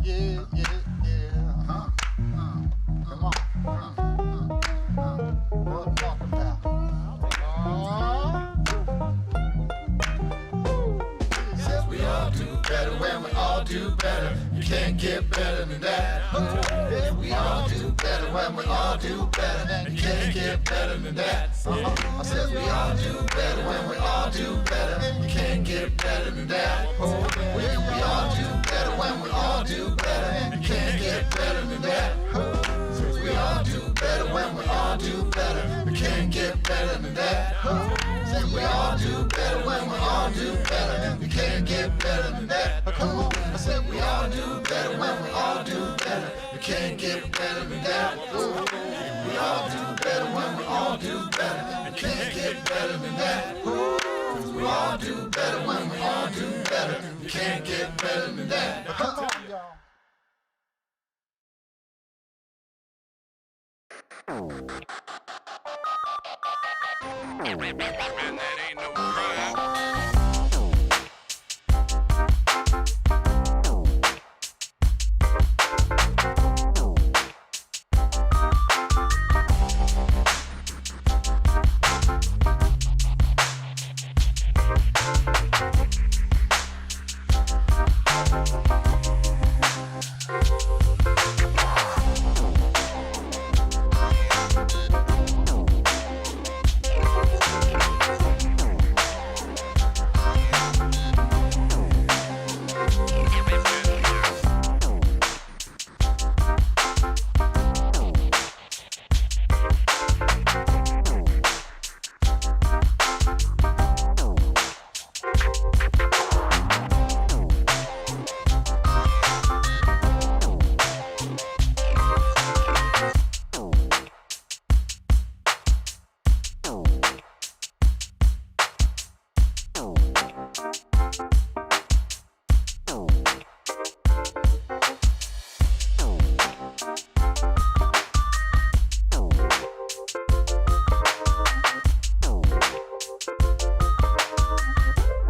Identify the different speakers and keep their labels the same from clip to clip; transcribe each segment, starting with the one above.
Speaker 1: Yeah, yeah, yeah. Come on. What I'm talking about. Says we all do better when we all do better. You can't get better than that. Yeah, we all do better when we all do better. You can't get better than that. I said we all do better when we all do better. You can't get better than that. We all do better when we all do better. You can't get better than that. We all do better when we all do better. We can't get better than that. Say we all do better when we all do better. We can't get better than that. Come on, I said we all do better when we all do better. We can't get better than that. We all do better when we all do better. We can't get better than that. We all do better when we all do better. We can't get better than that. Come on, y'all.
Speaker 2: Man, that ain't no crime.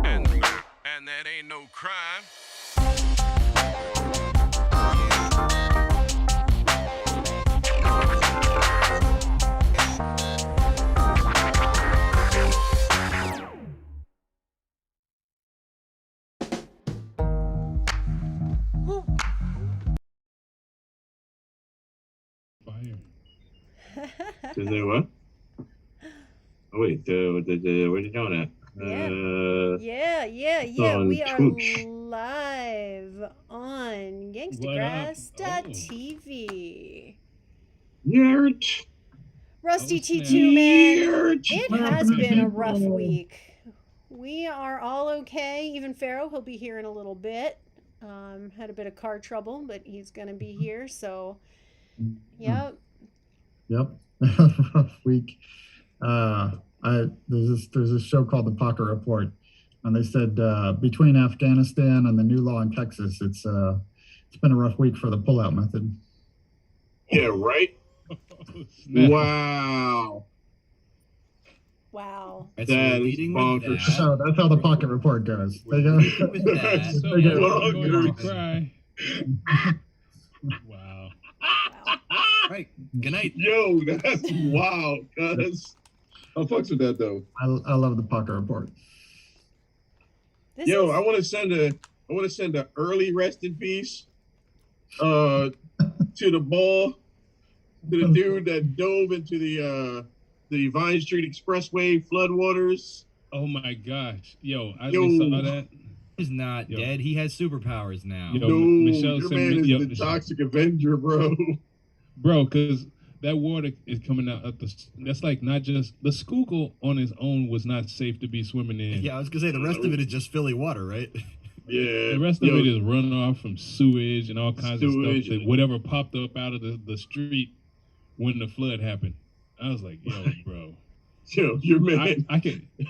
Speaker 2: And that ain't no crime.
Speaker 3: Fire.
Speaker 4: Is there what? Oh wait, where'd you go at?
Speaker 5: Yeah.
Speaker 4: on
Speaker 5: We are
Speaker 4: Twitch.
Speaker 5: live on Gangstagrass.tv.
Speaker 4: Yurt.
Speaker 5: Rusty
Speaker 3: Oh, snap.
Speaker 5: T2, man.
Speaker 4: Yurt.
Speaker 5: It
Speaker 4: What
Speaker 5: has
Speaker 4: happened to
Speaker 5: been a
Speaker 4: people?
Speaker 5: rough week. We are all okay. Even Pharaoh, he'll be here in a little bit. Had a bit of car trouble, but he's going to be here. So, yep.
Speaker 6: Yep. Rough week. There's this show called The Pocket Report, and they said between Afghanistan and the new law in Texas, it's been a rough week for the pullout method.
Speaker 4: Yeah, right?
Speaker 3: Snap.
Speaker 4: Wow.
Speaker 5: Wow.
Speaker 7: Right,
Speaker 4: That
Speaker 7: so we're
Speaker 4: is
Speaker 7: leading with
Speaker 4: bonkers.
Speaker 7: that.
Speaker 6: So that's how the Pocket Report goes. They go.
Speaker 7: Leading with that.
Speaker 3: So
Speaker 6: They go-
Speaker 3: we're going to
Speaker 4: Bonkers.
Speaker 3: cry. Wow.
Speaker 7: Right. Good night.
Speaker 4: Yo, that's wild, cuz. I fucks with that though.
Speaker 6: I love the Pocket Report.
Speaker 5: This
Speaker 4: Yo,
Speaker 5: is,
Speaker 4: I want to send a early rest in peace to the ball, to the dude that dove into the Vine Street Expressway floodwaters.
Speaker 3: Oh my gosh. Yo, I
Speaker 4: Yo.
Speaker 3: just saw that.
Speaker 7: He's not
Speaker 3: Yo.
Speaker 7: dead. He has superpowers now.
Speaker 3: Yo.
Speaker 4: No,
Speaker 3: Michelle
Speaker 4: your
Speaker 3: sent
Speaker 4: man
Speaker 3: me-
Speaker 4: is the Toxic Avenger, bro.
Speaker 3: Bro, because that water is coming out of that's like not just the Schuylkill on its own was not safe to be swimming in.
Speaker 8: Yeah, I was gonna say the rest of it is just Philly water, right?
Speaker 4: Yeah.
Speaker 3: The rest of it is runoff from sewage and all kinds
Speaker 4: Sewage.
Speaker 3: of stuff. That whatever popped up out of the street when the flood happened. I was like, yo, bro.
Speaker 4: Yo, your man.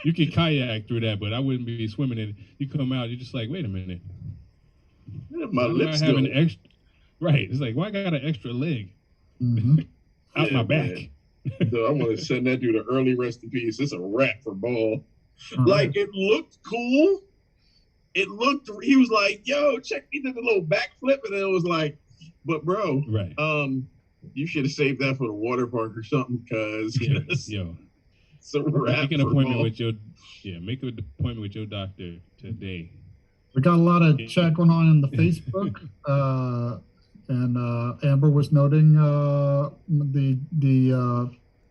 Speaker 3: You can kayak through that, but I wouldn't be swimming in it. You come out, you're just like, wait a minute.
Speaker 4: My
Speaker 3: Why do
Speaker 4: lips
Speaker 3: I have
Speaker 4: go.
Speaker 3: an extra? Right. It's like, why I got an extra leg
Speaker 6: Mhm.
Speaker 3: out
Speaker 4: Yeah,
Speaker 3: my back?
Speaker 4: man. So I want to send that dude an early rest in peace. It's a wrap for ball.
Speaker 6: Uh,
Speaker 4: Like, it looked cool, it looked. He was like, "Yo, check." He did a little backflip, and then it was like, "But bro,
Speaker 3: Right.
Speaker 4: you should have saved that for the water park or something, because
Speaker 3: Yeah,
Speaker 4: it's
Speaker 3: yo,
Speaker 4: a wrap
Speaker 3: make an
Speaker 4: for
Speaker 3: appointment
Speaker 4: ball."
Speaker 3: with your make an appointment with your doctor today.
Speaker 6: We got a lot of chat going on in the Facebook, and Amber was noting the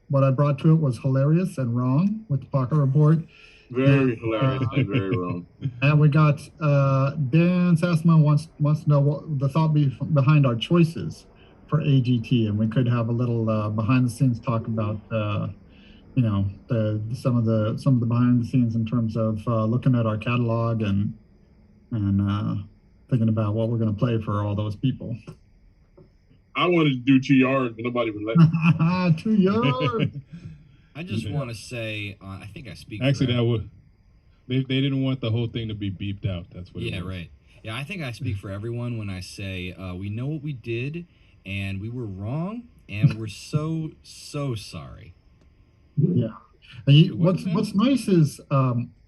Speaker 6: what I brought to it was hilarious and wrong with the pocket report.
Speaker 4: Very hilarious and very wrong.
Speaker 6: And we got Dan Sassman wants to know what the thought behind our choices for AGT, and we could have a little behind the scenes talk about some of the behind the scenes in terms of looking at our catalog and thinking about what we're going to play for all those people.
Speaker 4: I wanted to do 2 yards, but nobody would let me.
Speaker 6: 2 yards.
Speaker 7: I just want to say, I think I speak.
Speaker 3: Actually,
Speaker 7: for
Speaker 3: that would they didn't want the whole thing to be beeped out. That's what.
Speaker 7: Yeah,
Speaker 3: it was.
Speaker 7: right. Yeah, I think I speak for everyone when I say we know what we did, and we were wrong, and we're so sorry.
Speaker 6: Yeah. And what's nice is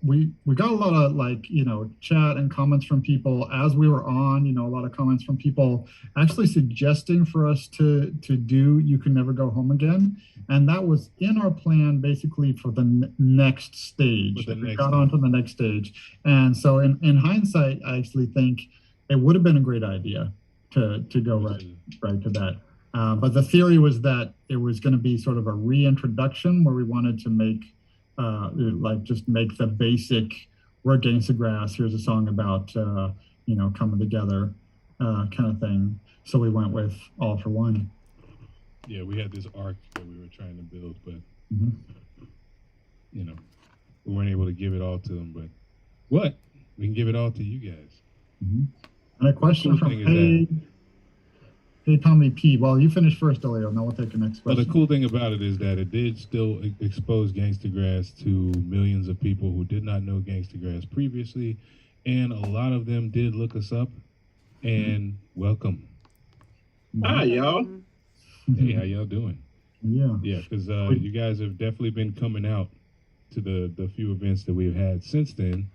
Speaker 6: we got a lot of chat and comments from people as we were on, a lot of comments from people actually suggesting for us to do You Can Never Go Home Again. And that was in our plan basically for the next stage. We got on to the next stage. And so in hindsight, I actually think it would have been a great idea to go right to that. But the theory was that it was going to be sort of a reintroduction where we wanted to make, just make the basic, we're Gangstagrass, here's a song about, coming together kind of thing. So we went with All for One.
Speaker 3: Yeah, we had this arc that we were trying to build, but, we weren't able to give it all to them. But we can give it all to you guys.
Speaker 6: And a question from Hey, Tommy P. Well, you finished first, Elio. Now we'll take the next question.
Speaker 3: Well, the cool thing about it is that it did still expose Gangstagrass to millions of people who did not know Gangstagrass previously, and a lot of them did look us up. And welcome.
Speaker 4: Hi, y'all.
Speaker 3: Hey, how y'all doing?
Speaker 6: Yeah.
Speaker 3: Yeah, because you guys have definitely been coming out to the few events that we've had since then.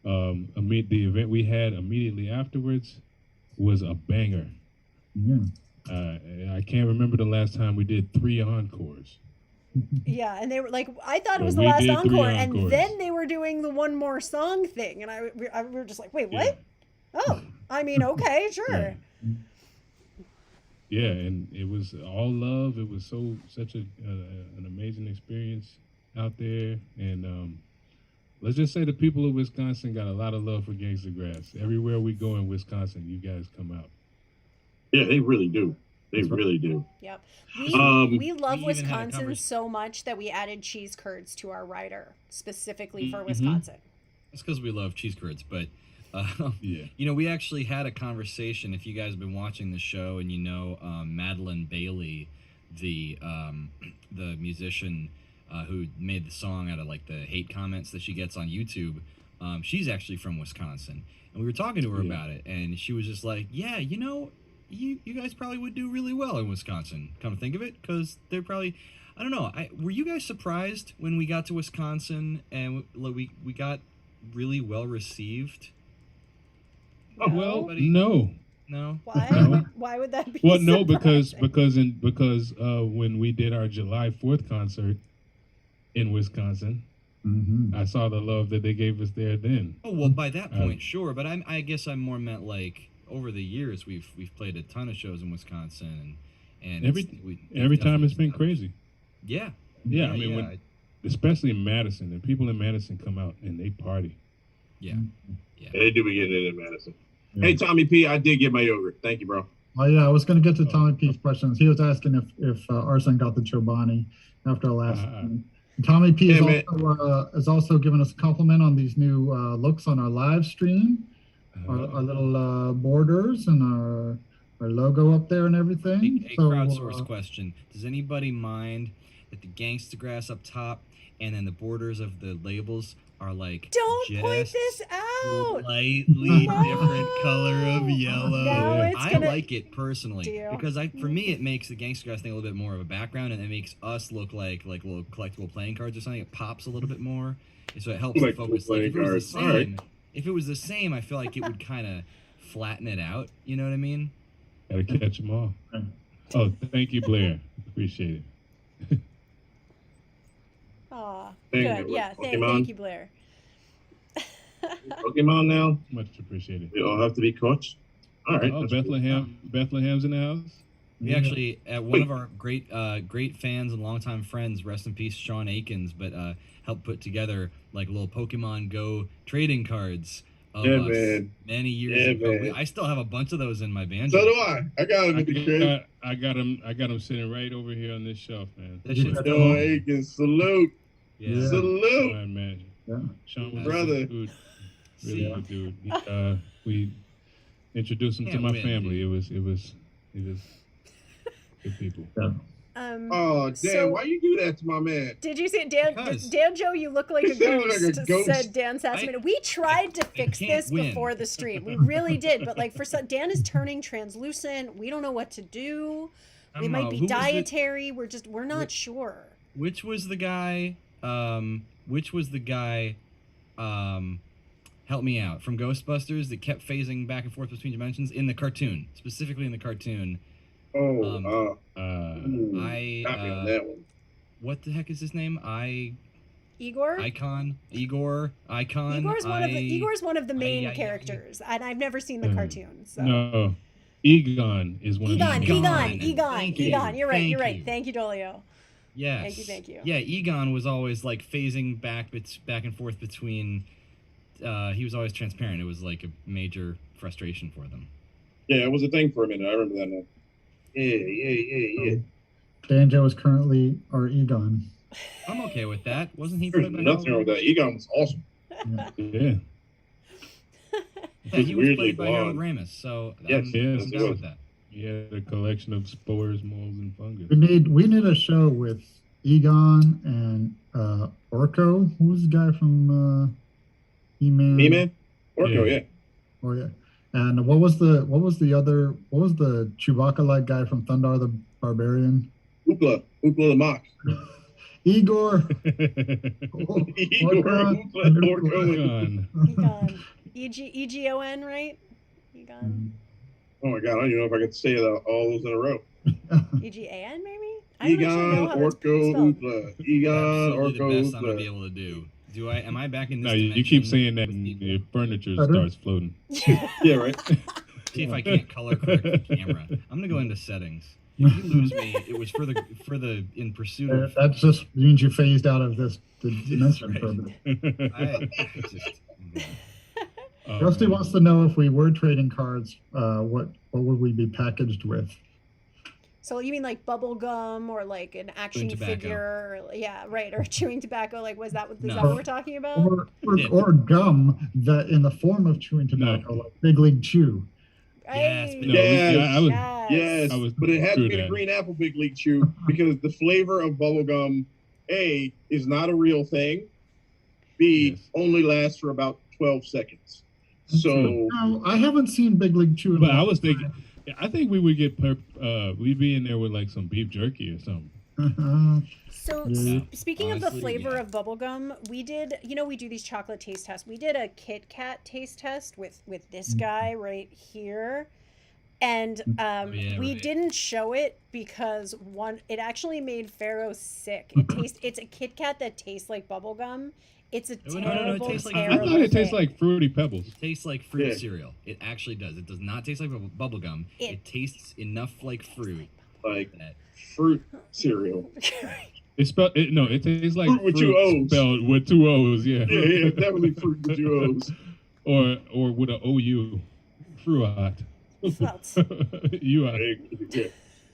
Speaker 3: The event we had immediately afterwards was a banger.
Speaker 6: Yeah.
Speaker 3: I can't remember the last time we did 3 encores.
Speaker 5: Yeah, and they were like, I thought it
Speaker 3: But
Speaker 5: was the
Speaker 3: we
Speaker 5: last
Speaker 3: did 3
Speaker 5: encore, and
Speaker 3: encores.
Speaker 5: then they were doing the one more song thing, and we were just like, wait, what?
Speaker 3: Yeah.
Speaker 5: Oh, I mean, okay, sure.
Speaker 3: Yeah. Yeah, and it was all love. It was such an amazing experience out there, and let's just say the people of Wisconsin got a lot of love for Gangstagrass. Everywhere we go in Wisconsin, you guys come out.
Speaker 4: Yeah, they really do. They really do.
Speaker 5: Yep. We
Speaker 7: We
Speaker 5: love
Speaker 7: even had a
Speaker 5: Wisconsin
Speaker 7: conversation.
Speaker 5: so much that we added cheese curds to our rider specifically for
Speaker 3: Mhm.
Speaker 5: Wisconsin.
Speaker 7: That's because we love cheese curds, but
Speaker 3: Yeah.
Speaker 7: we actually had a conversation. If you guys have been watching the show, and Madeline Bailey, the musician who made the song out of like the hate comments that she gets on YouTube, she's actually from Wisconsin, and we were talking to her about it, and she was just like, "Yeah, you guys probably would do really well in Wisconsin. Come to think of it, because they're probably." I don't know. Were you guys surprised when we got to Wisconsin and we got really well received?
Speaker 3: Well,
Speaker 5: No.
Speaker 3: no.
Speaker 7: No.
Speaker 5: Why?
Speaker 3: No.
Speaker 5: Why would that be?
Speaker 3: Well, no, because
Speaker 5: surprising?
Speaker 3: when we did our July 4th concert in Wisconsin, I saw the love that they gave us there then.
Speaker 7: Oh well, by that point, sure. But I guess I more meant like over the years we've played a ton of shows in Wisconsin, and
Speaker 3: every time it's been crazy.
Speaker 7: Yeah.
Speaker 3: Yeah, I mean, especially in Madison, the people in Madison come out and they party.
Speaker 7: Yeah.
Speaker 4: They do be getting it in Madison. Hey, Tommy P, I did get my yogurt. Thank you, bro.
Speaker 6: Oh yeah, I was going to get to Tommy P's questions. He was asking if Arson got the Chobani after our last. Tommy P is also giving us a compliment on these new looks on our live stream, our little borders and our logo up there and everything.
Speaker 7: A crowdsourced question: does anybody mind that the Gangstagrass up top and then the borders of the labels are like
Speaker 5: Don't point this out.
Speaker 7: Slightly different color of yellow.
Speaker 5: Now it's
Speaker 7: I
Speaker 5: gonna-
Speaker 7: like it personally
Speaker 5: Deal.
Speaker 7: because for me it makes the Gangstagrass thing a little bit more of a background, and it makes us look like little collectible playing cards or something. It pops a little bit more, and so it helps the
Speaker 4: Collectible
Speaker 7: focus. Like
Speaker 4: playing
Speaker 7: if it was the
Speaker 4: cards. All right.
Speaker 7: same, if it was the same, I feel like it would kind of flatten it out. You know what I mean?
Speaker 3: Gotta catch them all. Oh, thank you, Blair. Appreciate it.
Speaker 5: Aw,
Speaker 4: Thank
Speaker 5: good.
Speaker 4: you.
Speaker 5: Yeah,
Speaker 4: Pokemon.
Speaker 5: thank you, Blair.
Speaker 4: Pokemon now.
Speaker 3: Much appreciated.
Speaker 4: We all have to be caught. All right.
Speaker 3: Oh,
Speaker 4: that's cool.
Speaker 3: Bethlehem's in the house.
Speaker 7: We actually, one of our great fans and longtime friends, rest in peace, Sean Akins, but helped put together like little Pokemon Go trading cards of
Speaker 4: Yeah,
Speaker 7: us
Speaker 4: man.
Speaker 7: many years ago.
Speaker 4: man.
Speaker 7: I still have a bunch of those in my banjo.
Speaker 4: So do I. I got him in the crib.
Speaker 3: I got him sitting right over here on this shelf, man.
Speaker 7: That shit's
Speaker 4: Sean Aikens, salute.
Speaker 7: yeah.
Speaker 4: Salute.
Speaker 3: Fine, man.
Speaker 6: Yeah.
Speaker 3: Sean was
Speaker 4: Brother.
Speaker 3: a good dude. Really good dude. We introduced him to
Speaker 7: Can't
Speaker 3: my
Speaker 7: win,
Speaker 3: family.
Speaker 7: dude.
Speaker 3: It was good people.
Speaker 6: Yeah.
Speaker 4: Oh, damn.
Speaker 5: So-
Speaker 4: Why you do that to my man?
Speaker 5: Did you see Dan?
Speaker 7: Because-
Speaker 5: Dan Joe, you look like a
Speaker 4: You sound like
Speaker 5: ghost.
Speaker 4: a ghost.
Speaker 5: Said Dan Sassaman. We tried to fix
Speaker 7: can't
Speaker 5: this
Speaker 7: win.
Speaker 5: before the stream. We really did, but like Dan is turning translucent. We don't know what to do.
Speaker 7: I
Speaker 5: It
Speaker 7: don't
Speaker 5: might
Speaker 7: know.
Speaker 5: be
Speaker 7: Who was the-
Speaker 5: dietary. We're not sure.
Speaker 7: Which was the guy? Help me out, from Ghostbusters that kept phasing back and forth between dimensions in the cartoon, specifically in the cartoon.
Speaker 4: Oh,
Speaker 7: I
Speaker 4: got me on that one.
Speaker 7: what the heck is his name?
Speaker 5: Igor.
Speaker 7: Igor Icon.
Speaker 5: Igor's one of the main
Speaker 7: I-
Speaker 5: characters, and I've never seen the cartoon. So
Speaker 3: No, Egon is one
Speaker 5: Egon,
Speaker 3: of the
Speaker 7: Thank you.
Speaker 5: You're right.
Speaker 7: Thank
Speaker 5: You're right.
Speaker 7: you.
Speaker 5: Thank you, Dolio.
Speaker 7: Yes.
Speaker 5: Thank you.
Speaker 7: Yeah, Egon was always like phasing back and forth between. He was always transparent. It was like a major frustration for them.
Speaker 4: Yeah, it was a thing for a minute. I remember that now. Yeah.
Speaker 6: Banjo is currently our Egon.
Speaker 7: I'm okay with that. Wasn't he?
Speaker 4: There's
Speaker 7: played by
Speaker 4: nothing wrong with that. Egon was awesome.
Speaker 3: Yeah.
Speaker 7: Yeah, he was
Speaker 4: weirdly
Speaker 7: played by Harold
Speaker 4: blonde.
Speaker 7: Ramis, so
Speaker 4: Yes,
Speaker 7: I'm
Speaker 3: yes,
Speaker 7: down
Speaker 3: yes.
Speaker 7: with that.
Speaker 3: He had a collection of spores, molds, and fungus.
Speaker 6: We need a show with Egon and Orko. Who was the guy from He-Man?
Speaker 4: Me-Man? Orko, yeah.
Speaker 6: Oh yeah. And what was the Chewbacca-like guy from Thundar the Barbarian?
Speaker 4: Oopla the Mock.
Speaker 6: Igor.
Speaker 4: Igor, Oopla, Orko.
Speaker 3: Egon.
Speaker 5: Egon. Egon, right? Egon.
Speaker 4: Oh my god, I don't even know if I could say all those in a row.
Speaker 5: Egan, maybe? I don't actually
Speaker 4: Egon,
Speaker 5: know how that's
Speaker 4: Orko,
Speaker 5: spelled.
Speaker 4: Oopla. Egon,
Speaker 7: Absolutely
Speaker 4: Orko,
Speaker 7: the best I'm gonna be
Speaker 4: Oopla.
Speaker 7: able to do. Am I back in this
Speaker 3: No, you
Speaker 7: dimension
Speaker 3: keep saying that
Speaker 7: with
Speaker 3: and
Speaker 7: people?
Speaker 3: your furniture
Speaker 6: Better?
Speaker 3: starts floating.
Speaker 4: Yeah, right.
Speaker 7: See if I can't color correct the camera. I'm gonna go into settings. If you lose me, it was for the in pursuit of.
Speaker 6: That just means you phased out of the dimension
Speaker 7: Right.
Speaker 6: for a bit.
Speaker 7: I just,
Speaker 6: Rusty wants to know if we were trading cards, what would we be packaged with?
Speaker 5: So you mean like bubble gum or like an action
Speaker 7: Chewing tobacco.
Speaker 5: figure? Or, yeah, right. Or chewing tobacco. Like, is that what
Speaker 7: No.
Speaker 5: we're talking about?
Speaker 6: Or gum that in the form of chewing tobacco, like Big League Chew.
Speaker 7: Yes,
Speaker 5: Hey,
Speaker 7: but
Speaker 3: No,
Speaker 4: Yes.
Speaker 3: I was,
Speaker 4: Yes,
Speaker 3: I was
Speaker 4: but it had to
Speaker 3: through
Speaker 4: be the
Speaker 3: that.
Speaker 4: green apple Big League Chew because the flavor of bubblegum, A, is not a real thing. B,
Speaker 3: Yes.
Speaker 4: only lasts for about 12 seconds. So,
Speaker 6: No, I haven't seen Big League Chew. in
Speaker 3: But
Speaker 6: a
Speaker 3: I
Speaker 6: long
Speaker 3: was thinking, I think we would get we'd be in there with like some beef jerky or something.
Speaker 6: time.
Speaker 5: So
Speaker 6: Yeah.
Speaker 5: speaking of the
Speaker 7: Honestly,
Speaker 5: flavor
Speaker 7: yeah.
Speaker 5: of bubblegum, we did, we do these chocolate taste tests. We did a Kitkat taste test with this guy right here. And
Speaker 7: yeah,
Speaker 5: we
Speaker 7: right.
Speaker 5: didn't show it because it actually made Pharaoh sick. It's a Kit Kat that tastes like bubblegum. It's a
Speaker 7: No,
Speaker 5: terrible,
Speaker 7: it tastes like-
Speaker 3: I
Speaker 5: terrible
Speaker 3: thought it tastes
Speaker 5: thing.
Speaker 3: like fruity pebbles.
Speaker 7: It tastes like fruit
Speaker 4: Yeah.
Speaker 7: cereal. It actually does. It does not taste like bubble gum. It tastes enough like fruit.
Speaker 4: like
Speaker 7: That
Speaker 4: fruit cereal.
Speaker 3: It tastes like
Speaker 4: Fruit with two O's.
Speaker 3: spelled with two O's, yeah.
Speaker 4: Yeah, definitely fruit with two O's.
Speaker 3: or with an OU. Fruit.
Speaker 5: Felt.
Speaker 3: You are
Speaker 4: It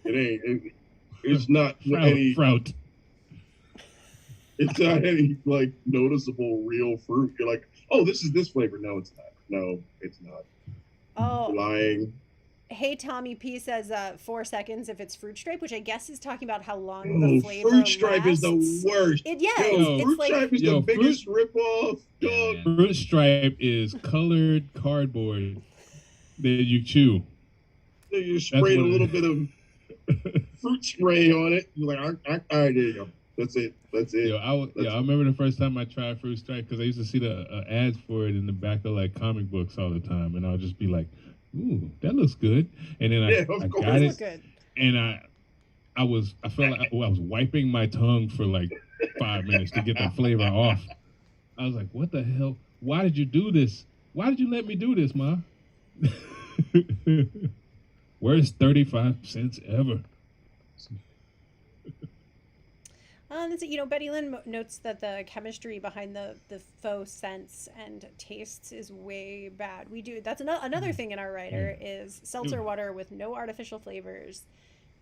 Speaker 4: ain't. It's not any.
Speaker 3: fruit.
Speaker 4: It's not any like noticeable real fruit. You're like, oh, this is this flavor. No, it's not. No, it's not.
Speaker 5: Oh,
Speaker 4: Lying.
Speaker 5: hey, Tommy P says 4 seconds if it's fruit stripe, which I guess is talking about how long
Speaker 4: Oh,
Speaker 5: the flavor
Speaker 4: fruit stripe is the
Speaker 5: lasts.
Speaker 4: worst.
Speaker 5: Yo,
Speaker 3: Yo,
Speaker 5: it's
Speaker 4: Fruit
Speaker 5: like
Speaker 4: stripe is
Speaker 3: Yo,
Speaker 4: the biggest ripoff.
Speaker 7: Yeah,
Speaker 4: Dog.
Speaker 7: man.
Speaker 3: Fruit stripe is colored cardboard that you chew.
Speaker 4: You sprayed a
Speaker 3: what it
Speaker 4: little
Speaker 3: is.
Speaker 4: bit of fruit spray on it. You're like, all right, there you go. That's it. That's it.
Speaker 3: I remember the first time I tried Fruit Strike because I used to see the ads for it in the back of like comic books all the time, and I'll just be like, "Ooh, that looks good," and then
Speaker 4: Yeah,
Speaker 3: I
Speaker 4: of course.
Speaker 3: got
Speaker 5: Those
Speaker 3: it,
Speaker 5: look good.
Speaker 3: and I felt like I was wiping my tongue for like 5 minutes to get the flavor off. I was like, "What the hell? Why did you do this? Why did you let me do this, Ma?" Worst 35 cents ever.
Speaker 5: Betty Lynn notes that the chemistry behind the faux scents and tastes is way bad. We do that's another thing in our writer is seltzer water with no artificial flavors,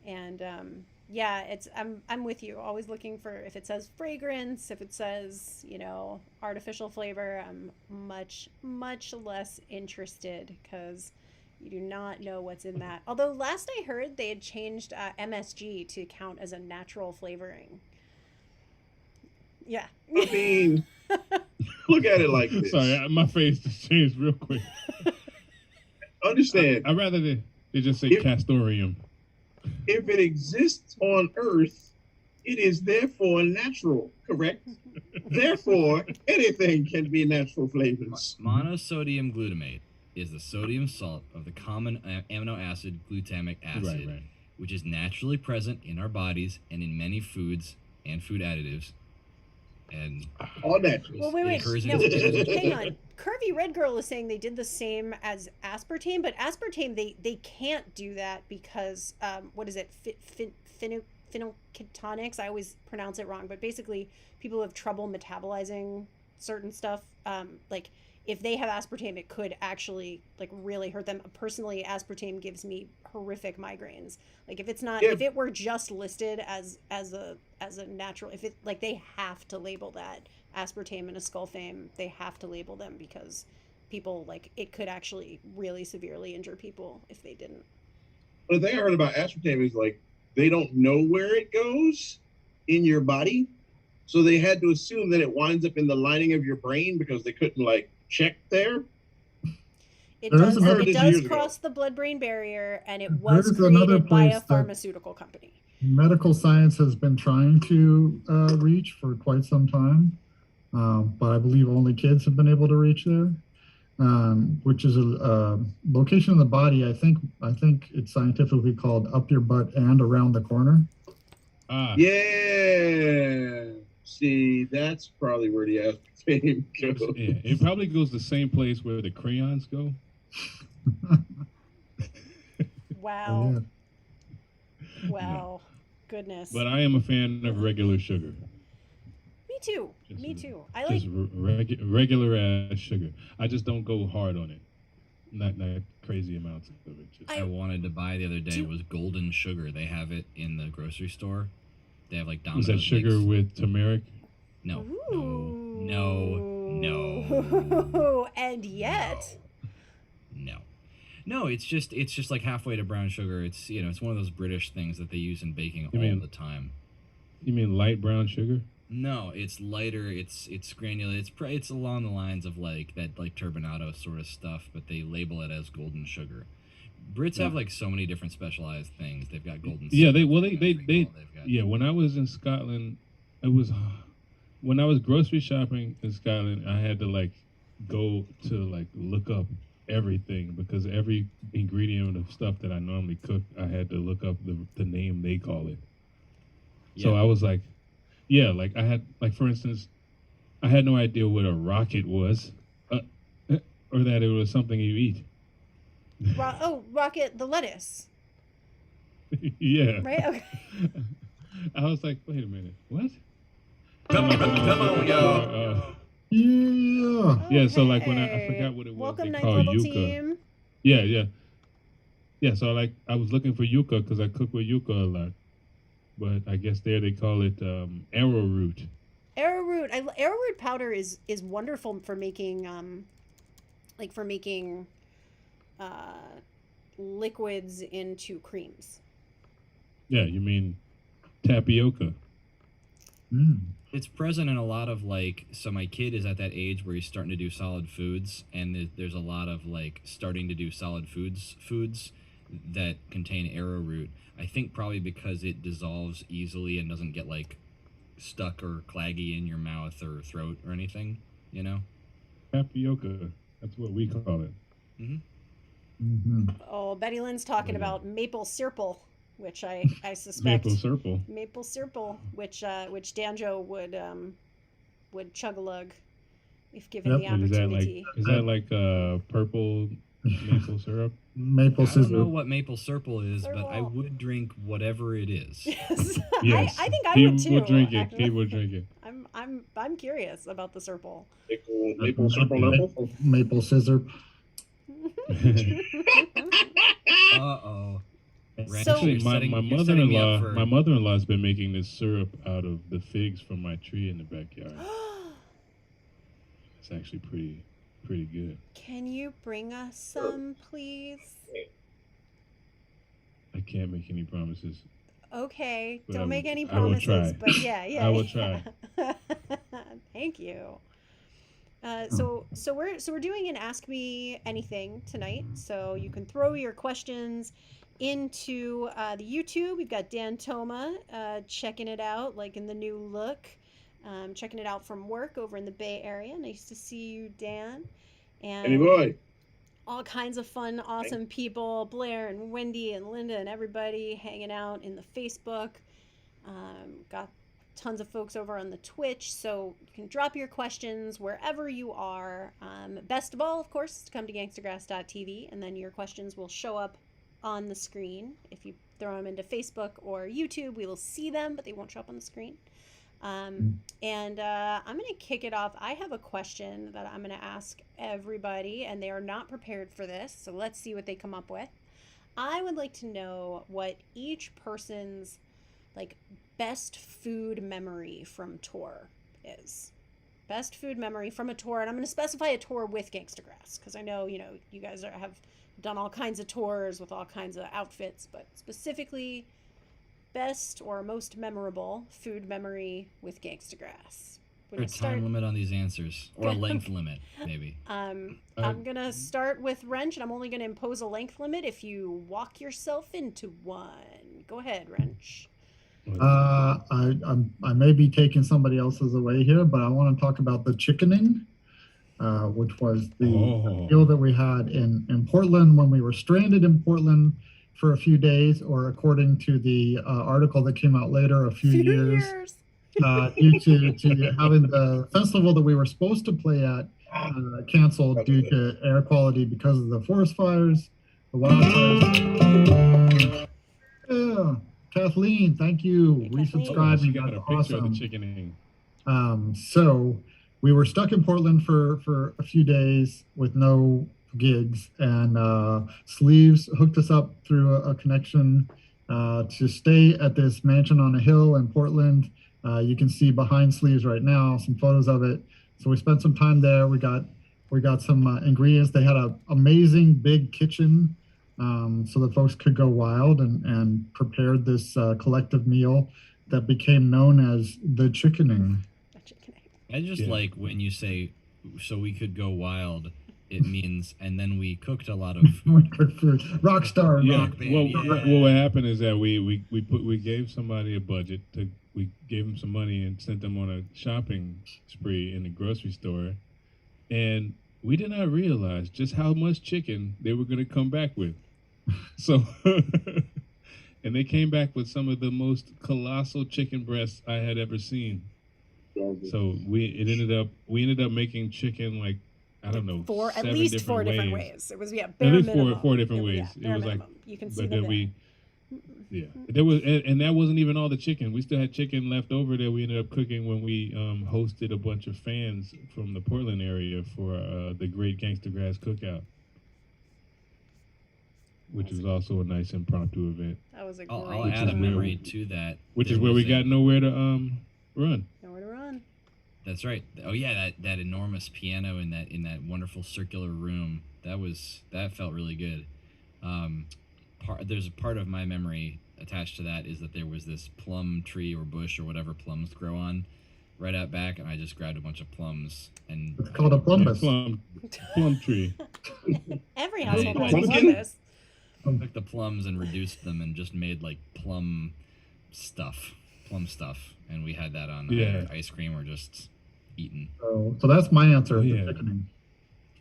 Speaker 5: and I'm with you. Always looking for if it says fragrance, if it says artificial flavor. I'm much less interested because you do not know what's in that. Although last I heard they had changed MSG to count as a natural flavoring. Yeah.
Speaker 4: I mean, look at it like this.
Speaker 3: Sorry, my face just changed real quick.
Speaker 4: Understand.
Speaker 3: I'd rather they just say castorium.
Speaker 4: If it exists on Earth, it is therefore natural, correct? Therefore, anything can be natural flavors.
Speaker 7: Monosodium glutamate is the sodium salt of the common amino acid glutamic acid,
Speaker 3: Right.
Speaker 7: which is naturally present in our bodies and in many foods and food additives. And
Speaker 4: All natural.
Speaker 5: Well, wait.
Speaker 7: occurs in
Speaker 5: No,
Speaker 7: its-
Speaker 5: hang on. Curvy Red Girl is saying they did the same as aspartame, but aspartame they can't do that because what is it? Phenylketonics. I always pronounce it wrong, but basically people have trouble metabolizing certain stuff. Like if they have aspartame, it could actually like really hurt them. Personally, aspartame gives me horrific migraines. Like if it's not, if it were just listed as a natural, if it like they have to label that aspartame and ascorbate, they have to label them because people like it could actually really severely injure people if they didn't.
Speaker 4: The thing I heard about aspartame is like they don't know where it goes in your body, so they had to assume that it winds up in the lining of your brain because they couldn't like check there.
Speaker 5: It
Speaker 6: There's
Speaker 5: does,
Speaker 6: another-
Speaker 5: it
Speaker 4: Years
Speaker 5: does
Speaker 4: ago.
Speaker 5: cross the blood-brain barrier, and it was
Speaker 6: There's another
Speaker 5: created by a
Speaker 6: place that-
Speaker 5: pharmaceutical company.
Speaker 6: Medical science has been trying to reach for quite some time, but I believe only kids have been able to reach there, which is a location in the body. I think it's scientifically called up your butt and around the corner.
Speaker 4: Yeah. See, that's probably where the aspartame goes.
Speaker 3: Yeah, it probably goes the same place where the crayons go.
Speaker 5: Wow.
Speaker 6: Yeah.
Speaker 5: Wow. Goodness.
Speaker 3: But I am a fan of regular sugar.
Speaker 5: Me too.
Speaker 3: Just-
Speaker 5: Me too. I like.
Speaker 3: Just regular ass sugar. I just don't go hard on it. Not crazy amounts of it. Just,
Speaker 7: I wanted to buy the other day was golden sugar. They have it in the grocery store. They have like
Speaker 3: was
Speaker 7: Domino's.
Speaker 3: that sugar
Speaker 7: mix.
Speaker 3: with turmeric?
Speaker 7: No.
Speaker 5: Ooh. And yet.
Speaker 7: No, it's just like halfway to brown sugar. It's it's one of those British things that they use in baking
Speaker 3: You
Speaker 7: all
Speaker 3: mean-
Speaker 7: the time.
Speaker 3: You mean light brown sugar?
Speaker 7: No, it's lighter. It's granulated. It's along the lines of like that like turbinado sort of stuff, but they label it as golden sugar. Brits have like so many different specialized things. They've got golden.
Speaker 3: Yeah,
Speaker 7: syrup,
Speaker 3: they
Speaker 7: they've got-
Speaker 3: yeah. When I was in Scotland, when I was grocery shopping in Scotland, I had to like go to like look up everything because every ingredient of stuff that I normally cook, I had to look up the name they call it. So
Speaker 7: Yeah.
Speaker 3: I was like, yeah, like I had like for instance, I had no idea what a rocket was, or that it was something you eat.
Speaker 5: Rocket the lettuce.
Speaker 3: Yeah.
Speaker 5: Right. Okay.
Speaker 3: I was like, wait a minute, what?
Speaker 4: Come on, y'all.
Speaker 6: Yeah.
Speaker 3: Yeah, so like when I
Speaker 5: Okay.
Speaker 3: forgot what it was,
Speaker 5: Welcome,
Speaker 3: they
Speaker 5: Ninth
Speaker 3: call
Speaker 5: Level
Speaker 3: yuca.
Speaker 5: Team.
Speaker 3: Yeah. So like I was looking for yucca because I cook with yucca a lot, but I guess there they call it arrowroot.
Speaker 5: Arrowroot. Arrowroot powder is wonderful for making liquids into creams.
Speaker 3: Yeah, you mean tapioca?
Speaker 6: Mm.
Speaker 7: It's present in a lot of like. So my kid is at that age where he's starting to do solid foods, and there's a lot of like starting to do solid foods that contain arrowroot. I think probably because it dissolves easily and doesn't get like stuck or claggy in your mouth or throat or anything, you know?
Speaker 3: Tapioca. That's what we call it.
Speaker 5: Oh, Betty Lynn's talking
Speaker 3: Yeah.
Speaker 5: about maple sirple, which I suspect
Speaker 3: Maple syrup.
Speaker 5: maple sirple, which Danjo would chug a lug if given
Speaker 6: Yep.
Speaker 5: the
Speaker 3: Is that like
Speaker 5: opportunity.
Speaker 3: Purple maple syrup?
Speaker 6: Maple
Speaker 7: I don't know
Speaker 6: scissor.
Speaker 7: what maple syrup is, but I
Speaker 5: Syrup.
Speaker 7: would drink whatever it is.
Speaker 5: Yes,
Speaker 3: Yes.
Speaker 5: I think I
Speaker 3: he
Speaker 5: would too.
Speaker 3: Will drink it.
Speaker 5: actually.
Speaker 3: He will drink it.
Speaker 5: I'm curious about the sirple.
Speaker 4: Maple circle apple.
Speaker 6: Maple scissor.
Speaker 7: Uh-oh. Ranch,
Speaker 5: So-
Speaker 3: Actually,
Speaker 7: you're
Speaker 3: my
Speaker 7: setting me up for-
Speaker 3: mother-in-law's been making this syrup out of the figs from my tree in the backyard. It's actually pretty good.
Speaker 5: Can you bring us some, please?
Speaker 3: I can't make any promises.
Speaker 5: Okay,
Speaker 3: But
Speaker 5: don't make any
Speaker 3: I will
Speaker 5: promises,
Speaker 3: try.
Speaker 5: but yeah.
Speaker 3: I will try.
Speaker 5: Thank you. So we're doing an Ask Me Anything tonight. So you can throw your questions into the YouTube. We've got Dan Toma checking it out, like in the new look. Checking it out from work over in the Bay Area. Nice to see you, Dan. And
Speaker 4: Any boy.
Speaker 5: all kinds of fun, awesome people. Blair and Wendy and Linda and everybody hanging out in the Facebook. Got tons of folks over on the Twitch, so you can drop your questions wherever you are. Best of all, of course, is to come to gangstagrass.tv, and then your questions will show up on the screen. If you throw them into Facebook or YouTube, we will see them, but they won't show up on the screen. And I'm going to kick it off. I have a question that I'm going to ask everybody, and they are not prepared for this, so let's see what they come up with. I would like to know what each person's like best food memory from tour is. Best food memory from a tour, and I'm going to specify a tour with Gangstagrass, because I know, you guys have done all kinds of tours with all kinds of outfits, but specifically best or most memorable food memory with Gangstagrass.
Speaker 7: Or a time limit on these answers, or a length limit, maybe.
Speaker 5: I'm gonna start with Wrench, and I'm only gonna impose a length limit if you walk yourself into one. Go ahead, Wrench.
Speaker 6: I may be taking somebody else's away here, but I want to talk about the chickening, which was the meal that we had in Portland when we were stranded in Portland for a few days, or according to the article that came out later, a few years. Due to having the festival that we were supposed to play at canceled due to air quality because of the forest fires, the wildfires. Yeah, Kathleen, thank you. Resubscribing.
Speaker 3: Got a picture of the chickening.
Speaker 6: So we were stuck in Portland for a few days with no gigs, and Sleeves hooked us up through a connection to stay at this mansion on a hill in Portland. You can see behind Sleeves right now some photos of it. So we spent some time there. We got some ingredients. They had an amazing big kitchen, so that folks could go wild, and prepared this collective meal that became known as the chickening.
Speaker 7: I just like when you say, so we could go wild. It means, and then we cooked a lot of
Speaker 6: food. Rock star.
Speaker 3: Yeah.
Speaker 6: Rock band.
Speaker 3: Well, what happened is that we gave somebody a budget. We gave them some money and sent them on a shopping spree in the grocery store, and we did not realize just how much chicken they were going to come back with. So, and they came back with some of the most colossal chicken breasts I had ever seen. So we ended up making chicken like, I don't know,
Speaker 5: at least four different ways. It was bare
Speaker 3: at least
Speaker 5: minimum.
Speaker 3: four different ways.
Speaker 5: Yeah,
Speaker 3: it was
Speaker 5: minimum.
Speaker 3: like,
Speaker 5: You can see
Speaker 3: but
Speaker 5: the
Speaker 3: then there was, and that wasn't even all the chicken. We still had chicken left over that we ended up cooking when we hosted a bunch of fans from the Portland area for the Great Gangstagrass Cookout, which was also a nice impromptu event.
Speaker 5: That was a great.
Speaker 7: I'll add a memory to that.
Speaker 3: Which is where we got nowhere to run.
Speaker 5: Nowhere to run.
Speaker 7: That's right. Oh yeah, that enormous piano in that wonderful circular room. That felt really good. There's a part of my memory attached to that is that there was this plum tree or bush or whatever plums grow on right out back, and I just grabbed a bunch of plums and
Speaker 6: it's called a plumbus.
Speaker 3: Plum tree.
Speaker 5: Every household has
Speaker 7: Pumpkin?
Speaker 5: plumbus.
Speaker 7: Took the plums and reduced them and just made like plum stuff. plum stuff, and we had that on
Speaker 3: Yeah.
Speaker 7: ice cream or just eating.
Speaker 6: So that's my answer.
Speaker 3: Oh,
Speaker 6: the
Speaker 3: yeah.
Speaker 6: thickening.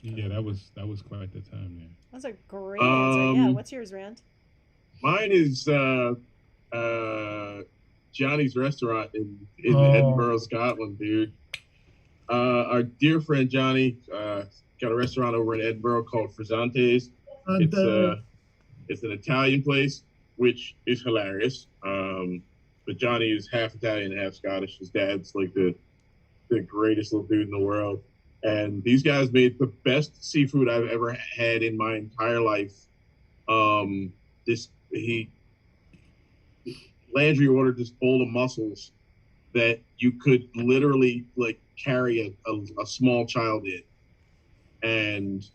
Speaker 3: Yeah, that was quite the time, man.
Speaker 5: That's a great answer. Yeah,
Speaker 4: Um,
Speaker 5: what's yours, Rand?
Speaker 4: Mine is Johnny's restaurant in
Speaker 6: Oh.
Speaker 4: Edinburgh, Scotland, dude. Our dear friend Johnny got a restaurant over in Edinburgh called Frizzante's. It's an Italian place, which is hilarious. But Johnny is half Italian and half Scottish. His dad's like the greatest little dude in the world. And these guys made the best seafood I've ever had in my entire life. Landry ordered this bowl of mussels that you could literally like carry a small child in. And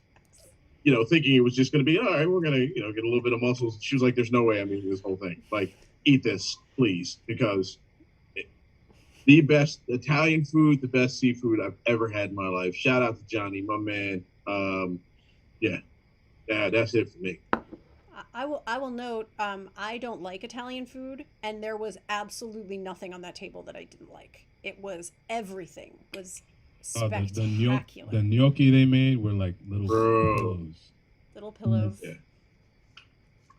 Speaker 4: thinking it was just going to be, all right, we're going to, get a little bit of mussels. She was like, there's no way I'm eating this whole thing. Like, eat this, please, because the best Italian food, the best seafood I've ever had in my life. Shout out to Johnny, my man. Yeah, that's it for me.
Speaker 5: I will note, I don't like Italian food, and there was absolutely nothing on that table that I didn't like. It was everything was spectacular.
Speaker 3: The gnocchi they made were like little pillows.
Speaker 5: Little pillows.
Speaker 4: Yeah.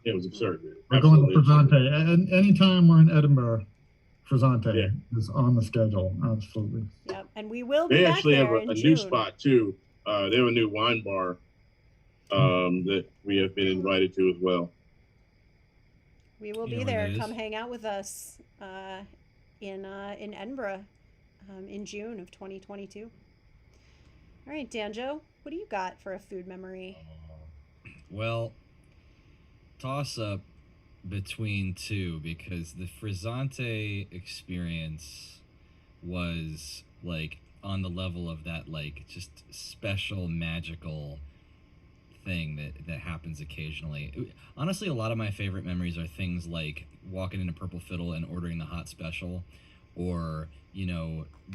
Speaker 4: It was absurd, dude.
Speaker 6: We're going to
Speaker 4: Absolutely
Speaker 6: Frizzante. And anytime we're in Edinburgh, Frizzante
Speaker 4: Yeah.
Speaker 6: is on the schedule. Absolutely.
Speaker 5: Yep, and we will be
Speaker 4: They
Speaker 5: back
Speaker 4: actually have
Speaker 5: there
Speaker 4: a
Speaker 5: in
Speaker 4: new
Speaker 5: June.
Speaker 4: spot too. They have a new wine bar that we have been invited to as well.
Speaker 5: We will
Speaker 7: You
Speaker 5: be
Speaker 7: know where
Speaker 5: there.
Speaker 7: that
Speaker 5: Come
Speaker 7: is?
Speaker 5: hang out with us in Edinburgh in June of 2022. All right, Danjo, what do you got for a food memory?
Speaker 7: Well, toss up between two, because the Frizzante experience was like on the level of that like just special magical thing that happens occasionally. Honestly, a lot of my favorite memories are things like walking into Purple Fiddle and ordering the hot special, or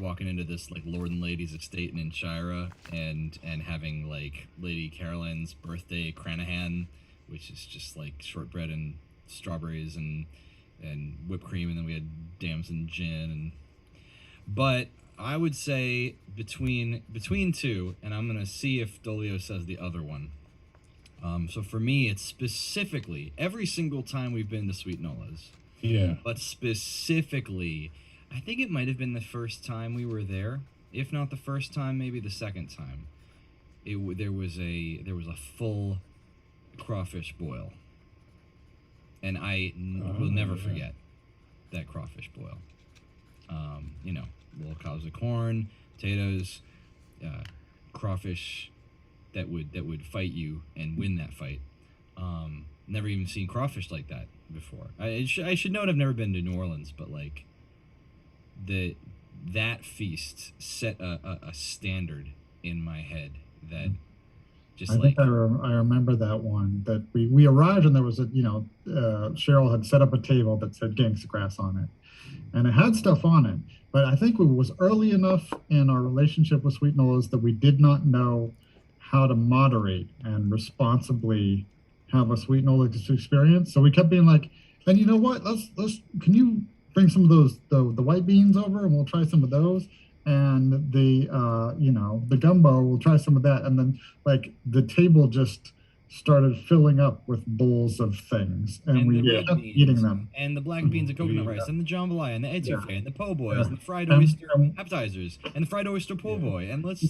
Speaker 7: walking into this like Lord and Lady's estate in Shira and having like Lady Caroline's birthday Cranahan, which is just like shortbread and strawberries and whipped cream, and then we had damson gin. But I would say between two, and I'm gonna see if Dolio says the other one. So for me, it's specifically every single time we've been to Sweet Nola's.
Speaker 3: Yeah.
Speaker 7: But specifically, I think it might have been the first time we were there. If not the first time, maybe the second time. There was a full crawfish boil, and I will never forget that crawfish boil. Little cobs of corn, potatoes, crawfish that would fight you and win that fight. Never even seen crawfish like that before. I should note I've never been to New Orleans, but like that feast set a standard in my head that just
Speaker 6: I think I remember that one, that we arrived and there was Cheryl had set up a table that said Gangstagrass on it, and it had stuff on it, but I think it was early enough in our relationship with Sweet Nola's that we did not know how to moderate and responsibly have a Sweet Nola's experience. So we kept being like, and you know what, let's can you bring some of those the white beans over and we'll try some of those, and the gumbo, we'll try some of that. And then like the table just started filling up with bowls of things, and we kept eating them.
Speaker 7: And the black beans and coconut rice, and the jambalaya, and the etouffee, and the po' boys, and the fried
Speaker 6: And-
Speaker 7: oyster
Speaker 6: and-
Speaker 7: appetizers, and the fried oyster po' boy, and let's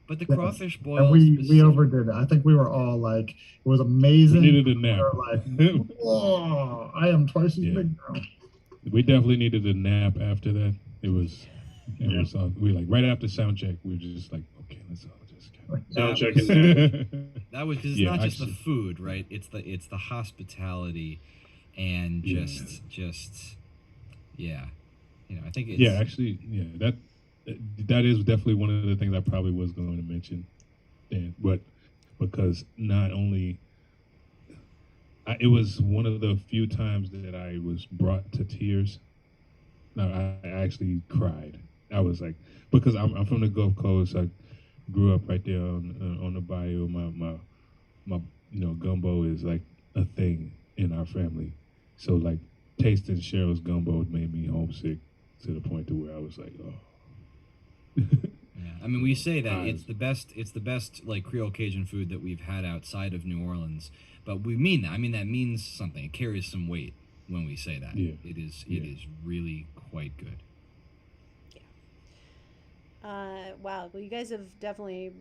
Speaker 7: but the
Speaker 6: Yes.
Speaker 7: crawfish boil.
Speaker 6: And we overdid it. I think we were all like, it was amazing.
Speaker 3: We needed a nap.
Speaker 6: We were like, whoa, I am twice as
Speaker 3: Yeah.
Speaker 6: big now.
Speaker 3: We definitely needed a nap after that. Was we like right after sound check. We were just like, okay, let's all just
Speaker 4: Sound check
Speaker 3: go.
Speaker 7: That was because it's not just the food, right? It's the hospitality, and just yeah, I think it's that is definitely one of the things I probably was going to mention, but because not only it was one of the few times that I was brought to tears. No, I actually cried. I was like, because I'm from the Gulf Coast. I grew up right there on the bayou. My gumbo is like a thing in our family. So like
Speaker 3: tasting Cheryl's gumbo made me homesick to the point to where I was like, oh.
Speaker 7: Yeah, I mean, we say that it's the best like Creole Cajun food that we've had outside of New Orleans, but we mean that. I mean, that means something. It carries some weight when we say that.
Speaker 3: Yeah.
Speaker 7: It is really quite good.
Speaker 5: Wow. Well, you guys have definitely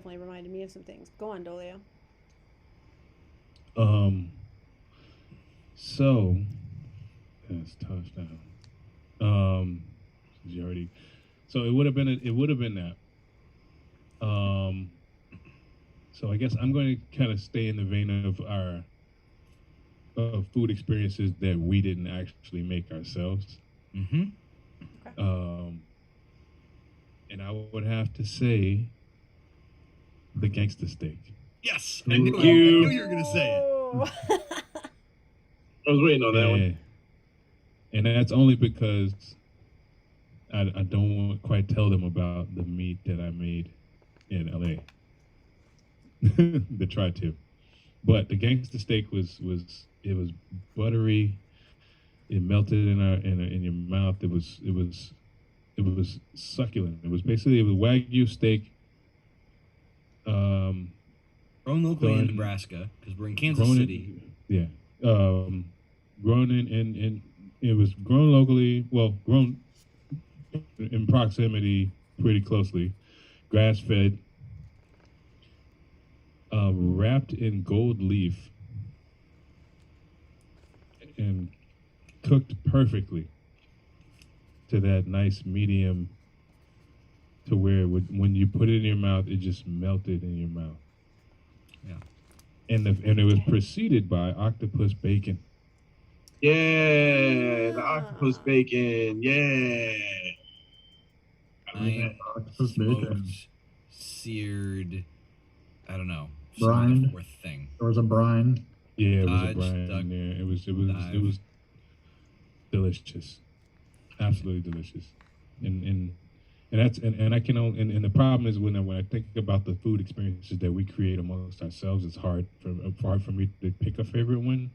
Speaker 5: reminded me of some things. Go on, Dolio.
Speaker 3: So that's touchdown. You already. So it would have been that. So I guess I'm going to kind of stay in the vein of our food experiences that we didn't actually make ourselves.
Speaker 7: Mm-hmm.
Speaker 3: And I would have to say the gangster steak.
Speaker 8: Yes, I knew you were gonna say it.
Speaker 4: I was waiting on that one.
Speaker 3: And that's only because I don't want to quite tell them about the meat that I made in LA. The tri-tip. But the gangster steak was buttery. It melted in your mouth. It was succulent. It was Wagyu steak.
Speaker 7: Grown locally in Nebraska, because we're in Kansas City.
Speaker 3: Grown in it was grown locally. Well, grown in proximity pretty closely. Grass fed. Wrapped in gold leaf and cooked perfectly to that nice medium, to where it would, when you put it in your mouth, it just melted in your mouth.
Speaker 7: Yeah.
Speaker 3: And it was preceded by octopus bacon.
Speaker 4: Yeah, the octopus bacon. Yeah.
Speaker 6: Octopus
Speaker 7: smoked,
Speaker 6: bacon.
Speaker 7: seared, I don't know.
Speaker 6: Brine.
Speaker 7: The fourth thing.
Speaker 6: There was a brine.
Speaker 3: Yeah, it was a
Speaker 7: Dodge,
Speaker 3: brine.
Speaker 7: duck,
Speaker 3: Yeah, it was delicious, absolutely delicious, and I can only, and the problem is when I think about the food experiences that we create amongst ourselves, it's hard for me to pick a favorite one,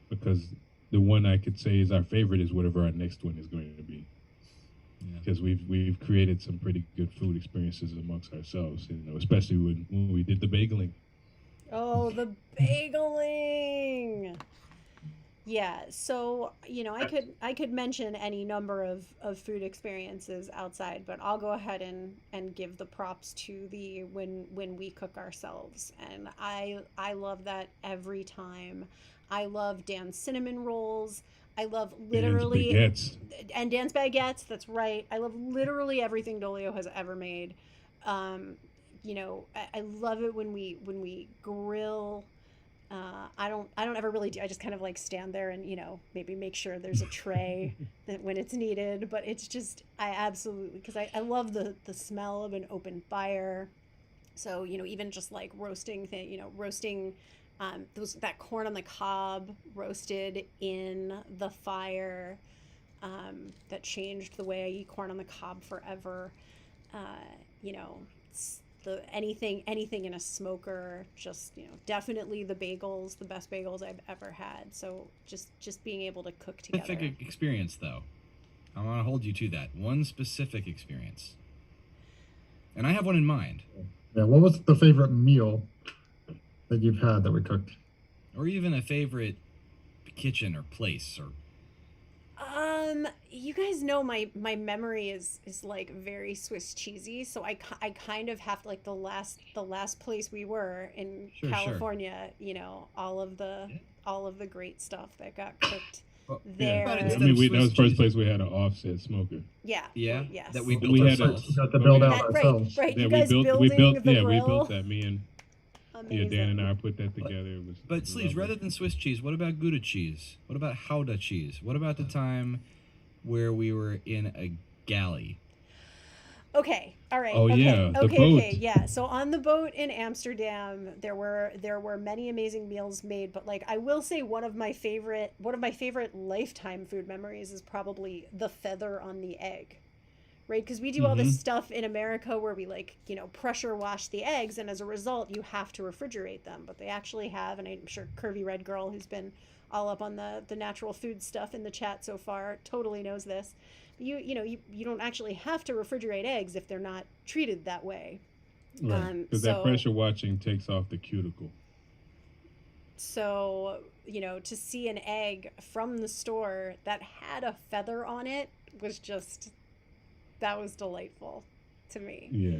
Speaker 3: because the one I could say is our favorite is whatever our next one is going to be. Because we've created some pretty good food experiences amongst ourselves, especially when we did the bageling.
Speaker 5: Oh, the bageling. Yeah, so I could mention any number of food experiences outside, but I'll go ahead and give the props to the when we cook ourselves, and I love that every time. I love Dan's cinnamon rolls. I love literally Dan's baguettes. That's right. I love literally everything Dolio has ever made. I love it when we grill. I don't ever really do. I just kind of like stand there and maybe make sure there's a tray that when it's needed. But it's just I absolutely, because I love the smell of an open fire. So even just like roasting that corn on the cob roasted in the fire, that changed the way I eat corn on the cob forever. Anything in a smoker, just definitely the bagels, the best bagels I've ever had. So just being able to cook together.
Speaker 7: Specific experience, though. I want to hold you to that one specific experience, and I have one in mind.
Speaker 6: Yeah, what was the favorite meal that you've had that we cooked?
Speaker 7: Or even a favorite kitchen or place, or
Speaker 5: you guys know my memory is like very Swiss cheesy, so I kind of have to, like the last place we were in California, all of the great stuff that got cooked there.
Speaker 3: That was the first place we had an offset smoker.
Speaker 7: Yes.
Speaker 8: That we built
Speaker 3: We had
Speaker 8: ourselves.
Speaker 6: Got to build out ourselves.
Speaker 5: Right.
Speaker 3: Yeah,
Speaker 5: You guys
Speaker 3: we
Speaker 5: building
Speaker 3: built
Speaker 5: the grill.
Speaker 3: we built that. Me and
Speaker 5: Amazing.
Speaker 3: Dan and I put that together. It was
Speaker 7: Sleeves,
Speaker 3: lovely.
Speaker 7: rather than Swiss cheese, what about Gouda cheese? What about Gouda cheese? What about the time where we were in a galley?
Speaker 5: Okay. All right.
Speaker 3: Oh,
Speaker 5: okay.
Speaker 3: yeah, the
Speaker 5: Okay.
Speaker 3: boat.
Speaker 5: Okay. Yeah. So on the boat in Amsterdam, there were many amazing meals made, but like I will say one of my favorite lifetime food memories is probably the feather on the egg. right? Because we do all this stuff in America where we like, you know, pressure wash the eggs, and as a result, you have to refrigerate them. But they actually have, and I'm sure Curvy Red Girl, who's been all up on the natural food stuff in the chat so far, totally knows this. You know, you don't actually have to refrigerate eggs if they're not treated that way.
Speaker 3: Right, because that pressure washing takes off the cuticle.
Speaker 5: So, you know, to see an egg from the store that had a feather on it was just, that was delightful to me.
Speaker 3: Yeah.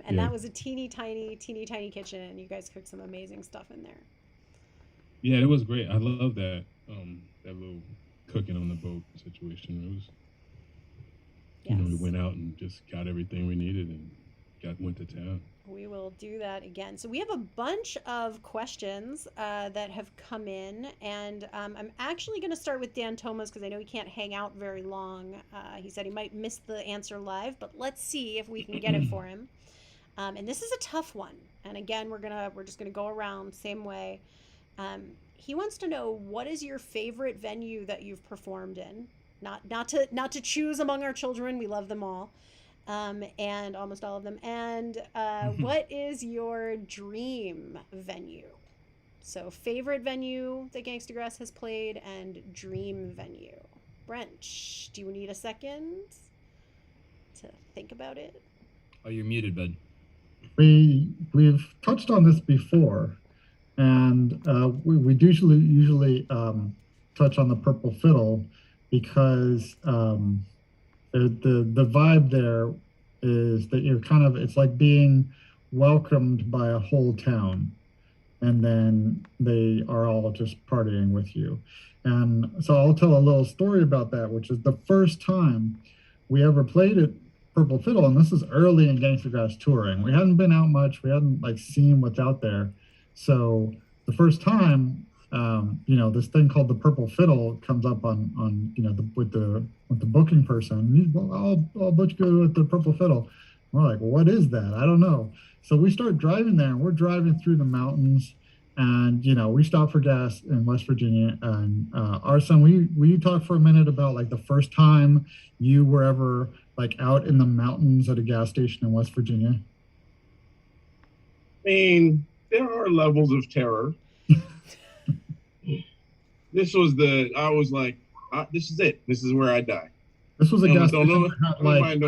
Speaker 5: And that was a teeny tiny kitchen, and you guys cooked some amazing stuff in there.
Speaker 3: Yeah, it was great. I love that that little cooking on the boat situation. It was, you know, we went out and just got everything we needed and went to town.
Speaker 5: We will do that again. So we have a bunch of questions that have come in, and I'm actually going to start with Dan Thomas because I know he can't hang out very long. He said he might miss the answer live, but let's see if we can get it for him. And this is a tough one. And again, we're just gonna go around same way. He wants to know, what is your favorite venue that you've performed in? Not to choose among our children. We love them all. And almost all of them. And what is your dream venue? So favorite venue that Gangstagrass has played and dream venue. Brent, do you need a second to think about it?
Speaker 7: Oh, you're muted, bud.
Speaker 6: We've touched on this before, and we usually touch on the Purple Fiddle because the vibe there is that you're kind of, it's like being welcomed by a whole town, and then they are all just partying with you. And so I'll tell a little story about that, which is the first time we ever played at Purple Fiddle, and this is early in Gangstagrass touring. We hadn't been out much. We hadn't like seen what's out there. So the first time, you know, this thing called the Purple Fiddle comes up on you know, with the booking person. Well, I'll book you at the Purple Fiddle. We're like, well, what is that? I don't know. So we start driving there, and we're driving through the mountains, and you know, we stop for gas in West Virginia. And Arson, will you talk for a minute about like the first time you were ever like out in the mountains at a gas station in West Virginia?
Speaker 4: I mean, there are levels of terror. This was I was like, this is it. This is where I die.
Speaker 6: This was a gas station that had like,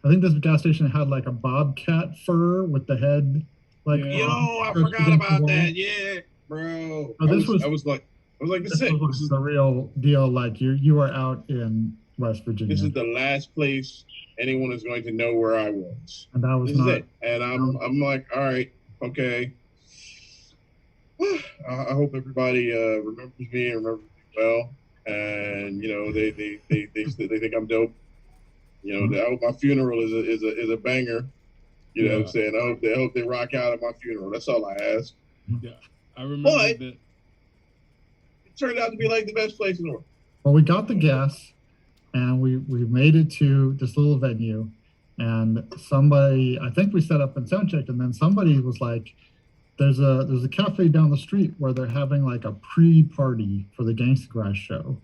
Speaker 6: I think this gas station had like a bobcat fur with the head. Like,
Speaker 4: yo, I forgot about that. Yeah, bro.
Speaker 6: So
Speaker 4: I was like, this is it.
Speaker 6: This is the real deal. Like you are out in West Virginia.
Speaker 4: This is the last place anyone is going to know where I was.
Speaker 6: And that was
Speaker 4: this is it. And I'm like, all right, okay. I hope everybody remembers me and remembers me well. And you know, they think I'm dope. You know, I hope my funeral is a banger. You know what I'm saying? I hope they rock out at my funeral. That's all I ask.
Speaker 3: Yeah, I remember that.
Speaker 4: It turned out to be like the best place in the world.
Speaker 6: Well, we got the gas, and we made it to this little venue, and somebody, I think we set up and sound checked, and then somebody was like, there's a cafe down the street where they're having like a pre-party for the Gangstagrass show.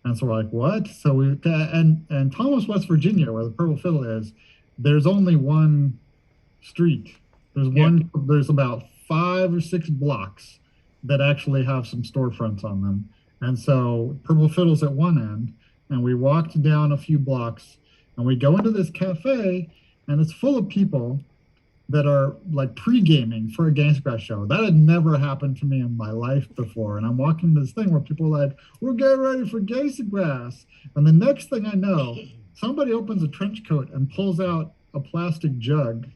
Speaker 6: And so we're like, what? So we, and Thomas, West Virginia, where the Purple Fiddle is, there's only one street. There's about 5 or 6 blocks that actually have some storefronts on them. And so Purple Fiddle's at one end, and we walked down a few blocks, and we go into this cafe, and it's full of people that are like pre-gaming for a Gangstagrass show. That had never happened to me in my life before. And I'm walking this thing where people are like, we're getting ready for Gangstagrass. And the next thing I know, somebody opens a trench coat and pulls out a plastic jug,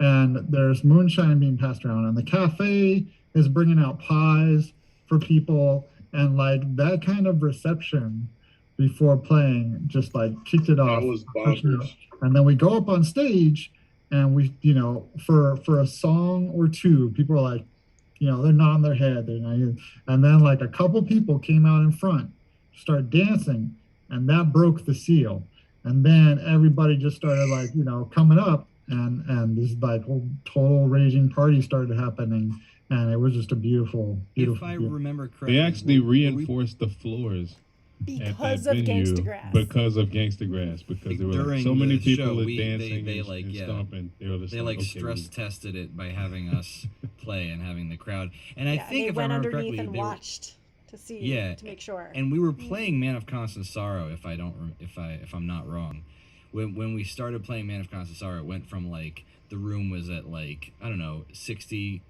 Speaker 6: and there's moonshine being passed around, and the cafe is bringing out pies for people. And like that kind of reception before playing just like kicked it off.
Speaker 4: That was bonkers.
Speaker 6: And then we go up on stage, and we, you know, for a song or two, people are like, you know, they're nodding their head. And then like a couple people came out in front, start dancing, and that broke the seal. And then everybody just started like, you know, coming up, and this like whole total raging party started happening. And it was just a beautiful.
Speaker 7: If I remember correctly,
Speaker 3: they actually reinforced the floors
Speaker 5: because
Speaker 3: that
Speaker 5: of
Speaker 3: venue
Speaker 5: Gangstagrass.
Speaker 3: because of Gangstagrass, because there were
Speaker 7: During
Speaker 3: so many
Speaker 7: the
Speaker 3: people
Speaker 7: show,
Speaker 3: dancing
Speaker 7: they
Speaker 3: and,
Speaker 7: like
Speaker 3: and stomping. They were just
Speaker 7: they like
Speaker 3: okay,
Speaker 7: stress tested it by having us play and having the crowd. And I
Speaker 5: Yeah,
Speaker 7: think
Speaker 5: they
Speaker 7: if I
Speaker 5: went
Speaker 7: remember
Speaker 5: underneath
Speaker 7: correctly,
Speaker 5: and
Speaker 7: they were,
Speaker 5: watched to see,
Speaker 7: yeah,
Speaker 5: to make sure.
Speaker 7: and we were playing Man of Constant Sorrow. If I'm not wrong, when we started playing Man of Constant Sorrow, it went from like the room was at like I don't know 60%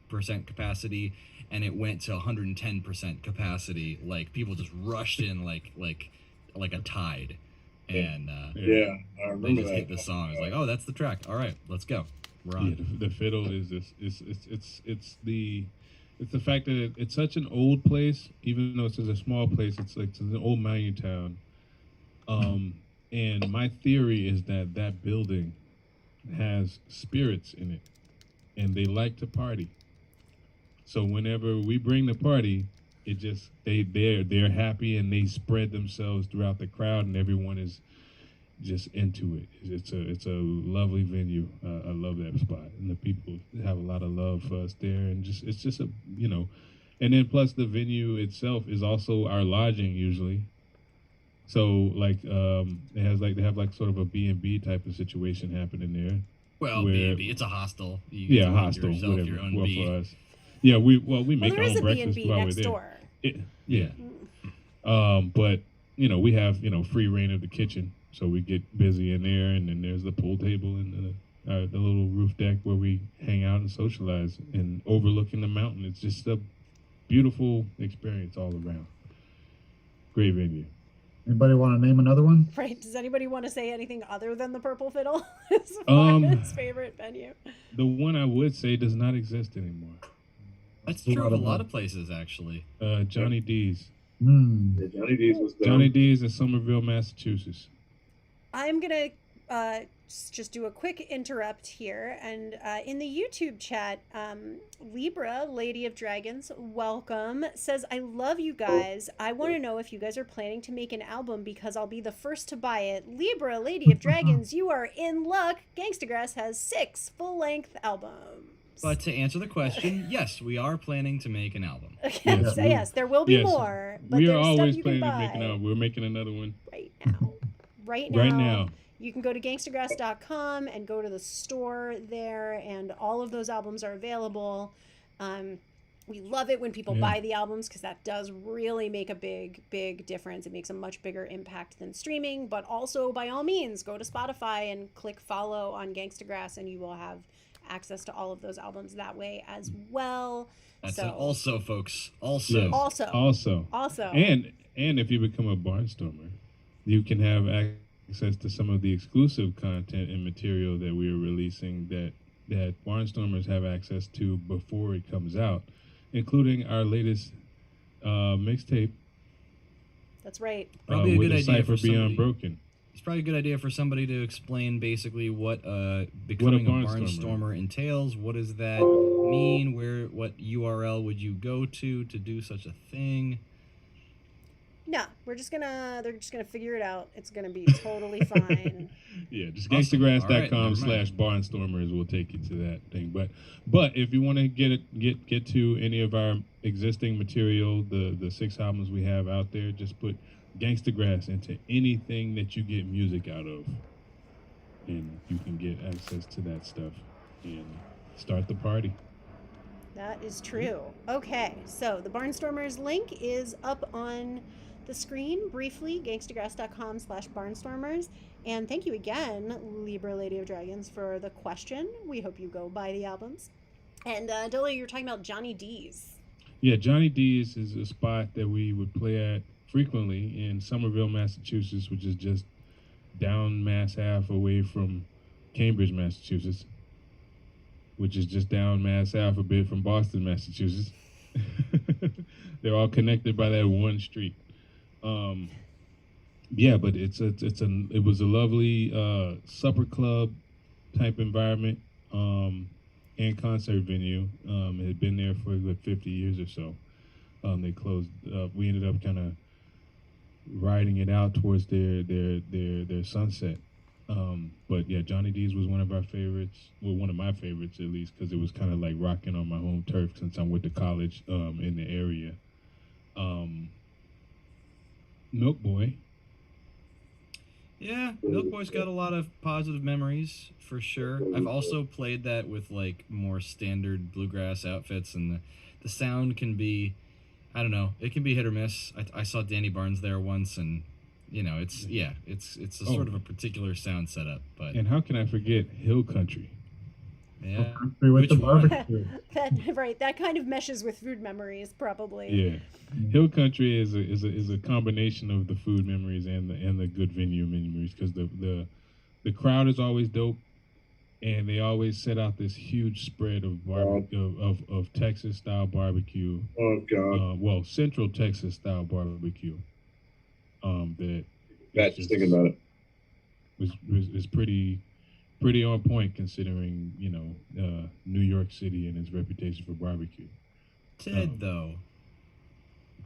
Speaker 7: capacity, and it went to 110% capacity. Like people just rushed in like a tide, and
Speaker 4: Yeah, I
Speaker 7: they
Speaker 4: remember
Speaker 7: just
Speaker 4: that.
Speaker 7: hit the song. It's like, oh, that's the track. All right, let's go. We're on.
Speaker 3: Yeah, the fiddle is this. It's the fact that it's such an old place, even though it's a small place. It's an old mining town. And my theory is that that building has spirits in it, and they like to party. So whenever we bring the party, it just they're happy and they spread themselves throughout the crowd, and everyone is just into it. It's a lovely venue. I love that spot, and the people have a lot of love for us there, and it's just a and then plus the venue itself is also our lodging usually. So like they have like sort of a B&B type of situation happening there.
Speaker 7: Well,
Speaker 3: where-
Speaker 7: B&B, it's a hostel. You get to make
Speaker 3: hostel,
Speaker 7: yourself
Speaker 3: whatever.
Speaker 7: your own
Speaker 3: Well,
Speaker 7: bee.
Speaker 3: for us, yeah, we make
Speaker 5: there
Speaker 3: our
Speaker 5: is
Speaker 3: own
Speaker 5: a
Speaker 3: breakfast
Speaker 5: B&B
Speaker 3: while we're
Speaker 5: next
Speaker 3: there.
Speaker 5: door.
Speaker 3: Yeah. But we have free reign of the kitchen, so we get busy in there, and then there's the pool table and the little roof deck where we hang out and socialize, and overlooking the mountain. It's just a beautiful experience all around. Great venue.
Speaker 6: Anybody want to name another one?
Speaker 5: Right. Does anybody want to say anything other than the Purple Fiddle as far as favorite venue?
Speaker 3: The one I would say does not exist anymore.
Speaker 7: That's true of a lot of places, actually.
Speaker 3: Johnny D's.
Speaker 4: Yeah, Johnny D's was down.
Speaker 3: Johnny D's in Somerville, Massachusetts.
Speaker 5: I'm going to just do a quick interrupt here. And in the YouTube chat, Libra, Lady of Dragons, welcome, says, I love you guys. I want to know if you guys are planning to make an album because I'll be the first to buy it. Libra, Lady of Dragons, you are in luck. Gangstagrass has 6 full-length albums.
Speaker 7: But to answer the question, yes, we are planning to make an album.
Speaker 5: Okay,
Speaker 3: Yes,
Speaker 5: so
Speaker 3: we-
Speaker 5: yes, there will be
Speaker 3: yes,
Speaker 5: more. But
Speaker 3: we are
Speaker 5: there's
Speaker 3: always
Speaker 5: stuff you can
Speaker 3: planning to make an
Speaker 5: buy
Speaker 3: album. We're making another one
Speaker 5: right now. Right now.
Speaker 3: right now.
Speaker 5: You can go to gangstagrass.com and go to the store there, and all of those albums are available. We love it when people buy the albums because that does really make a big difference. It makes a much bigger impact than streaming, but also by all means, go to Spotify and click follow on Gangstagrass, and you will have access to all of those albums that way as well.
Speaker 7: That's
Speaker 5: So-
Speaker 7: an also, folks. Also.
Speaker 3: Yes.
Speaker 5: Also.
Speaker 3: And if you become a Barnstormer, you can have access to some of the exclusive content and material that we are releasing that Barnstormers have access to before it comes out, including our latest mixtape.
Speaker 5: That's right.
Speaker 7: Probably a
Speaker 3: with
Speaker 7: good
Speaker 3: the
Speaker 7: idea
Speaker 3: Cypher
Speaker 7: for
Speaker 3: Beyond
Speaker 7: somebody.
Speaker 3: Broken.
Speaker 7: It's probably a good idea for somebody to explain basically what becoming a
Speaker 3: Barnstormer
Speaker 7: Barnstormer entails. What does that mean? What URL would you go to do such a thing?
Speaker 5: No, they're just gonna figure it out. It's gonna be totally fine.
Speaker 3: Yeah, just
Speaker 7: Awesome. All right, never
Speaker 3: gangstagrass.com/barnstormers will take you to that thing. But if you want to get to any of our existing material, the 6 albums we have out there, just put Gangstagrass into anything that you get music out of, and you can get access to that stuff and start the party.
Speaker 5: That is true. Okay, so the Barnstormers link is up on the screen briefly, gangstagrass.com/barnstormers. And thank you again, Libra Lady of Dragons, for the question. We hope you go buy the albums. And Dilla, you're talking about Johnny D's.
Speaker 3: Yeah, Johnny D's is a spot that we would play at frequently in Somerville, Massachusetts, which is just down Mass Ave away from Cambridge, Massachusetts, which is just down Mass Ave a bit from Boston, Massachusetts. They're all connected by that one street. Yeah, but it was a lovely supper club type environment and concert venue. It had been there for like 50 years or so. They closed. We ended up kind of riding it out towards their sunset. But yeah, Johnny D's was one of our favorites. Well, one of my favorites at least, because it was kind of like rocking on my home turf since I went to college in the area. Milk Boy.
Speaker 7: Yeah, Milk Boy's got a lot of positive memories for sure. I've also played that with like more standard bluegrass outfits, and the sound can be, I don't know, it can be hit or miss. I saw Danny Barnes there once, and you know, it's a sort of a particular sound setup. But
Speaker 3: And how can I forget Hill Country?
Speaker 7: yeah,
Speaker 6: With the
Speaker 7: which one?
Speaker 6: barbecue.
Speaker 5: that kind of meshes with food memories, probably.
Speaker 3: Yeah, Hill Country is a combination of the food memories and the good venue memories, because the crowd is always dope, and they always set out this huge spread of of Texas style barbecue.
Speaker 4: Oh God.
Speaker 3: Well, Central Texas style barbecue.
Speaker 4: That's just thinking about it.
Speaker 3: is pretty on point, considering New York City and its reputation for barbecue.
Speaker 7: Ted, though,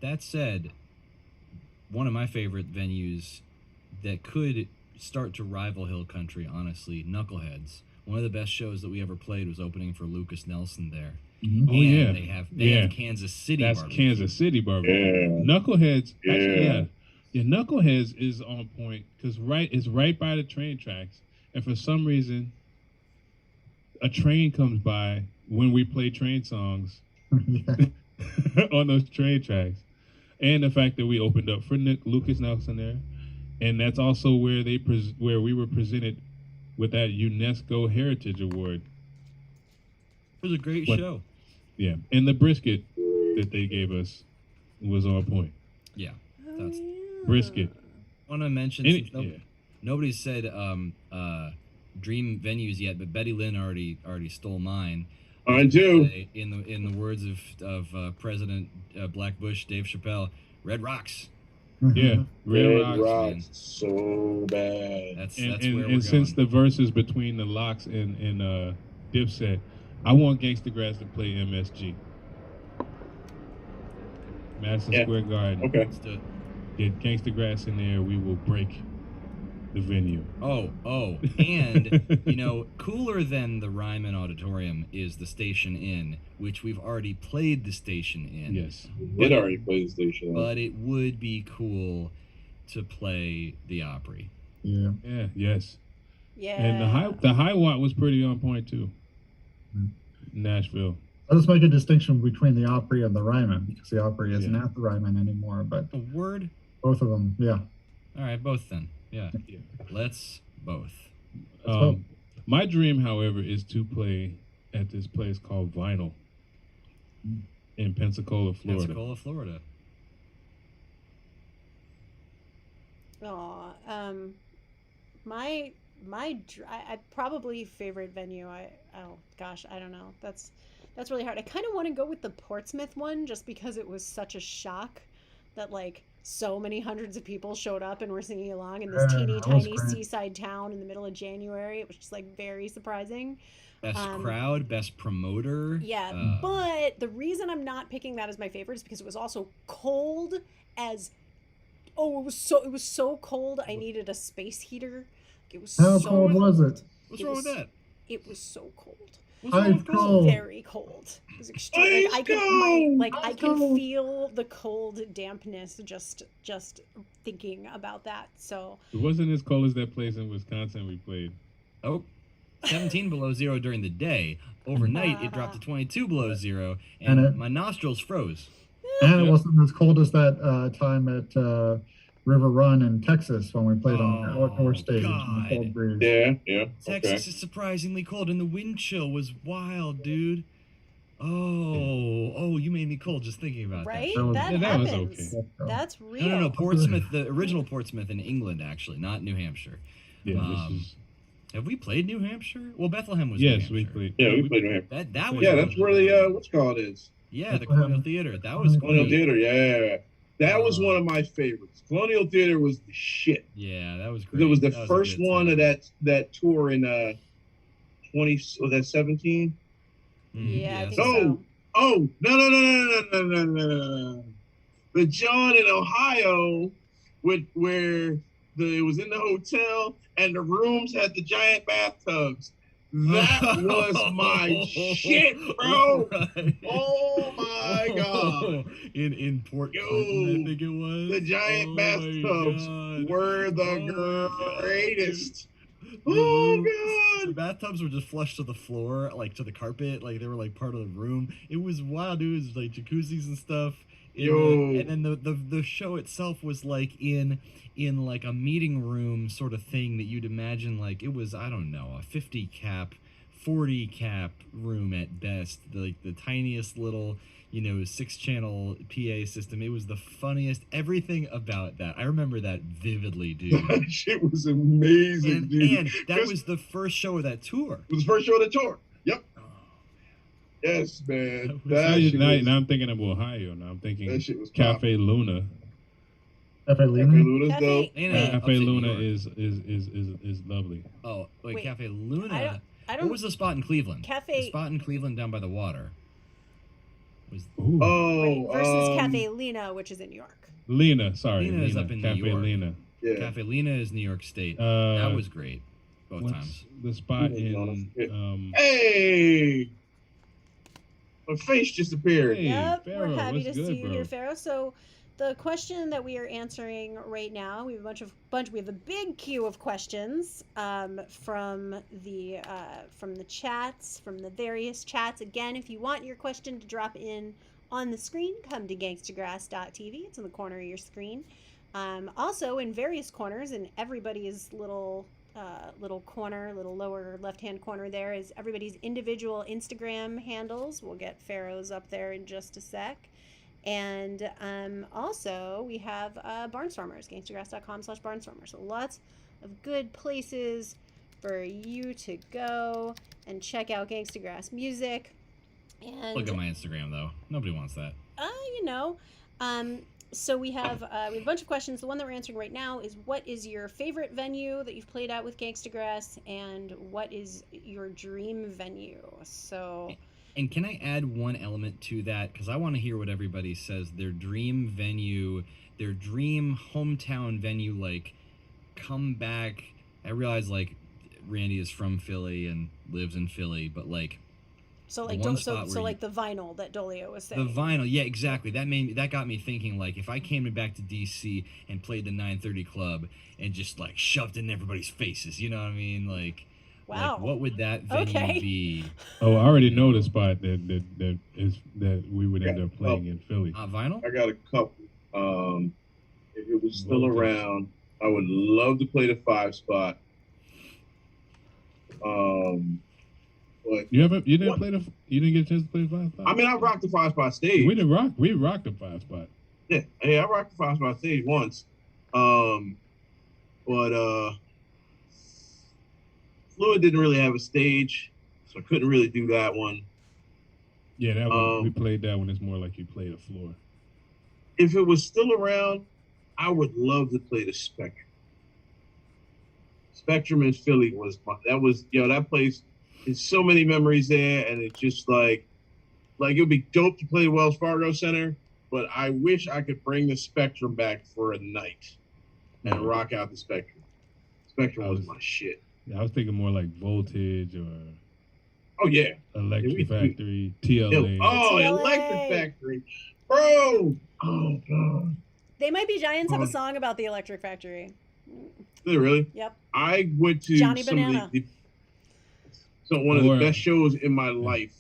Speaker 7: that said, one of my favorite venues that could start to rival Hill Country, honestly, Knuckleheads. One of the best shows that we ever played was opening for Lucas Nelson there.
Speaker 6: Mhm.
Speaker 3: Oh,
Speaker 7: And
Speaker 3: yeah.
Speaker 7: they have Kansas City
Speaker 3: That's
Speaker 7: barbecue.
Speaker 3: Kansas City barbecue.
Speaker 4: Yeah.
Speaker 3: Knuckleheads.
Speaker 4: Yeah.
Speaker 3: Actually, yeah, Knuckleheads is on point because it's right by the train tracks, and for some reason, a train comes by when we play train songs
Speaker 6: Yeah.
Speaker 3: on those train tracks, and the fact that we opened up for Lucas Nelson there, and that's also where where we were presented with that UNESCO Heritage Award.
Speaker 7: It was a great
Speaker 3: But-
Speaker 7: show.
Speaker 3: Yeah, and the brisket that they gave us was on point.
Speaker 7: Yeah.
Speaker 5: Oh,
Speaker 7: That's-
Speaker 5: yeah.
Speaker 3: Brisket.
Speaker 7: I want to mention,
Speaker 3: Any-
Speaker 7: since
Speaker 3: yeah.
Speaker 7: nobody's said dream venues yet, but Betty Lynn already stole mine.
Speaker 4: I do.
Speaker 7: In the words of President Black Bush, Dave Chappelle, Red Rocks.
Speaker 3: Yeah, Red
Speaker 4: Red
Speaker 3: Rocks.
Speaker 4: Rocks so bad.
Speaker 7: That's
Speaker 3: And,
Speaker 7: where
Speaker 3: and,
Speaker 7: we're
Speaker 3: and
Speaker 7: going.
Speaker 3: since the verses between the Locks and Dipset, I want Gangstagrass to play MSG. Madison
Speaker 4: Yeah.
Speaker 3: Square Garden.
Speaker 4: Okay.
Speaker 7: Let's do it.
Speaker 3: Get Gangstagrass in there, we will break the venue.
Speaker 7: Oh, and cooler than the Ryman Auditorium is the Station Inn, which we've already played the Station Inn.
Speaker 3: Yes.
Speaker 4: It already played the station.
Speaker 7: But it would be cool to play the Opry.
Speaker 6: Yeah.
Speaker 3: Yeah. Yes.
Speaker 5: Yeah.
Speaker 3: And the high watt was pretty on point too. Nashville.
Speaker 6: I'll just make a distinction between the Opry and the Ryman, because the Opry isn't
Speaker 3: Yeah.
Speaker 6: at the Ryman anymore, but
Speaker 7: A word?
Speaker 6: both of them, yeah.
Speaker 7: All right, both then. Yeah.
Speaker 3: Yeah.
Speaker 7: Let's both.
Speaker 3: My dream, however, is to play at this place called Vinyl in Pensacola, Florida.
Speaker 7: Pensacola, Florida.
Speaker 5: Aw, my I probably favorite venue. Oh gosh, I don't know. That's really hard. I kind of want to go with the Portsmouth one just because it was such a shock that like so many hundreds of people showed up and were singing along in this
Speaker 6: Yeah,
Speaker 5: teeny
Speaker 6: that was
Speaker 5: tiny
Speaker 6: great.
Speaker 5: seaside town in the middle of January. It was just like very surprising.
Speaker 7: Best crowd, best promoter.
Speaker 5: Yeah, but the reason I'm not picking that as my favorite is because it was also cold as it was so cold I needed a space heater. It was
Speaker 6: How
Speaker 5: so
Speaker 6: cold was it?
Speaker 7: What's wrong with that?
Speaker 5: It was so cold.
Speaker 7: What's wrong with
Speaker 6: Ice cold.
Speaker 5: Very cold. It was extreme.
Speaker 4: Ice
Speaker 5: I can
Speaker 4: cold!
Speaker 5: I can feel the cold dampness just thinking about that. So
Speaker 3: It wasn't as cold as that place in Wisconsin we played.
Speaker 7: Oh, 17 below zero during the day. Overnight, it dropped to 22 below zero, and
Speaker 6: And
Speaker 7: my nostrils froze.
Speaker 6: And it
Speaker 3: Yeah.
Speaker 6: wasn't as cold as that time at River Run in Texas when we played on the outdoor stage in the
Speaker 7: God.
Speaker 6: cold breeze.
Speaker 4: Yeah, yeah.
Speaker 7: Texas is surprisingly cold, and the wind chill was wild, dude. Oh, you made me cold just thinking about
Speaker 5: right,
Speaker 6: That was-
Speaker 5: that
Speaker 3: Yeah, that was
Speaker 5: happens.
Speaker 3: okay.
Speaker 5: That's
Speaker 7: that.
Speaker 5: real.
Speaker 7: No, Portsmouth, the original Portsmouth in England, actually, not New Hampshire.
Speaker 3: Yeah,
Speaker 7: Um,
Speaker 3: this is.
Speaker 7: Have we played New Hampshire? Well, Bethlehem was.
Speaker 3: Yes,
Speaker 7: New
Speaker 3: we
Speaker 7: Hampshire.
Speaker 3: played.
Speaker 4: Yeah, we played New Hampshire.
Speaker 7: That was.
Speaker 4: Yeah, that's where the what's it called is.
Speaker 7: Yeah, the Colonial Theater. That was
Speaker 4: Colonial
Speaker 7: great.
Speaker 4: Theater. Yeah, that was one of my favorites. Colonial Theater was the shit.
Speaker 7: Yeah, that was great.
Speaker 4: It was the
Speaker 7: That a
Speaker 4: first
Speaker 7: good
Speaker 4: one
Speaker 7: time.
Speaker 4: of that tour in 17.
Speaker 5: Yeah, I think
Speaker 4: Oh,
Speaker 5: so.
Speaker 4: Oh no! The John in Ohio, where it was in the hotel and the rooms had the giant bathtubs, That was my shit, bro.
Speaker 7: Right.
Speaker 4: Oh my god.
Speaker 7: In Port
Speaker 4: Yo,
Speaker 7: Clinton, I think it was.
Speaker 4: The giant bathtubs were the greatest.
Speaker 7: The bathtubs were just flushed to the floor, like to the carpet, like they were like part of the room. It was wild, dude. It was like jacuzzis and stuff. And then the show itself was like in like a meeting room sort of thing that you'd imagine, like it was, I don't know, a 50 cap, 40 cap room at best, like the tiniest little, 6-channel PA system. It was the funniest, everything about that. I remember that vividly, dude.
Speaker 4: That shit was amazing, dude.
Speaker 7: And that was the first show of that tour.
Speaker 4: It was the first show of the tour. Yep. Yes, man.
Speaker 3: Now I'm thinking of Ohio. Now I'm thinking
Speaker 4: that shit was
Speaker 3: Cafe Luna.
Speaker 6: Cafe Luna?
Speaker 4: Cafe Luna's dope.
Speaker 3: Cafe Luna is lovely.
Speaker 7: Oh, wait, Cafe Luna.
Speaker 5: I don't.
Speaker 7: What was the spot in Cleveland?
Speaker 5: Cafe.
Speaker 7: The spot in Cleveland down by the water. Was
Speaker 5: versus Cafe Lena, which is in New York.
Speaker 3: Lena, sorry.
Speaker 7: Lena is up in
Speaker 3: Cafe
Speaker 7: New York.
Speaker 3: Lena.
Speaker 4: Yeah.
Speaker 7: Cafe Lena is New York State. That was great. Both times.
Speaker 3: The spot in
Speaker 4: Hey! My face just appeared.
Speaker 3: Hey,
Speaker 5: Yep,
Speaker 3: Pharaoh,
Speaker 5: we're happy to
Speaker 3: what's good,
Speaker 5: see you
Speaker 3: bro?
Speaker 5: here, Pharaoh. So, the question that we are answering right now, we have we have a big queue of questions from the chats, from the various chats. Again, if you want your question to drop in on the screen, come to gangstagrass.tv. It's in the corner of your screen. Also, in various corners, in everybody's little corner, little lower left-hand corner, there is everybody's individual Instagram handles. We'll get Pharaoh's up there in just a sec. And also we have Barnstormers, gangstagrass.com/barnstormers. So lots of good places for you to go and check out Gangstagrass music. And
Speaker 7: look at my Instagram though. Nobody wants that.
Speaker 5: So we have a bunch of questions. The one that we're answering right now is, what is your favorite venue that you've played at with Gangstagrass, and what is your dream venue? So,
Speaker 7: and can I add one element to that? Because I want to hear what everybody says. Their dream venue, their dream hometown venue, like comeback. I realize like Randy is from Philly and lives in Philly, but like.
Speaker 5: So like the vinyl that Dolio was saying.
Speaker 7: The vinyl, yeah, exactly. That got me thinking, like, if I came back to DC and played the 930 Club and just like shoved it in everybody's faces, you know what I mean? Like,
Speaker 5: wow.
Speaker 7: Like, what would that venue be?
Speaker 3: Oh, I already know the spot that we would end up playing in Philly.
Speaker 7: Vinyl?
Speaker 4: I got a couple. If it was still around, I would love to play the 5 spot. But
Speaker 3: you didn't get a chance to play the 5 spot?
Speaker 4: I mean, I rocked the 5 spot stage.
Speaker 3: We rocked the 5 spot.
Speaker 4: Yeah, I rocked the 5 spot stage once. But Fluid didn't really have a stage, so I couldn't really do that one.
Speaker 3: Yeah, that one, we played that one. It's more like you played a floor.
Speaker 4: If it was still around, I would love to play the Spectrum. Spectrum in Philly was that place. There's so many memories there, and it's just like it would be dope to play the Wells Fargo Center, but I wish I could bring the Spectrum back for a night and rock out the Spectrum. Spectrum was my shit.
Speaker 3: Yeah, I was thinking more like Voltage or Electric Factory, TLA.
Speaker 4: Electric Factory, bro. Oh god.
Speaker 5: They Might Be Giants have a song about the Electric Factory.
Speaker 4: Did they really?
Speaker 5: Yep.
Speaker 4: I went to
Speaker 5: Johnny Banana.
Speaker 4: One of the best shows in my life.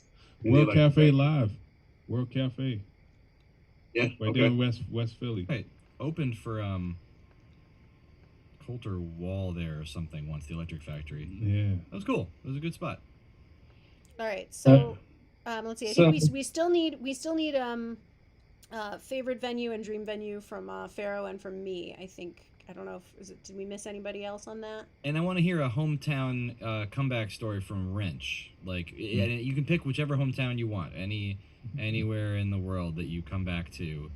Speaker 3: World Cafe Live. World Cafe.
Speaker 4: Yeah.
Speaker 3: Right there in West Philly.
Speaker 7: Hey, opened for Coulter Wall there or something once, the Electric Factory.
Speaker 3: Yeah.
Speaker 7: That was cool. It was a good spot.
Speaker 5: All right. So let's see. I think we still need favorite venue and dream venue from Pharaoh and from me. I think. I don't know did we miss anybody else on that?
Speaker 7: And I want to hear a hometown comeback story from Wrench. Like, you can pick whichever hometown you want, anywhere in the world that you come back to,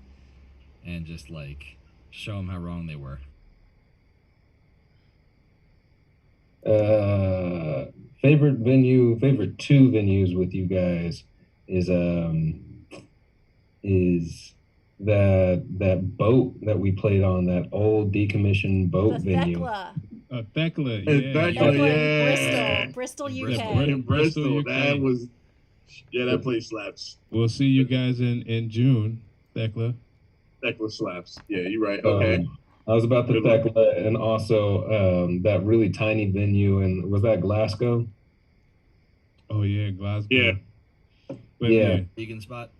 Speaker 7: and just like show them how wrong they were.
Speaker 9: Favorite two venues with you guys is that boat that we played on, that old decommissioned boat
Speaker 5: The
Speaker 9: venue.
Speaker 5: Thekla.
Speaker 3: Thekla,
Speaker 4: Thekla,
Speaker 3: yeah.
Speaker 5: Thekla
Speaker 4: yeah.
Speaker 5: in Bristol,
Speaker 7: In
Speaker 5: UK.
Speaker 7: Bristol.
Speaker 3: In Bristol, UK.
Speaker 4: That was, that place slaps.
Speaker 3: We'll see you guys in June, Thekla.
Speaker 4: Thekla slaps. Yeah, you're right. Okay.
Speaker 9: I was about the
Speaker 4: Good one.
Speaker 9: Thekla, and also that really tiny venue, and was that Glasgow?
Speaker 3: Oh yeah, Glasgow.
Speaker 4: Yeah.
Speaker 3: But
Speaker 9: Yeah.
Speaker 7: Vegan spot.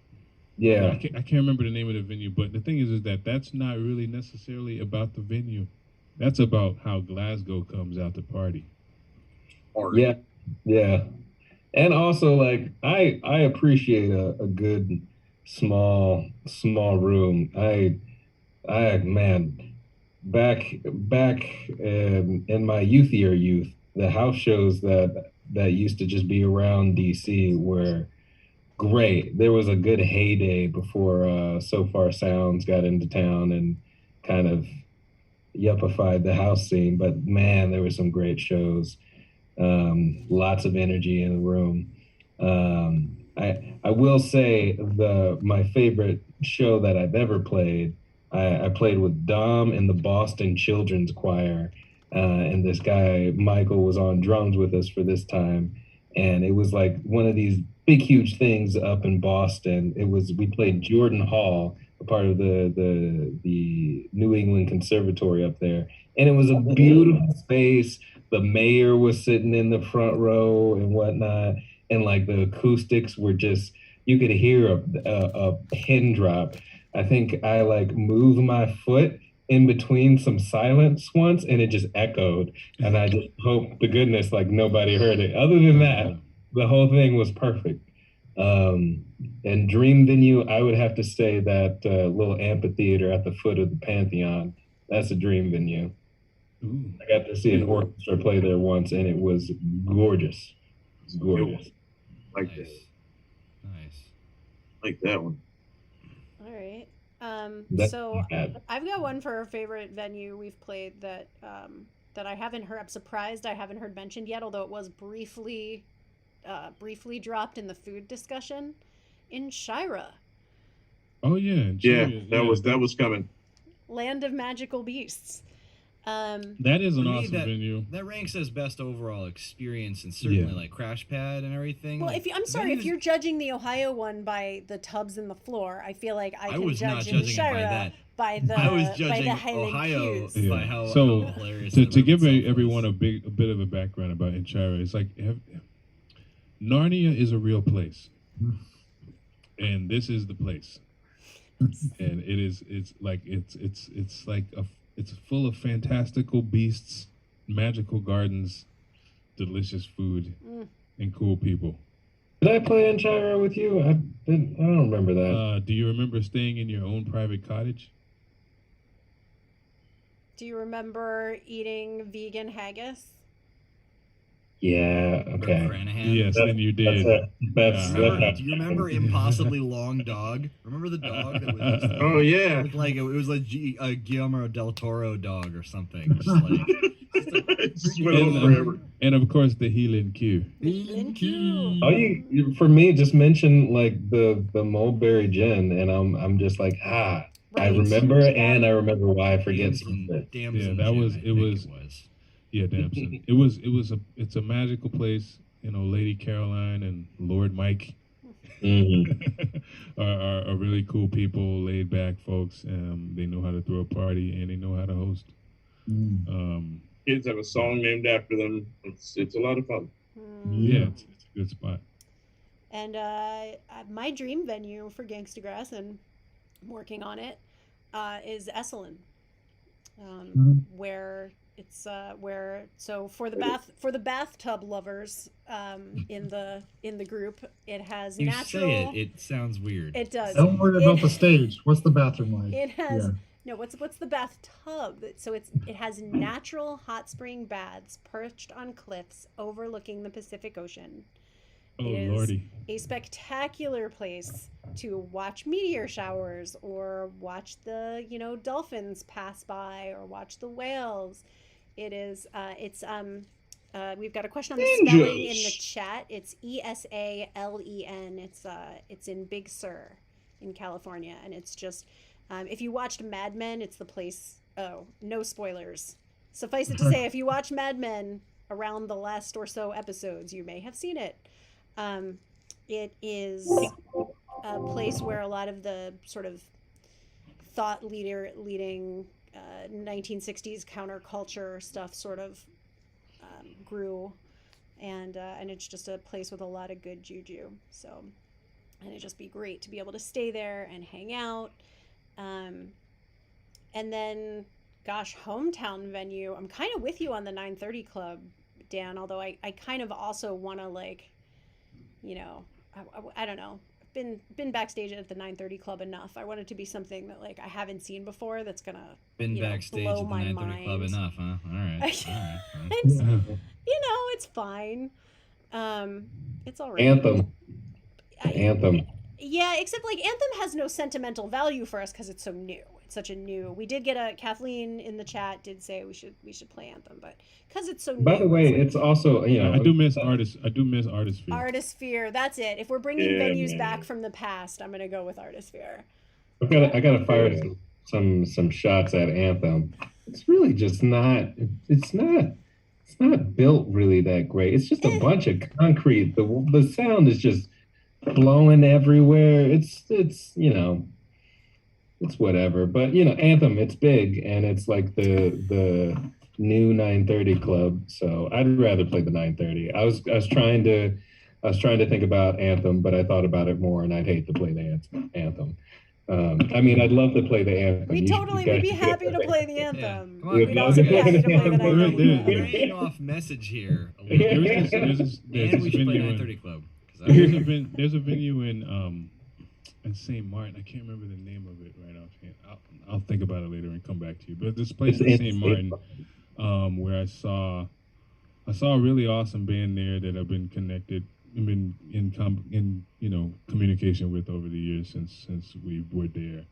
Speaker 9: Yeah.
Speaker 3: I can't remember the name of the venue, but the thing is that that's not really necessarily about the venue. That's about how Glasgow comes out to party.
Speaker 9: Yeah, yeah, and also like I appreciate a good small room. Man, back in my youthier youth, the house shows that used to just be around DC were great. There was a good heyday before So Far Sounds got into town and kind of yuppified the house scene. But man, there were some great shows. Lots of energy in the room. I will say my favorite show that I've ever played. I played with Dom in the Boston Children's Choir, and this guy Michael was on drums with us for this time, and it was like one of these big huge things up in Boston. We played Jordan Hall, a part of the New England Conservatory up there, and it was a beautiful space. The mayor was sitting in the front row and whatnot, and like the acoustics were just, you could hear a pin drop. I think I like moved my foot in between some silence once, and it just echoed, and I just hope to goodness like nobody heard it. Other than that, the whole thing was perfect. And dream venue, I would have to say that little amphitheater at the foot of the Pantheon. That's a dream venue.
Speaker 3: Ooh.
Speaker 9: I got to see an orchestra play there once, and it was gorgeous. It's gorgeous.
Speaker 4: Like
Speaker 7: Nice.
Speaker 4: that.
Speaker 7: Nice.
Speaker 4: Like that one.
Speaker 5: All right.
Speaker 9: That's
Speaker 5: So
Speaker 9: bad.
Speaker 5: I've got one for a favorite venue we've played that that I haven't heard. I'm surprised I haven't heard mentioned yet, although it was briefly dropped in the food discussion in Shira,
Speaker 3: Oh yeah,
Speaker 4: Yeah,
Speaker 3: Cheers.
Speaker 4: that was coming.
Speaker 5: land of magical beasts.
Speaker 3: That is an
Speaker 7: For me,
Speaker 3: awesome venue.
Speaker 7: That ranks as best overall experience, and certainly
Speaker 3: Yeah.
Speaker 7: like Crash Pad and everything.
Speaker 5: Well,
Speaker 7: like,
Speaker 5: I'm sorry, if
Speaker 7: venues-
Speaker 5: you're judging the Ohio one by the tubs in the floor, I feel like I can
Speaker 7: was not
Speaker 5: judge in
Speaker 7: judging it by
Speaker 5: Shira
Speaker 7: that.
Speaker 5: by the
Speaker 7: I was
Speaker 5: by
Speaker 7: judging
Speaker 5: the Highland
Speaker 7: Ohio
Speaker 5: Q's.
Speaker 7: by how
Speaker 3: So
Speaker 7: hilarious
Speaker 3: to
Speaker 7: the
Speaker 3: give
Speaker 7: room itself
Speaker 3: everyone
Speaker 7: was.
Speaker 3: a bit of a background about Enchira, it's like Narnia is a real place, and this is the place, and it's full of fantastical beasts, magical gardens, delicious food, and cool people.
Speaker 9: Did I play in Chiro with you? I don't remember that.
Speaker 3: Do you remember staying in your own private cottage?
Speaker 5: Do you remember eating vegan haggis?
Speaker 9: Yeah. Okay.
Speaker 7: Cranahan.
Speaker 3: Yes, then you did.
Speaker 9: That's
Speaker 7: Do you remember Impossibly Long Dog? Remember the dog that was just
Speaker 4: Oh yeah.
Speaker 7: it was like a Guillermo del Toro dog or something. Just like
Speaker 4: It just went on forever.
Speaker 3: And of course the healing Q.
Speaker 9: Oh, you for me just mention like the mulberry gin, and I'm just like I
Speaker 5: Right.
Speaker 9: remember, and I remember why I forget
Speaker 7: Damson-
Speaker 9: something.
Speaker 7: Damson
Speaker 3: Yeah, that
Speaker 7: Gin,
Speaker 3: was-
Speaker 7: I
Speaker 3: it
Speaker 7: think
Speaker 3: was- Yeah, Damson. It's a magical place. You know, Lady Caroline and Lord Mike
Speaker 9: Mhm.
Speaker 3: are really cool people, laid back folks. They know how to throw a party and they know how to host.
Speaker 4: Kids have a song named after them. It's a lot of fun.
Speaker 3: Yeah, it's a good spot.
Speaker 5: And my dream venue for Gangstagrass, and I'm working on it, is Esalen, where it's for the bathtub lovers in the group, it has
Speaker 7: You
Speaker 5: natural.
Speaker 7: say it, it sounds weird.
Speaker 5: It does.
Speaker 6: Don't worry about the stage. What's the bathroom like?
Speaker 5: It has
Speaker 6: Yeah.
Speaker 5: no. What's the bathtub? So it has natural hot spring baths perched on cliffs overlooking the Pacific Ocean.
Speaker 3: Oh,
Speaker 5: It is
Speaker 3: Lordy.
Speaker 5: a spectacular place to watch meteor showers or watch the dolphins pass by or watch the whales. It is we've got a question on the spelling in the
Speaker 4: Ninjas.
Speaker 5: chat. It's ESALEN. It's in Big Sur. in California, and it's just if you watched Mad Men, it's the place. Oh, no spoilers. Suffice it to say, if you watch Mad Men around the last or so episodes, you may have seen it. It is a place where a lot of the sort of leading 1960s counterculture stuff sort of grew, and it's just a place with a lot of good juju. So, and it'd just be great to be able to stay there and hang out. And then, gosh, hometown venue. I'm kind of with you on the 930 Club, Dan. Although I kind of also want to, like, you know, I don't know. Been backstage at the 930 Club enough. I want it to be something that, like, I haven't seen before. That's gonna
Speaker 7: backstage
Speaker 5: blow
Speaker 7: at the
Speaker 5: my
Speaker 7: 930
Speaker 5: mind.
Speaker 7: Club enough, huh? All right.
Speaker 5: It's, you know, it's fine. It's all right.
Speaker 9: Anthem.
Speaker 5: Yeah, except, like, Anthem has no sentimental value for us because it's so new. It's such a new. We did get Kathleen in the chat did say we should play Anthem, but because it's so new.
Speaker 9: By the way, it's also, you know,
Speaker 3: I do miss Artisphere.
Speaker 5: Artisphere, that's it. If we're bringing venues back from the past, I'm gonna go with Artisphere.
Speaker 9: I gotta fire some shots at Anthem. It's really just not. It's not built really that great. It's just a bunch of concrete. The sound is just blowing everywhere. It's you know, it's whatever. But you know, Anthem, it's big, and it's like the new 930 Club. So I'd rather play the 930. I was trying to think about Anthem, but I thought about it more, and I'd hate to play the Anthem. I mean, I'd love to play the Anthem.
Speaker 5: We'd be happy to play the Anthem.
Speaker 7: Yeah. Come
Speaker 9: on,
Speaker 5: We'd also be happy to play the 930
Speaker 7: We're hanging off message here.
Speaker 3: There's
Speaker 7: And
Speaker 3: this
Speaker 7: we should play
Speaker 3: venue
Speaker 7: 930 Club.
Speaker 3: there's a venue in St. Martin. I can't remember the name of it right offhand. I'll think about it later and come back to you. But this place in St. Martin, where I saw a really awesome band there that I've been in communication with over the years since we were there.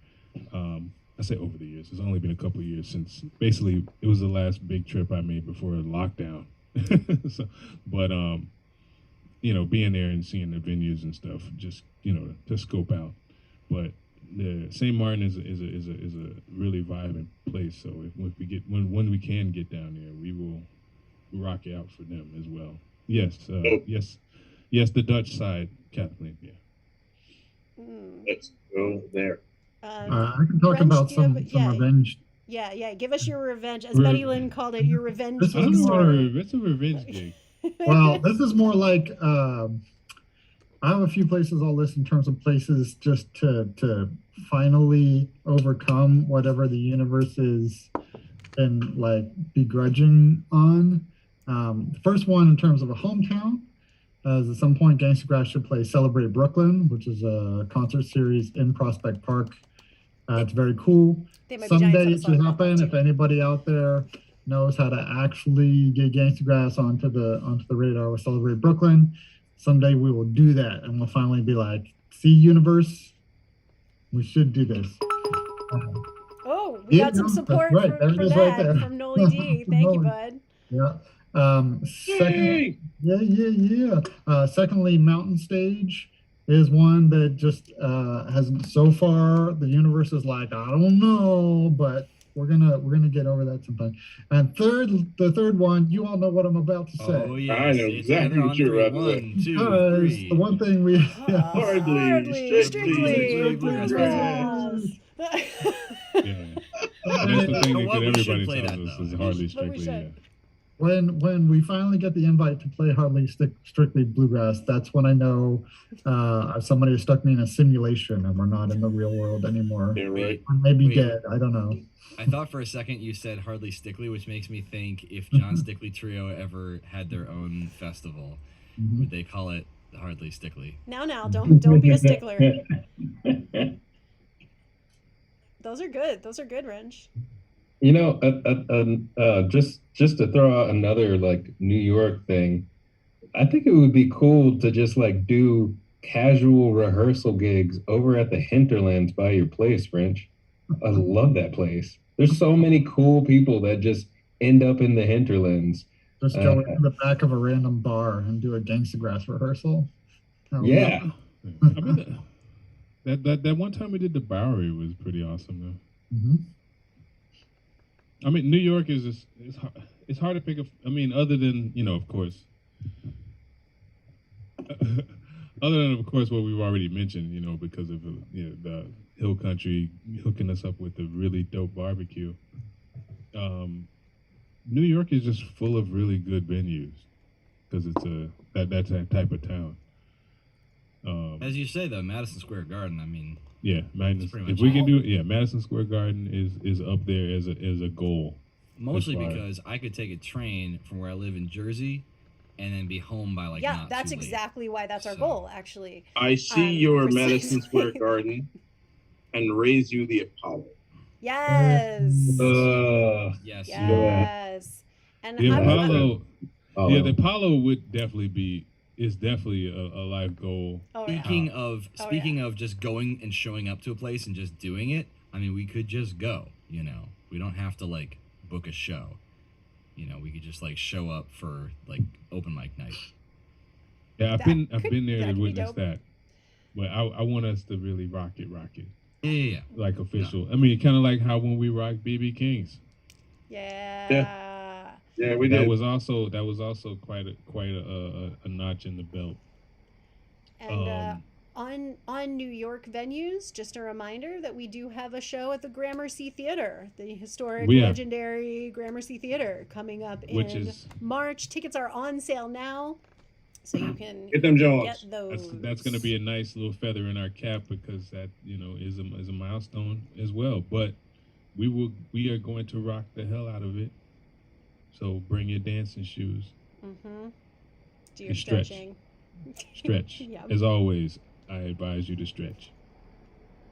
Speaker 3: I say over the years. It's only been a couple of years since. Basically, it was the last big trip I made before lockdown. Being there and seeing the venues and stuff, just to scope out. But the St. Martin is a really vibrant place. So when we can get down there, we will rock it out for them as well. Yes, yes, the Dutch side, Kathleen. Yeah.
Speaker 4: Let's go there.
Speaker 6: I can talk about some revenge.
Speaker 5: Yeah. Give us your revenge, as Betty Lynn called it, your revenge.
Speaker 3: It's a revenge gig.
Speaker 6: Well, this is more like I have a few places I'll list in terms of places just to finally overcome whatever the universe is and like begrudging on. The first one in terms of a hometown is at some point Gangstagrass should play Celebrate Brooklyn, which is a concert series in Prospect Park. It's very cool. Someday it should happen. If anybody out there knows how to actually get Gangstagrass onto the radar with Celebrate Brooklyn, someday we will do that, and we'll finally be like, see, universe, we should do this.
Speaker 5: We got some support for that from Noli D. Thank you, bud.
Speaker 6: Yeah. Secondly, Mountain Stage is one that just hasn't so far. The universe is like, I don't know, but we're gonna get over that sometime. And the third one, you all know what I'm about to say.
Speaker 7: Oh yeah,
Speaker 4: I know exactly what you're about to say.
Speaker 6: Because the one thing we
Speaker 4: hardly
Speaker 5: strictly
Speaker 7: Bluegrass.
Speaker 3: Yeah. That's the thing that everybody tells us is hardly strictly. Yeah.
Speaker 6: When we finally get the invite to play Hardly Strictly Bluegrass, that's when I know somebody has stuck me in a simulation and we're not in the real world anymore.
Speaker 4: Yeah, right.
Speaker 6: Or maybe dead. I don't know.
Speaker 7: I thought for a second you said Hardly Stickly, which makes me think if John Stickley Trio ever had their own festival, would they call it Hardly Stickly?
Speaker 5: Now, don't be a stickler. Those are good, Wrench.
Speaker 9: Just to throw out another like New York thing, I think it would be cool to just like do casual rehearsal gigs over at the Hinterlands by your place, French. I love that place. There's so many cool people that just end up in the Hinterlands.
Speaker 6: Just go into the back of a random bar and do a Gangstagrass rehearsal.
Speaker 9: Yeah.
Speaker 3: That one time we did the Bowery was pretty awesome though.
Speaker 6: Hmm.
Speaker 3: I mean, New York is just it's hard to pick a. I mean, other than of course, other than of course what we've already mentioned, because of the Hill Country hooking us up with a really dope barbecue. New York is just full of really good venues because it's that's that type of town.
Speaker 7: As you say though, Madison Square Garden. I mean,
Speaker 3: yeah,
Speaker 7: pretty much
Speaker 3: if we can do Madison Square Garden is up there as a goal.
Speaker 7: Mostly because I could take a train from where I live in Jersey, and then be home by like not
Speaker 5: that's
Speaker 7: too late.
Speaker 5: exactly why that's our goal. Actually,
Speaker 4: I see your
Speaker 5: precisely.
Speaker 4: Madison Square Garden and raise you the Apollo.
Speaker 5: Yes.
Speaker 7: Yes.
Speaker 5: Yes. And
Speaker 3: The Apollo,
Speaker 9: Oh.
Speaker 3: the Apollo is definitely a life goal.
Speaker 5: Oh,
Speaker 7: Speaking
Speaker 5: yeah.
Speaker 7: of just going and showing up to a place and just doing it, I mean, we could just go. We don't have to like book a show. We could just like show up for like open mic night.
Speaker 3: Yeah, I've been there
Speaker 5: that
Speaker 3: to
Speaker 5: could be
Speaker 3: witness
Speaker 5: dope.
Speaker 3: that, but I want us to really rock it,
Speaker 7: Yeah.
Speaker 3: like official. I mean, kind of like how when we rocked BB King's.
Speaker 5: Yeah.
Speaker 4: Yeah, we
Speaker 3: That
Speaker 4: did.
Speaker 3: was also quite a notch in the belt.
Speaker 5: And on New York venues, just a reminder that we do have a show at the Gramercy Theater, the historic, legendary Gramercy Theater, coming up
Speaker 3: Which
Speaker 5: in
Speaker 3: is-
Speaker 5: March. Tickets are on sale now, so you can
Speaker 4: Get them Jones.
Speaker 5: get those.
Speaker 3: That's going to be a nice little feather in our cap because that is a milestone as well. But we are going to rock the hell out of it. So bring your dancing shoes.
Speaker 5: Mm-hmm. Do your
Speaker 3: And stretch.
Speaker 5: stretching.
Speaker 3: Stretch.
Speaker 5: Yep.
Speaker 3: As always, I advise you to stretch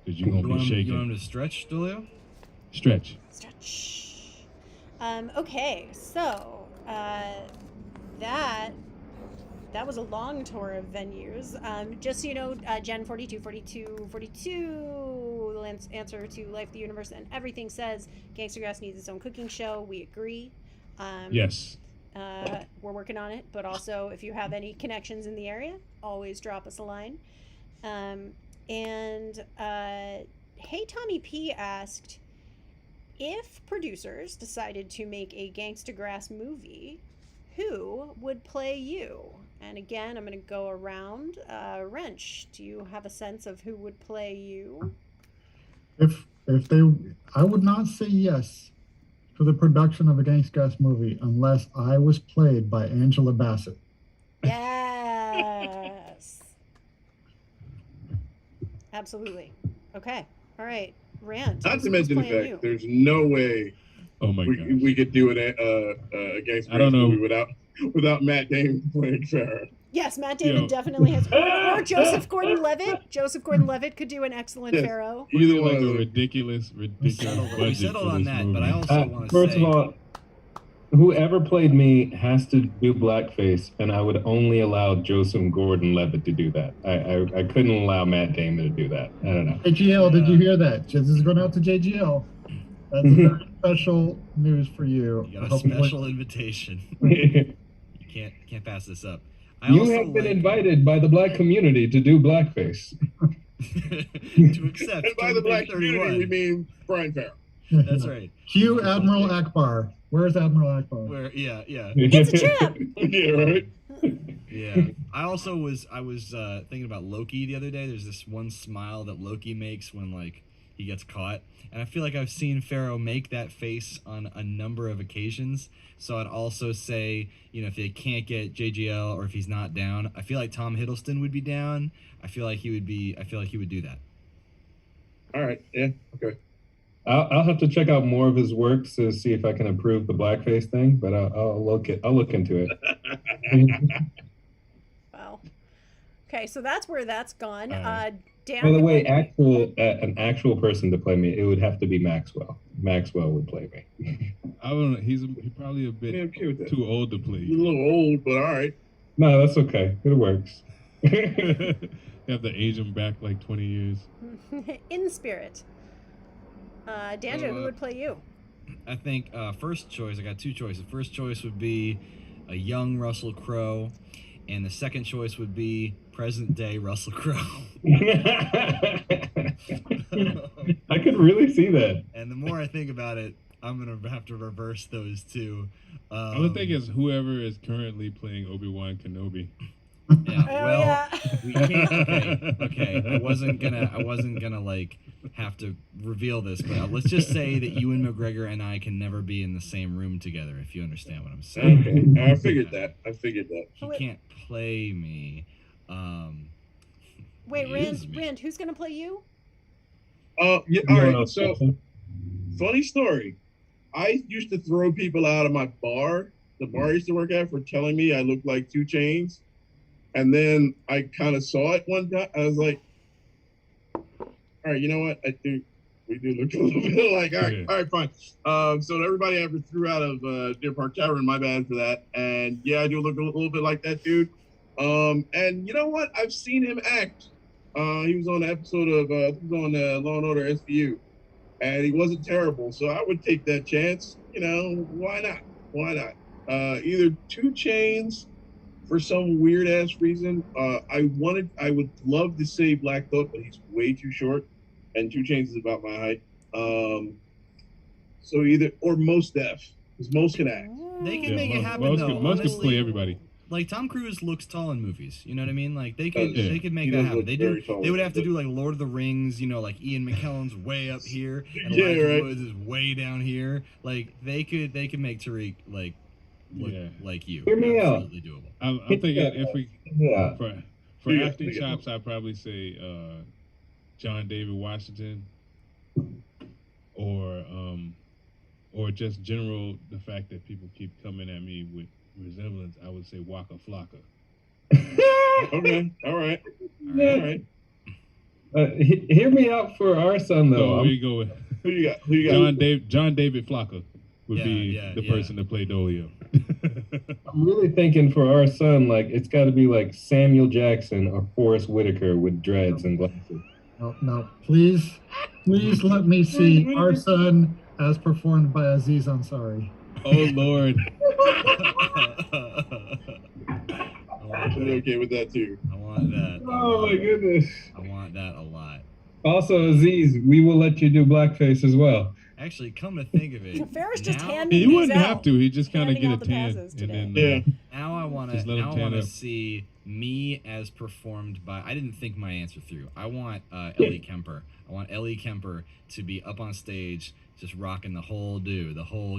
Speaker 3: because you're gonna be shaking.
Speaker 7: You want him to stretch, Dulio?
Speaker 3: Stretch.
Speaker 5: Stretch. Okay, so that was a long tour of venues. Just so you know, Gen 42, the answer to Life, the Universe, and Everything says Gangstagrass needs its own cooking show. We agree.
Speaker 3: Yes.
Speaker 5: We're working on it, but also if you have any connections in the area, always drop us a line. Hey Tommy P asked, if producers decided to make a Gangstagrass movie, who would play you? And again, I'm going to go around. Wrench, do you have a sense of who would play you?
Speaker 6: I would not say yes to the production of a Gangstagrass movie unless I was played by Angela Bassett.
Speaker 5: Yes. Absolutely. Okay. All right. Rand.
Speaker 4: Not to mention the fact
Speaker 5: you.
Speaker 4: there's no way
Speaker 3: Oh my god.
Speaker 4: we could do a Gangstagrass
Speaker 3: I don't know.
Speaker 4: movie without Matt Damon playing Farrah.
Speaker 5: Yes, Matt Damon definitely has. Or Joseph Gordon-Levitt. Joseph Gordon-Levitt could do an excellent
Speaker 4: Yes.
Speaker 5: Pharaoh.
Speaker 4: Either
Speaker 3: Like
Speaker 4: one
Speaker 3: a
Speaker 4: of them.
Speaker 3: ridiculous
Speaker 7: We
Speaker 3: budget
Speaker 7: settled
Speaker 3: for
Speaker 7: on
Speaker 3: this
Speaker 7: that,
Speaker 3: movie.
Speaker 7: but I also want to
Speaker 9: First
Speaker 7: say.
Speaker 9: of all, whoever played me has to do blackface, and I would only allow Joseph Gordon-Levitt to do that. I couldn't allow Matt Damon to do that. I don't know.
Speaker 6: JGL, did you hear that? This is going out to JGL. That's very special news for you.
Speaker 7: You got a
Speaker 6: Hopefully-
Speaker 7: special invitation. You can't pass this up.
Speaker 9: You have been invited by the black community to do blackface.
Speaker 7: to accept.
Speaker 4: And by the black community, we mean Brian Farrell.
Speaker 7: That's right.
Speaker 6: Cue Admiral Akbar. Where's Admiral Akbar?
Speaker 7: Yeah.
Speaker 5: It's a trap.
Speaker 4: Yeah, right.
Speaker 7: Yeah. I was thinking about Loki the other day. There's this one smile that Loki makes when like he gets caught, and I feel like I've seen Pharaoh make that face on a number of occasions. So I'd also say, if they can't get JGL or if he's not down, I feel like Tom Hiddleston would be down. I feel like he would do that.
Speaker 4: All right. Yeah. Okay.
Speaker 9: I'll have to check out more of his work to see if I can improve the blackface thing, but I'll look into it.
Speaker 5: Wow. Okay, so that's where that's gone. Dan.
Speaker 9: By the way, an actual person to play me, it would have to be Maxwell. Maxwell would play me.
Speaker 3: I don't know. He's probably a bit
Speaker 4: Yeah, I'm okay with that.
Speaker 3: too old to play.
Speaker 4: He's a little old, but all right.
Speaker 9: No, that's okay. It works.
Speaker 3: You have to age him back like 20 years.
Speaker 5: In spirit. Danjo, who would play you?
Speaker 7: I think first choice, I got two choices. First choice would be a young Russell Crowe. and the second choice would be present day Russell Crowe.
Speaker 9: I could really see that.
Speaker 7: And the more I think about it, I'm gonna have to reverse those two.
Speaker 3: I would think it's whoever is currently playing Obi-Wan Kenobi.
Speaker 7: Yeah,
Speaker 5: Oh,
Speaker 7: well,
Speaker 5: yeah.
Speaker 7: we can't. Okay. I wasn't gonna like have to reveal this, but let's just say that Ewan McGregor and I can never be in the same room together. If you understand what I'm saying.
Speaker 4: Okay, I figured that.
Speaker 7: He can't play me.
Speaker 5: Wait,
Speaker 7: he
Speaker 5: Rand,
Speaker 7: is me.
Speaker 5: Rand, who's gonna play you?
Speaker 4: Yeah. All right. So, funny story. I used to throw people out of my bar, the bar I used to work at, for telling me I looked like 2 Chainz. And then I kind of saw it one time. I was like, all right, you know what? I think we do look a little bit like, all right, fine. So everybody ever threw out of Deer Park Tavern, my bad for that. And yeah, I do look a little bit like that dude. And you know what? I've seen him act. He was on an episode of, he was on Law and Order SVU. And he wasn't terrible. So I would take that chance. You know, why not? Why not? Either 2 Chainz, for some weird ass reason, I would love to say Black Thought, but he's way too short, and 2 Chainz is about my height. So either or Mos Def, because Mos can act.
Speaker 7: They can make it happen though.
Speaker 3: Most could
Speaker 7: Honestly,
Speaker 3: play everybody.
Speaker 7: like Tom Cruise looks tall in movies. You know what I mean? Like they could make
Speaker 4: He
Speaker 7: that
Speaker 4: does
Speaker 7: happen.
Speaker 4: look very tall.
Speaker 7: They would have to do like Lord of the Rings. You know, like Ian McKellen's way up here and
Speaker 4: Yeah,
Speaker 7: Elijah
Speaker 4: right.
Speaker 7: Woods is way down here. Like they could make Tariq like look like you.
Speaker 9: Hear me out.
Speaker 7: Absolutely doable.
Speaker 3: I'm thinking if we
Speaker 9: Yeah.
Speaker 3: for
Speaker 4: Yeah,
Speaker 3: acting
Speaker 4: yeah.
Speaker 3: chops, I'd probably say John David Washington, or just general the fact that people keep coming at me with resemblance. I would say Waka Flocka.
Speaker 4: Okay, all right,
Speaker 9: Yeah.
Speaker 4: all right.
Speaker 9: Hear me out for our son,
Speaker 3: So
Speaker 9: though.
Speaker 3: where you go with
Speaker 4: Who you got? Who you got?
Speaker 3: John David Flocka would
Speaker 7: Yeah,
Speaker 3: be
Speaker 7: yeah,
Speaker 3: the
Speaker 7: yeah.
Speaker 3: person to play Dolio.
Speaker 9: I'm really thinking for our son, like it's got to be like Samuel Jackson or Forrest Whitaker with dreads and glasses.
Speaker 6: No, please let me see our son as performed by Aziz Ansari.
Speaker 3: Oh Lord.
Speaker 4: I'm okay with that too.
Speaker 7: I want that.
Speaker 9: Oh my goodness.
Speaker 7: I want that a lot.
Speaker 9: Also, Aziz, we will let you do blackface as well.
Speaker 7: Actually, come to think of it,
Speaker 5: Ferris just
Speaker 7: now-
Speaker 5: handed
Speaker 3: He
Speaker 5: these
Speaker 3: wouldn't
Speaker 5: out.
Speaker 3: have to. He just kind of
Speaker 5: Handing
Speaker 3: get a
Speaker 5: out the
Speaker 3: tan
Speaker 5: passes
Speaker 3: and then
Speaker 4: Yeah.
Speaker 7: Now I want
Speaker 3: Just let him tan up.
Speaker 7: see me as performed by. I didn't think my answer through. I want Ellie Kemper. I want Ellie Kemper to be up on stage, just rocking the whole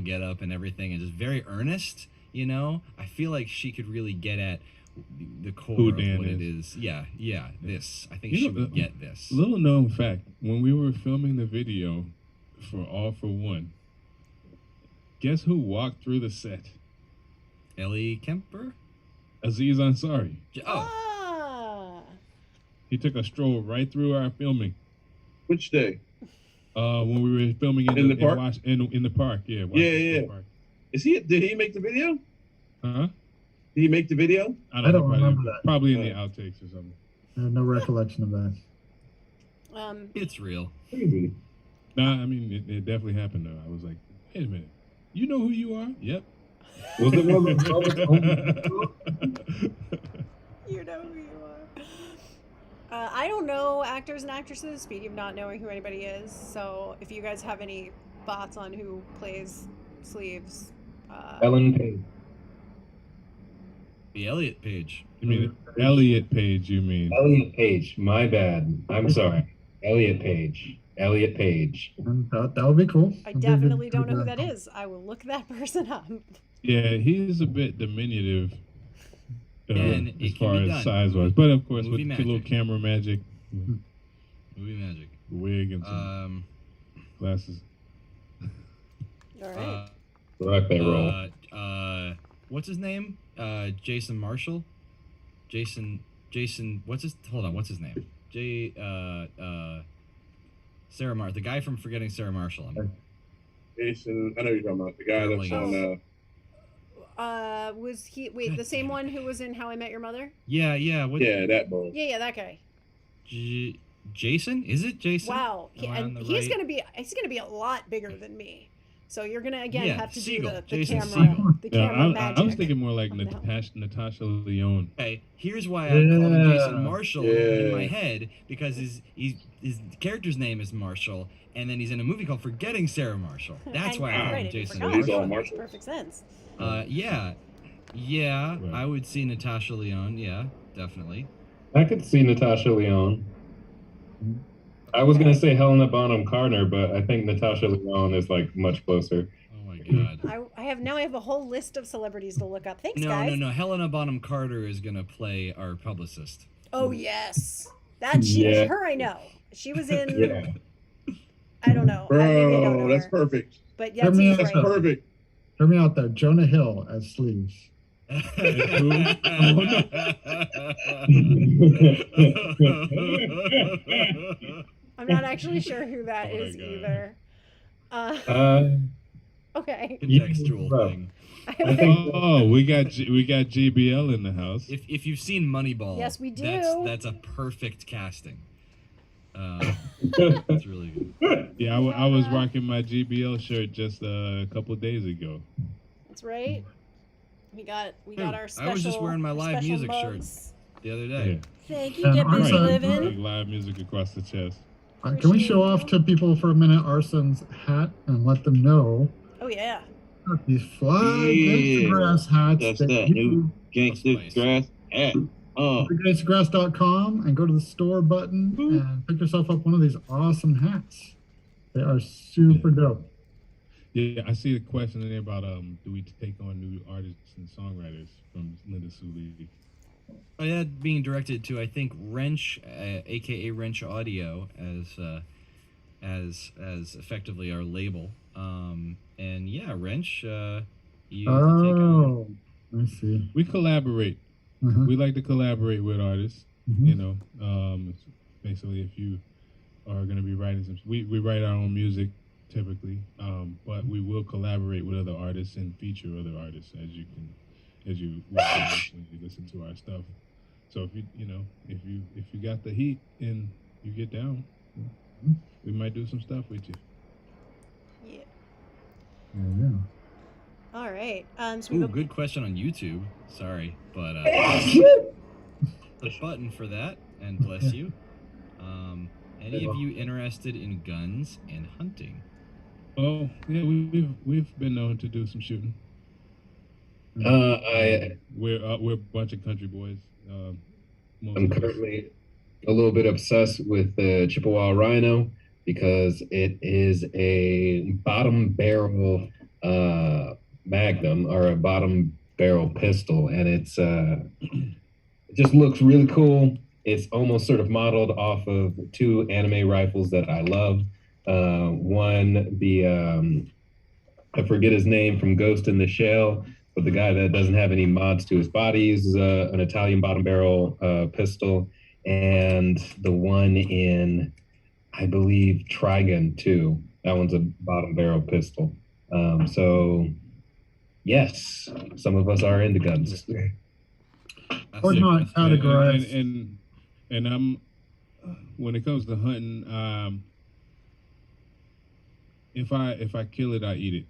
Speaker 7: get up and everything, and just very earnest. You know, I feel like she could really get at the core
Speaker 3: Who
Speaker 7: of
Speaker 3: Dan
Speaker 7: what it
Speaker 3: is.
Speaker 7: is. Yeah. This. I think
Speaker 3: You
Speaker 7: she
Speaker 3: know,
Speaker 7: would get this.
Speaker 3: Little known fact: when we were filming the video for All for One, guess who walked through the set?
Speaker 7: Ellie Kemper.
Speaker 3: Aziz Ansari.
Speaker 7: Oh,
Speaker 5: Ah.
Speaker 3: He took a stroll right through our filming.
Speaker 4: Which day?
Speaker 3: When we were filming
Speaker 4: In the park?
Speaker 3: in the park, yeah.
Speaker 4: Yeah,
Speaker 3: Washington
Speaker 4: yeah.
Speaker 3: Park.
Speaker 4: Is he? Did he make the video?
Speaker 3: Huh?
Speaker 4: Did he make the video?
Speaker 6: I don't remember that.
Speaker 3: Probably in the outtakes or something.
Speaker 6: I have no recollection of that.
Speaker 7: it's real.
Speaker 9: Crazy.
Speaker 3: Nah, I mean it definitely happened though. I was like, wait a minute, you know who you are? Yep.
Speaker 9: Was it one of those?
Speaker 5: You know who you are. I don't know actors and actresses, speaking of not knowing who anybody is. So if you guys have any thoughts on who plays Sleeves,
Speaker 9: Ellen Page.
Speaker 7: The Elliot Page.
Speaker 3: You mean Elliot Page? You mean?
Speaker 9: Elliot Page. My bad. I'm sorry. Elliot Page. Elliot Page.
Speaker 6: And that would be cool.
Speaker 5: I
Speaker 6: That'd be
Speaker 5: definitely
Speaker 6: good
Speaker 5: don't know who
Speaker 6: for
Speaker 5: that is. I will look that person up.
Speaker 3: Yeah, he's a bit diminutive
Speaker 7: And
Speaker 3: as
Speaker 7: it can
Speaker 3: far
Speaker 7: be
Speaker 3: as
Speaker 7: done.
Speaker 3: size wise, but of course
Speaker 7: Movie
Speaker 3: with the little
Speaker 7: magic.
Speaker 3: camera magic,
Speaker 7: Movie magic.
Speaker 3: wig and some glasses.
Speaker 5: All right.
Speaker 9: Rock that roll.
Speaker 7: What's his name? Jason Marshall. Jason. What's his? Hold on. What's his name? Sarah the guy from Forgetting Sarah Marshall.
Speaker 4: Jason, I know you're talking about the guy that's on.
Speaker 5: Was he? Wait, the same one who was in How I Met Your Mother?
Speaker 7: Yeah. What?
Speaker 4: Yeah, that boy.
Speaker 5: Yeah, that guy.
Speaker 7: Jason? Is it Jason?
Speaker 5: Wow,
Speaker 7: Am I on the
Speaker 5: he's
Speaker 7: right?
Speaker 5: gonna be a lot bigger than me. So you're gonna again
Speaker 7: Yeah,
Speaker 5: have to
Speaker 7: Siegel,
Speaker 5: do the
Speaker 7: Jason
Speaker 5: camera,
Speaker 7: Siegel.
Speaker 5: the
Speaker 3: Yeah,
Speaker 5: camera
Speaker 3: I
Speaker 5: magic.
Speaker 3: was thinking more like
Speaker 5: on that.
Speaker 3: Natasha Leone.
Speaker 7: Okay, here's why I called him Jason
Speaker 9: Yeah.
Speaker 7: Marshall in my
Speaker 4: Yeah.
Speaker 7: head, because his character's name is Marshall, and then he's in a movie called Forgetting Sarah Marshall. That's
Speaker 5: And-
Speaker 7: why I called
Speaker 5: right,
Speaker 7: him
Speaker 5: and you
Speaker 7: Jason
Speaker 5: forgot.
Speaker 4: He's all
Speaker 5: That
Speaker 7: Marshall.
Speaker 5: makes
Speaker 4: Marshall.
Speaker 5: perfect sense.
Speaker 7: Yeah,
Speaker 3: Right.
Speaker 7: I would see Natasha Leone. Yeah, definitely.
Speaker 9: I could see Natasha Leone. I was gonna say Helena Bonham Carter, but I think Natasha Leone is like much closer.
Speaker 7: Oh my god.
Speaker 5: I have a whole list of celebrities to look up. Thanks,
Speaker 7: No,
Speaker 5: guys.
Speaker 7: no, no. Helena Bonham Carter is gonna play our publicist.
Speaker 5: Oh yes, her I know. She was in.
Speaker 9: Yeah.
Speaker 5: I don't know. Maybe I don't know
Speaker 4: Bro, that's
Speaker 5: her.
Speaker 4: perfect.
Speaker 5: But
Speaker 6: Hear me
Speaker 5: Yetzi's
Speaker 6: out.
Speaker 4: That's
Speaker 5: right.
Speaker 4: perfect.
Speaker 6: Hear me out there. Jonah Hill as Sleeves.
Speaker 5: I'm not actually sure who that
Speaker 3: Oh my
Speaker 5: is
Speaker 3: God.
Speaker 5: either. Okay.
Speaker 7: Contextual
Speaker 9: Yeah.
Speaker 7: thing.
Speaker 6: I think
Speaker 3: Oh, we got GBL in the house.
Speaker 7: If you've seen Moneyball,
Speaker 5: Yes, we do.
Speaker 7: That's a perfect casting. It's really good.
Speaker 3: Yeah, I was rocking my GBL shirt just a couple days ago.
Speaker 5: That's right. We got our special.
Speaker 7: I was just wearing my
Speaker 5: our
Speaker 7: live
Speaker 5: special
Speaker 7: music
Speaker 5: mugs.
Speaker 7: shirt the other day.
Speaker 5: Thank you.
Speaker 6: And
Speaker 5: Get busy
Speaker 6: Arson-
Speaker 5: living.
Speaker 3: Like live music across the chest.
Speaker 6: Can we show off to people for a minute Arson's hat and let them know
Speaker 5: Oh yeah.
Speaker 6: that these fly
Speaker 4: Yeah.
Speaker 6: Gangstagrass hats
Speaker 4: That's
Speaker 6: that
Speaker 4: that
Speaker 6: you
Speaker 4: new Gangstagrass hat.
Speaker 6: go to Gangstagrass.com and go to the store button and pick yourself up one of these awesome hats. They are super dope.
Speaker 3: Yeah, I see a question in there about do we take on new artists and songwriters from Linda Sully?
Speaker 7: I had being directed to, I think, Wrench, aka Wrench Audio, as effectively our label. And yeah, Wrench, you have to take on.
Speaker 6: Oh, I see.
Speaker 3: We collaborate.
Speaker 6: Uh-huh.
Speaker 3: We like to collaborate with artists.
Speaker 6: Mhm.
Speaker 3: You know, basically, if you are going to be writing some, we write our own music typically, but we will collaborate with other artists and feature other artists as you listen to our stuff. So if you got the heat and you get down, we might do some stuff with you.
Speaker 5: Yeah.
Speaker 6: Yeah.
Speaker 5: All right. So we
Speaker 7: Ooh,
Speaker 5: go.
Speaker 7: good question on YouTube. Sorry, but the button for that, and bless you. Any of you interested in guns and hunting?
Speaker 3: Oh yeah, we've been known to do some shooting. We're a bunch of country boys. Most
Speaker 9: I'm
Speaker 3: of us.
Speaker 9: currently a little bit obsessed with the Chippewa Rhino because it is a bottom barrel magnum or a bottom barrel pistol, and it's it just looks really cool. It's almost sort of modeled off of two anime rifles that I love. One, I forget his name from Ghost in the Shell, but the guy that doesn't have any mods to his body uses an Italian bottom barrel pistol, and the one in, I believe, Trigun 2. That one's a bottom barrel pistol. So, yes, some of us are into guns.
Speaker 6: Or not categorized.
Speaker 3: And I'm when it comes to hunting, if I kill it, I eat it.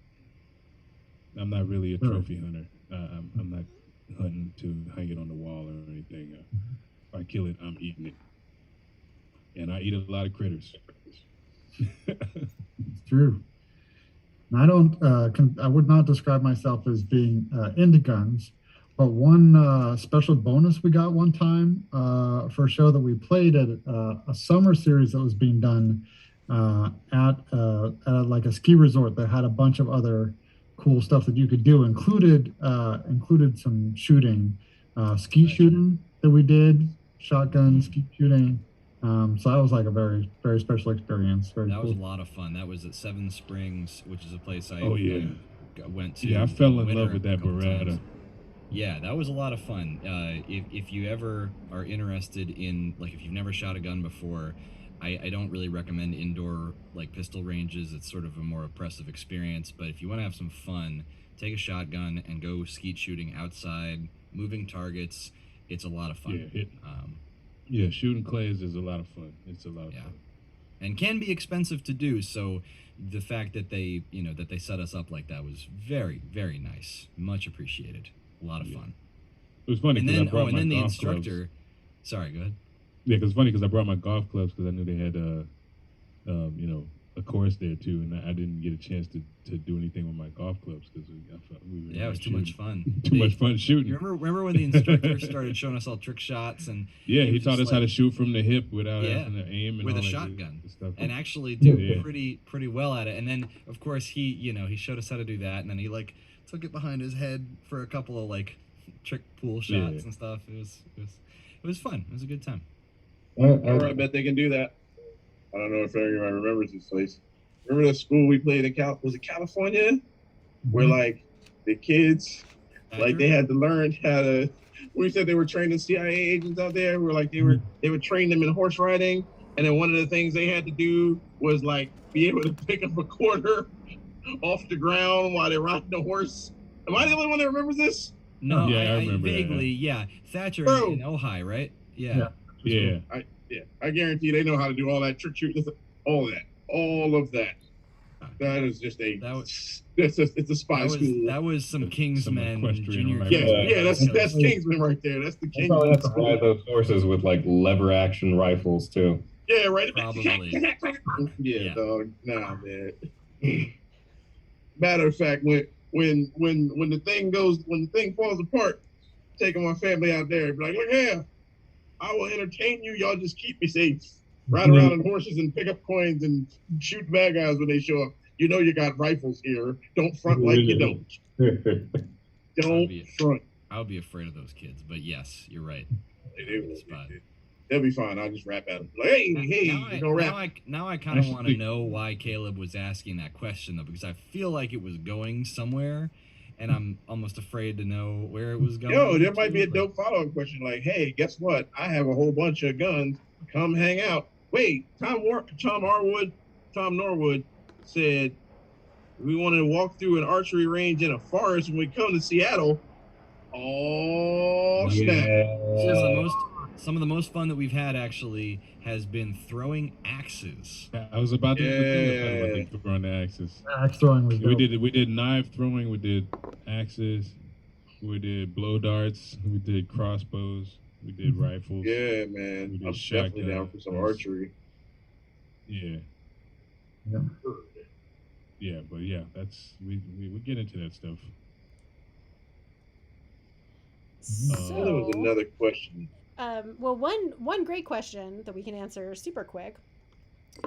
Speaker 3: I'm not really a trophy hunter. I'm not hunting to hang it on the wall or anything. If I kill it, I'm eating it, and I eat a lot of critters.
Speaker 6: It's true. And I don't. I would not describe myself as being into guns, but one special bonus we got one time for a show that we played at a summer series that was being done at like a ski resort that had a bunch of other cool stuff that you could do. Included some shooting, skeet shooting that we did, shotgun skeet shooting. So that was like a very, very special experience. Very
Speaker 7: That
Speaker 6: cool.
Speaker 7: was a lot of fun. That was at Seven Springs, which is a place I went to.
Speaker 3: Yeah, I fell in
Speaker 7: winter
Speaker 3: love with
Speaker 7: a
Speaker 3: that
Speaker 7: couple
Speaker 3: Beretta.
Speaker 7: times. Yeah, that was a lot of fun. If you ever are interested in, like, if you've never shot a gun before, I don't really recommend indoor, like, pistol ranges. It's sort of a more oppressive experience. But if you want to have some fun, take a shotgun and go skeet shooting outside, moving targets. It's a lot of fun.
Speaker 3: Yeah, shooting clays is a lot of fun. It's a lot of
Speaker 7: Yeah.
Speaker 3: fun.
Speaker 7: and can be expensive to do. So the fact that they set us up like that was very, very nice. Much appreciated. A lot of fun.
Speaker 3: It was funny.
Speaker 7: And then,
Speaker 3: my
Speaker 7: the
Speaker 3: golf
Speaker 7: instructor.
Speaker 3: Clubs.
Speaker 7: Sorry, go ahead.
Speaker 3: Yeah, because it's funny because I brought my golf clubs because I knew they had a course there too, and I didn't get a chance to do anything with my golf clubs because we were
Speaker 7: Yeah, it was too much fun.
Speaker 3: Too much fun shooting.
Speaker 7: You remember when the instructor started showing us all trick shots and
Speaker 3: he taught us how to shoot from the hip without having to aim and
Speaker 7: with
Speaker 3: all
Speaker 7: a
Speaker 3: that
Speaker 7: shotgun
Speaker 3: stuff.
Speaker 7: and actually do
Speaker 3: Yeah.
Speaker 7: pretty well at it. And then of course he showed us how to do that, and then he like took it behind his head for a couple of like trick pool shots and stuff. It was fun. It was a good time.
Speaker 4: I bet they can do that. I don't know if anyone remembers this place. Remember the school we played in was it California? Where like the kids, like they had to learn how to. We said they were training CIA agents out there. We were like they would train them in horse riding, and then one of the things they had to do was like be able to pick up a quarter off the ground while they're riding the horse. Am I the only one that remembers this?
Speaker 7: No,
Speaker 3: I remember
Speaker 7: vaguely.
Speaker 3: that.
Speaker 7: Yeah, Thatcher
Speaker 4: Bro.
Speaker 7: in Ojai, right?
Speaker 3: Yeah.
Speaker 4: I guarantee they know how to do all that trick shooting, all of that. That is just it's a spy school.
Speaker 7: That was some Kingsmen
Speaker 3: equestrian
Speaker 7: junior.
Speaker 3: rifle.
Speaker 4: That's Kingsman right there. That's the
Speaker 9: You probably
Speaker 4: Kingsman
Speaker 9: have to
Speaker 4: school.
Speaker 9: ride those horses with like lever action rifles too.
Speaker 4: Yeah, right.
Speaker 7: Probably.
Speaker 4: Yeah, dog. Nah, man. Matter of fact, when the thing falls apart, taking my family out there, be like, look here, I will entertain you. Y'all just keep me safe. Ride around on horses and pick up coins and shoot bad guys when they show up. You know you got rifles here. Don't front like you don't. Don't front.
Speaker 7: I would be afraid of those kids, but yes, you're right.
Speaker 4: They'll be fine. I'll just rap at them. Like, hey,
Speaker 7: now I kind of want to know why Caleb was asking that question though, because I feel like it was going somewhere, and I'm almost afraid to know where it was going.
Speaker 4: Yo, there might be a dope follow-up question like, hey, guess what? I have a whole bunch of guns. Come hang out. Wait, Tom Norwood said we wanted to walk through an archery range in a forest when we come to Seattle. Oh, snap.
Speaker 7: Some of the most fun that we've had actually has been throwing axes.
Speaker 3: I was about to throwing the axes.
Speaker 6: Axe throwing was dope.
Speaker 3: We did knife throwing, we did axes, we did blow darts, we did crossbows, we did rifles.
Speaker 4: Yeah, man. I'm definitely down for some archery.
Speaker 3: Yeah. Yeah, but yeah, that's we get into that stuff.
Speaker 5: So,
Speaker 4: there was another question.
Speaker 5: Well, one great question that we can answer super quick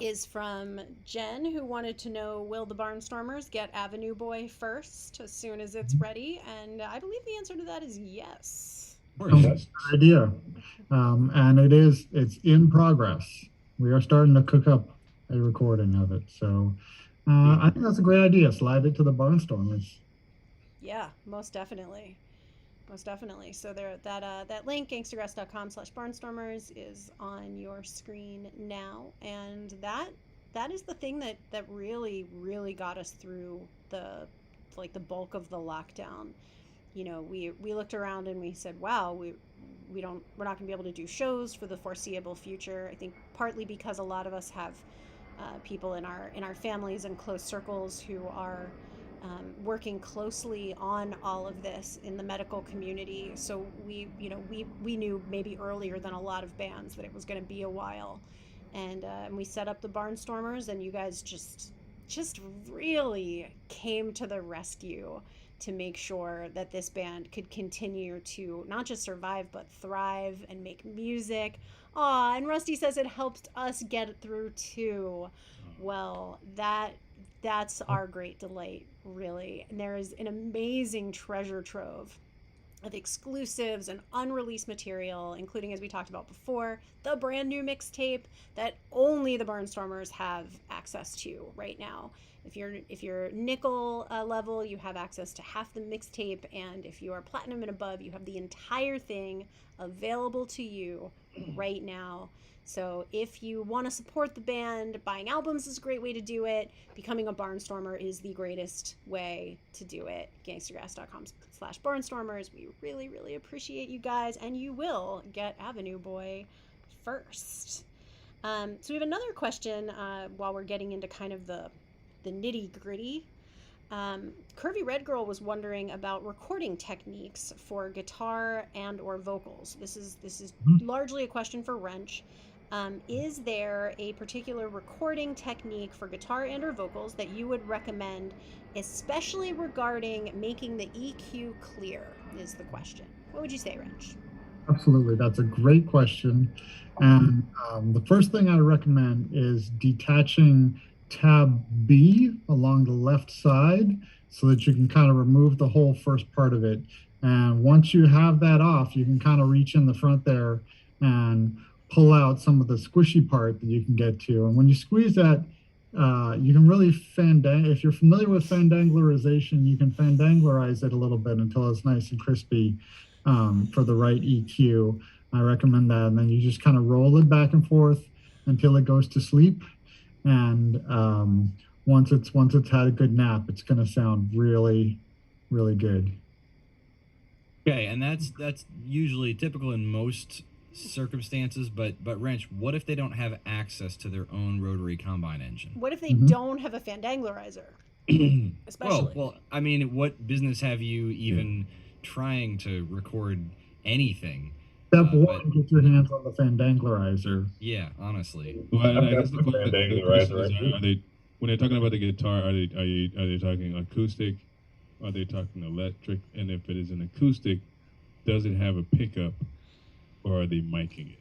Speaker 5: is from Jen, who wanted to know, will the Barnstormers get Avenue Boy first as soon as it's ready? And I believe the answer to that is yes.
Speaker 6: Good idea. And it's in progress. We are starting to cook up a recording of it. So I think that's a great idea. Slide it to the Barnstormers.
Speaker 5: Yeah, most definitely. Most definitely. So that link, gangstagrass.com/barnstormers, is on your screen now. And that is the thing that really, really got us through the bulk of the lockdown. You know, we looked around and we said, wow, we're not going to be able to do shows for the foreseeable future. I think partly because a lot of us have people in our families and close circles who are working closely on all of this in the medical community. So we knew maybe earlier than a lot of bands that it was going to be a while, and we set up the Barnstormers, and you guys just really came to the rescue to make sure that this band could continue to not just survive but thrive and make music. Aw, and Rusty says it helped us get through too. Well, that's our great delight, really. And there is an amazing treasure trove of exclusives and unreleased material, including, as we talked about before, the brand new mixtape that only the Barnstormers have access to right now. If you're nickel level, you have access to half the mixtape, and if you are platinum and above, you have the entire thing available to you right now. So if you want to support the band, buying albums is a great way to do it. Becoming a Barnstormer is the greatest way to do it. Gangstagrass.com/Barnstormers. We really, really appreciate you guys, and you will get Avenue Boy first. So we have another question while we're getting into kind of the nitty gritty. Curvy Red Girl was wondering about recording techniques for guitar and or vocals. This is largely a question for Wrench. Is there a particular recording technique for guitar and or vocals that you would recommend, especially regarding making the EQ clear, is the question. What would you say, Wrench?
Speaker 6: Absolutely. That's a great question. And the first thing I recommend is detaching tab B along the left side so that you can kind of remove the whole first part of it. And once you have that off, you can kind of reach in the front there and pull out some of the squishy part that you can get to. And when you squeeze that, you can really if you're familiar with fandanglerization, you can fandanglerize it a little bit until it's nice and crispy for the right EQ. I recommend that. And then you just kind of roll it back and forth until it goes to sleep. And once it's had a good nap, it's going to sound really, really good.
Speaker 7: Okay, and that's usually typical in most circumstances, but Wrench, what if they don't have access to their own rotary combine engine?
Speaker 5: What if they don't have a fandanglerizer? Especially.
Speaker 7: Well, I mean, what business have you even trying to record anything?
Speaker 6: Step one, get your hands on the fandanglerizer.
Speaker 7: Yeah, honestly.
Speaker 3: Well, I guess the question is, when they're talking about the guitar, are they talking acoustic? Are they talking electric? And if it is an acoustic, does it have a pickup, or are they miking it?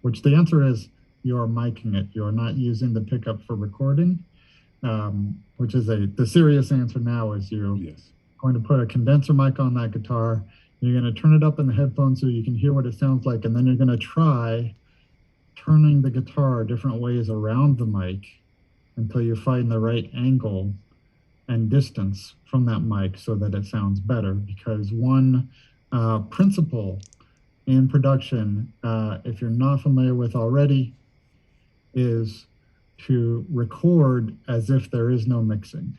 Speaker 6: Which the answer is you're miking it. You're not using the pickup for recording, which is the serious answer now is you're going to put a condenser mic on that guitar. You're going to turn it up in the headphones so you can hear what it sounds like, and then you're going to try turning the guitar different ways around the mic until you find the right angle and distance from that mic so that it sounds better. Because one principle in production, if you're not familiar with already, is to record as if there is no mixing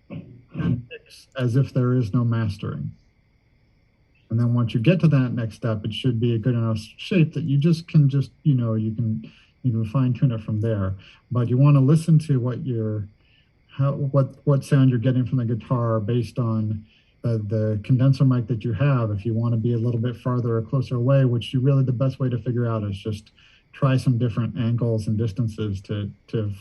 Speaker 6: and mix as if there is no mastering. And then once you get to that next step, it should be a good enough shape that you can fine tune it from there. But you want to listen to what sound you're getting from the guitar based on the condenser mic that you have. If you want to be a little bit farther or closer away, which the best way to figure out is just try some different angles and distances to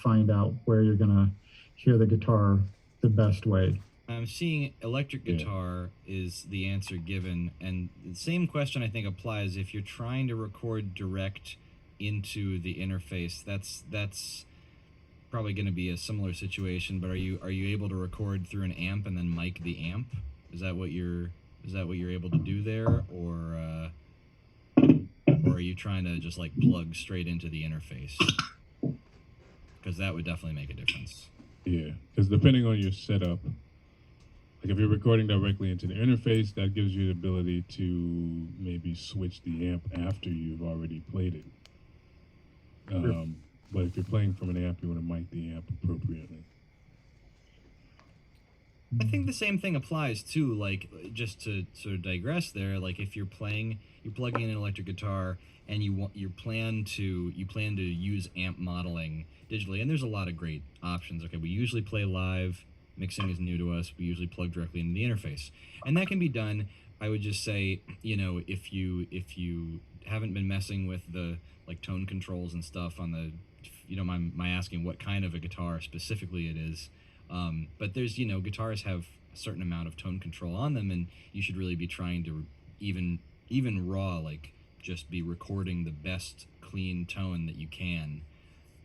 Speaker 6: find out where you're going to hear the guitar the best way.
Speaker 7: I'm seeing electric guitar is the answer given, and the same question I think applies if you're trying to record direct into the interface. That's probably going to be a similar situation. But are you able to record through an amp and then mic the amp? Is that what you're able to do there, or are you trying to just like plug straight into the interface? Because that would definitely make a difference.
Speaker 3: Yeah, because depending on your setup. Like if you're recording directly into the interface, that gives you the ability to maybe switch the amp after you've already played it. But if you're playing from an amp, you want to mic the amp appropriately.
Speaker 7: I think the same thing applies too. Like, just to sort of digress there, like if you're plugging in an electric guitar and you plan to use amp modeling digitally, and there's a lot of great options. Okay, we usually play live. Mixing is new to us. We usually plug directly into the interface, and that can be done. I would just say, if you haven't been messing with the like tone controls and stuff on the, my asking what kind of a guitar specifically it is, but there's guitars have a certain amount of tone control on them, and you should really be trying to even raw, like just be recording the best clean tone that you can,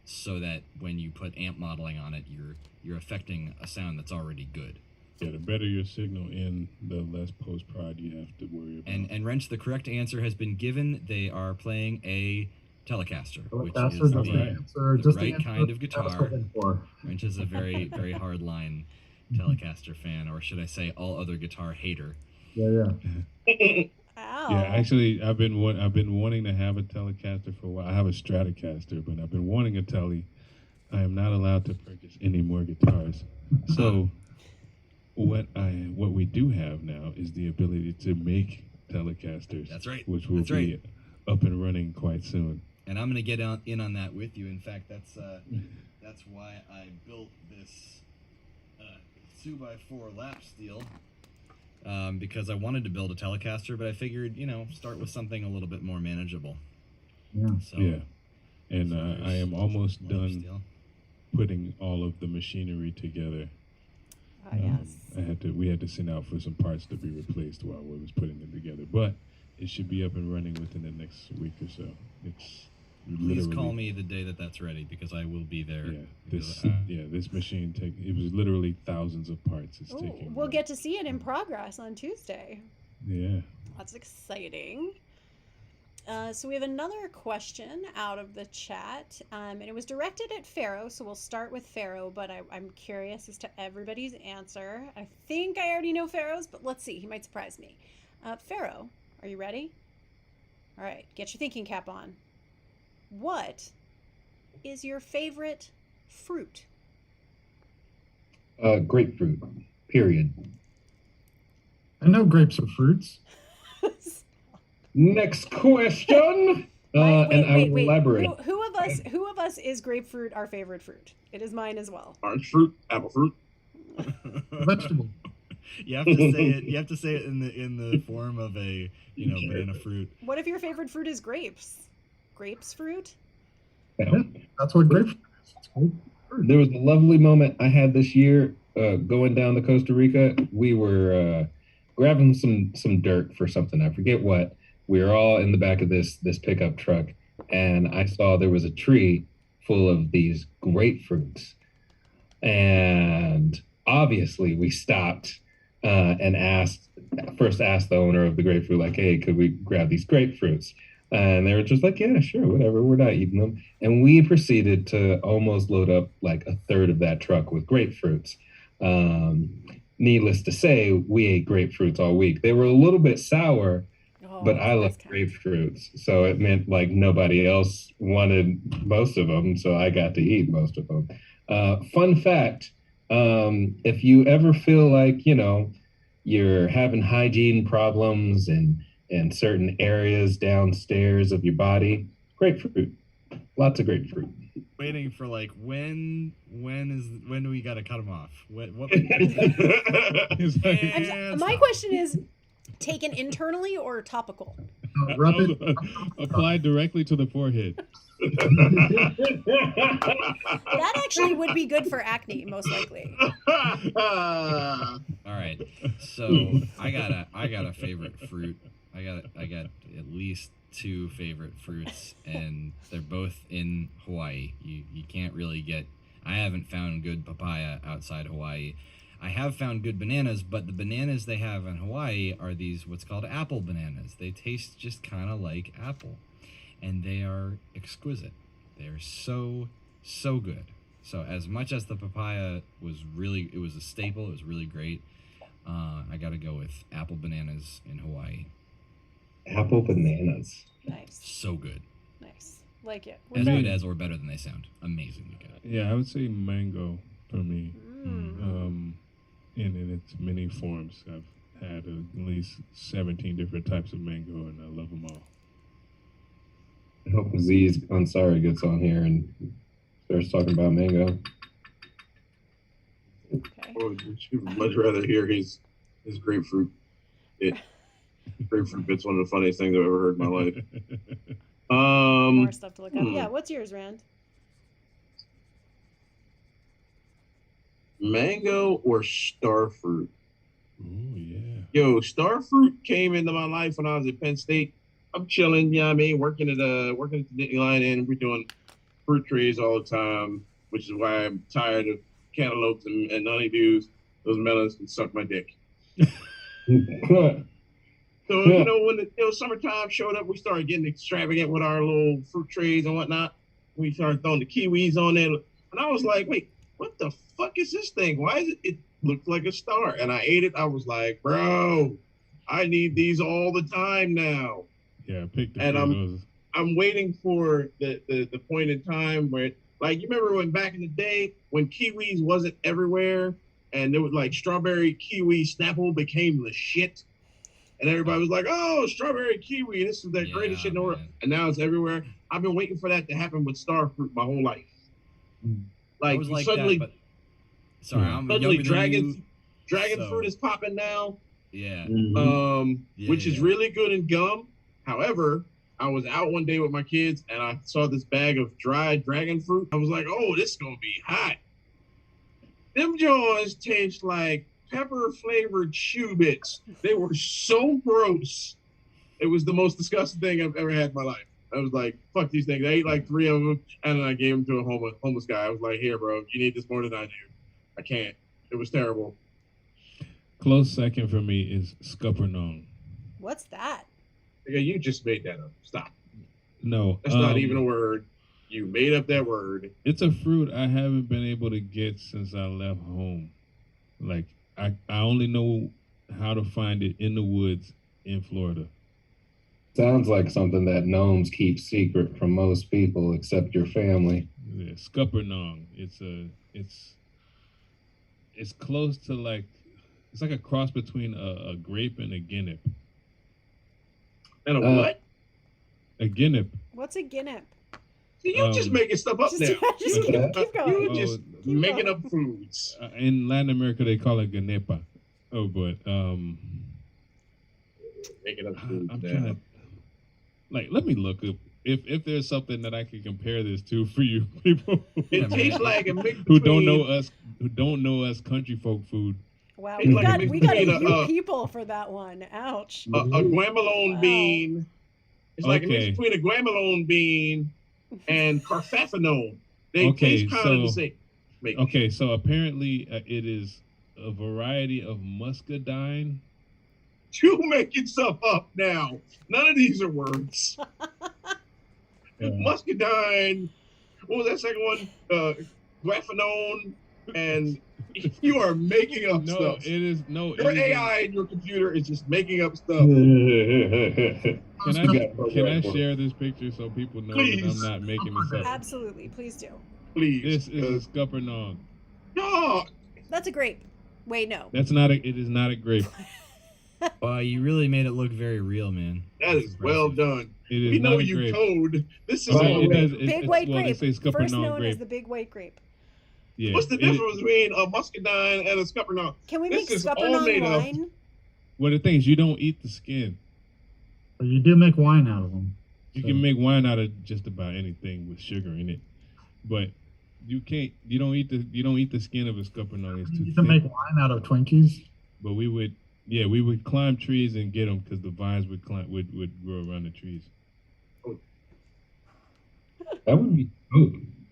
Speaker 7: so that when you put amp modeling on it, you're affecting a sound that's already good.
Speaker 3: Yeah, the better your signal in, the less post-prod you have to worry about.
Speaker 7: And Wrench, the correct answer has been given. They are playing a Telecaster, which is the right kind of guitar. Wrench is a very, very hard line Telecaster fan, or should I say all other guitar hater.
Speaker 6: Yeah.
Speaker 5: Ow.
Speaker 3: Yeah, actually, I've been wanting to have a Telecaster for a while. I have a Stratocaster, but I've been wanting a Tele. I am not allowed to purchase any more guitars. So what we do have now is the ability to make Telecasters.
Speaker 7: That's right.
Speaker 3: Which will be up and running quite soon.
Speaker 7: and I'm gonna get in on that with you. In fact, that's why I built this 2x4 lap steel. Because I wanted to build a Telecaster, but I figured, start with something a little bit more manageable.
Speaker 6: Yeah.
Speaker 7: So,
Speaker 3: Yeah. And
Speaker 7: so
Speaker 3: I am almost
Speaker 7: lap
Speaker 3: done
Speaker 7: steel.
Speaker 3: putting all of the machinery together.
Speaker 5: Yes.
Speaker 3: We had to send out for some parts to be replaced while we was putting them together, but it should be up and running within the next week or so. It's
Speaker 7: Please call me the day that's ready, because I will be there.
Speaker 3: Yeah, this machine it was literally thousands of parts. It's taking.
Speaker 5: We'll get to see it in progress on Tuesday.
Speaker 3: Yeah.
Speaker 5: That's exciting. So we have another question out of the chat, and it was directed at Pharaoh, so we'll start with Pharaoh, but I'm curious as to everybody's answer. I think I already know Pharaoh's, but let's see. He might surprise me. Pharaoh, are you ready? All right, get your thinking cap on. What is your favorite fruit?
Speaker 9: Grapefruit. Period.
Speaker 6: I know grapes are fruits.
Speaker 9: Next question. And I will elaborate.
Speaker 5: Who of us is grapefruit our favorite fruit? It is mine as well.
Speaker 4: Orange fruit, apple fruit.
Speaker 6: Vegetable.
Speaker 7: You have to say it. You have to say it in the form of a banana fruit.
Speaker 5: What if your favorite fruit is grapes? Grapes fruit?
Speaker 6: Yeah, that's what grapefruit is. It's grapefruit.
Speaker 9: There was a lovely moment I had this year going down to Costa Rica. We were grabbing some dirt for something. I forget what. We were all in the back of this pickup truck, and I saw there was a tree full of these grapefruits. And obviously we stopped and asked the owner of the grapefruit, like, hey, could we grab these grapefruits? And they were just like, yeah, sure, whatever. We're not eating them. And we proceeded to almost load up like a third of that truck with grapefruits. Needless to say, we ate grapefruits all week. They were a little bit sour, but I love grapefruits. So it meant like nobody else wanted most of them. So I got to eat most of them. Fun fact, if you ever feel like, you're having hygiene problems in certain areas downstairs of your body, grapefruit, lots of grapefruit.
Speaker 7: Waiting for like when do we got to cut them off? What?
Speaker 5: My question is, taken internally or topical?
Speaker 6: Rub it.
Speaker 3: Applied directly to the forehead.
Speaker 5: That actually would be good for acne, most likely.
Speaker 7: All right, so I got a favorite fruit. I got at least two favorite fruits, and they're both in Hawaii. You can't really get. I haven't found good papaya outside Hawaii. I have found good bananas, but the bananas they have in Hawaii are these what's called apple bananas. They taste just kind of like apple, and they are exquisite. They are so good. So as much as the papaya was a staple, it was really great. I got to go with apple bananas in Hawaii.
Speaker 9: Apple bananas.
Speaker 5: Nice.
Speaker 7: So good.
Speaker 5: Nice. Like it.
Speaker 7: As good as or better than they sound. Amazingly good.
Speaker 3: Yeah, I would say mango for me. In its many forms. I've had at least 17 different types of mango, and I love them all.
Speaker 9: I hope Aziz Ansari gets on here and starts talking about mango.
Speaker 5: Okay.
Speaker 4: Or would you much rather hear his grapefruit? Grapefruit bit's one of the funniest things I've ever heard in my life.
Speaker 5: More stuff to look up. Yeah, what's yours, Rand?
Speaker 4: Mango or starfruit?
Speaker 3: Oh yeah.
Speaker 4: Yo, starfruit came into my life when I was at Penn State. I'm chilling, working at the Nittany Lion, and we're doing fruit trees all the time, which is why I'm tired of cantaloupes and honeydews. Those melons can suck my dick. So, when the summertime showed up, we started getting extravagant with our little fruit trees and whatnot. We started throwing the kiwis on there. And I was like, wait, what the fuck is this thing? Why is it looked like a star? And I ate it. I was like, bro, I need these all the time now.
Speaker 3: Yeah, pick the
Speaker 4: and I'm waiting for the point in time where, like, you remember when back in the day when kiwis wasn't everywhere and there was like strawberry kiwi Snapple became the shit. and everybody was like, "Oh, strawberry kiwi, this is the greatest shit in the world," and now it's everywhere. I've been waiting for that to happen with star fruit my whole life.
Speaker 7: I
Speaker 4: Like,
Speaker 7: was like
Speaker 4: suddenly,
Speaker 7: that, but sorry, I'm
Speaker 4: suddenly
Speaker 7: younger than you.
Speaker 4: dragon
Speaker 7: so-
Speaker 4: fruit is popping now.
Speaker 7: Yeah.
Speaker 4: Which is really good in gum. However, I was out one day with my kids and I saw this bag of dried dragon fruit. I was like, "Oh, this is gonna be hot." Them joints taste like pepper flavored chew bits. They were so gross. It was the most disgusting thing I've ever had in my life. I was like, "Fuck these things." I ate like 3 of them and then I gave them to a homeless guy. I was like, "Here, bro, you need this more than I do. I can't." It was terrible.
Speaker 3: Close second for me is Scuppernong.
Speaker 5: What's that?
Speaker 4: Yeah, you just made that up. Stop.
Speaker 3: No,
Speaker 4: That's not even a word. You made up that word.
Speaker 3: It's a fruit I haven't been able to get since I left home. Like I only know how to find it in the woods in Florida.
Speaker 9: Sounds like something that gnomes keep secret from most people except your family.
Speaker 3: Yeah, Scuppernong. It's close to like, it's like a cross between a grape and a guinnep.
Speaker 4: And a what?
Speaker 3: A guinnep.
Speaker 5: What's a guinnep?
Speaker 4: See, you just making stuff up now.
Speaker 5: Just keep going.
Speaker 4: You just making up foods.
Speaker 3: In Latin America, they call it ganepa. Oh, but
Speaker 4: Making up foods.
Speaker 3: I'm trying to, like, let me look up if there's something that I can compare this to for you people.
Speaker 4: It tastes like a mix
Speaker 3: who don't know us country folk food.
Speaker 5: Wow,
Speaker 4: It's
Speaker 5: we
Speaker 4: like
Speaker 5: got
Speaker 4: a
Speaker 5: we got
Speaker 4: between
Speaker 5: a people for that one. Ouch.
Speaker 4: a guamelone
Speaker 5: Wow.
Speaker 4: bean. It's like a mix
Speaker 3: Okay.
Speaker 4: between a guamelone bean and carfafenone. They taste kind of the same.
Speaker 3: Okay, so apparently it is a variety of muscadine.
Speaker 4: You making stuff up now. None of these are words. Muscadine. What was that second one? Graphenone. And you are making up
Speaker 3: No,
Speaker 4: stuff.
Speaker 3: it is no.
Speaker 4: Your
Speaker 3: it is
Speaker 4: AI in your computer is just making up stuff.
Speaker 3: Can I share this picture so people know that I'm not making this up?
Speaker 5: Absolutely, please do.
Speaker 4: Please.
Speaker 3: This is a Scuppernong.
Speaker 4: No.
Speaker 5: That's a grape. Wait, no.
Speaker 3: That's not a. It is not a grape.
Speaker 7: Wow, you really made it look very real, man.
Speaker 4: That is well done.
Speaker 3: It is
Speaker 4: We know
Speaker 3: not a
Speaker 4: you
Speaker 3: grape.
Speaker 4: code. This is
Speaker 3: Okay,
Speaker 4: all
Speaker 3: it
Speaker 4: grape.
Speaker 3: does-
Speaker 5: Big white
Speaker 3: well,
Speaker 5: grape.
Speaker 3: they say
Speaker 5: First
Speaker 3: Scuppernong
Speaker 5: known
Speaker 3: grape.
Speaker 5: as the big white grape.
Speaker 3: Yeah.
Speaker 4: What's the difference between a muscadine and a scuppernong?
Speaker 5: Can we
Speaker 4: This
Speaker 5: make
Speaker 4: is all
Speaker 5: Scuppernong
Speaker 4: made of-
Speaker 5: wine?
Speaker 3: Well, the thing is, you don't eat the skin.
Speaker 6: But you do make wine out of them.
Speaker 3: You can make wine out of just about anything with sugar in it, but you can't. You don't eat the skin of a Scuppernong. It's too
Speaker 6: You can
Speaker 3: thick.
Speaker 6: make wine out of Twinkies.
Speaker 3: But we would climb trees and get them because the vines would grow around the trees.
Speaker 9: That would be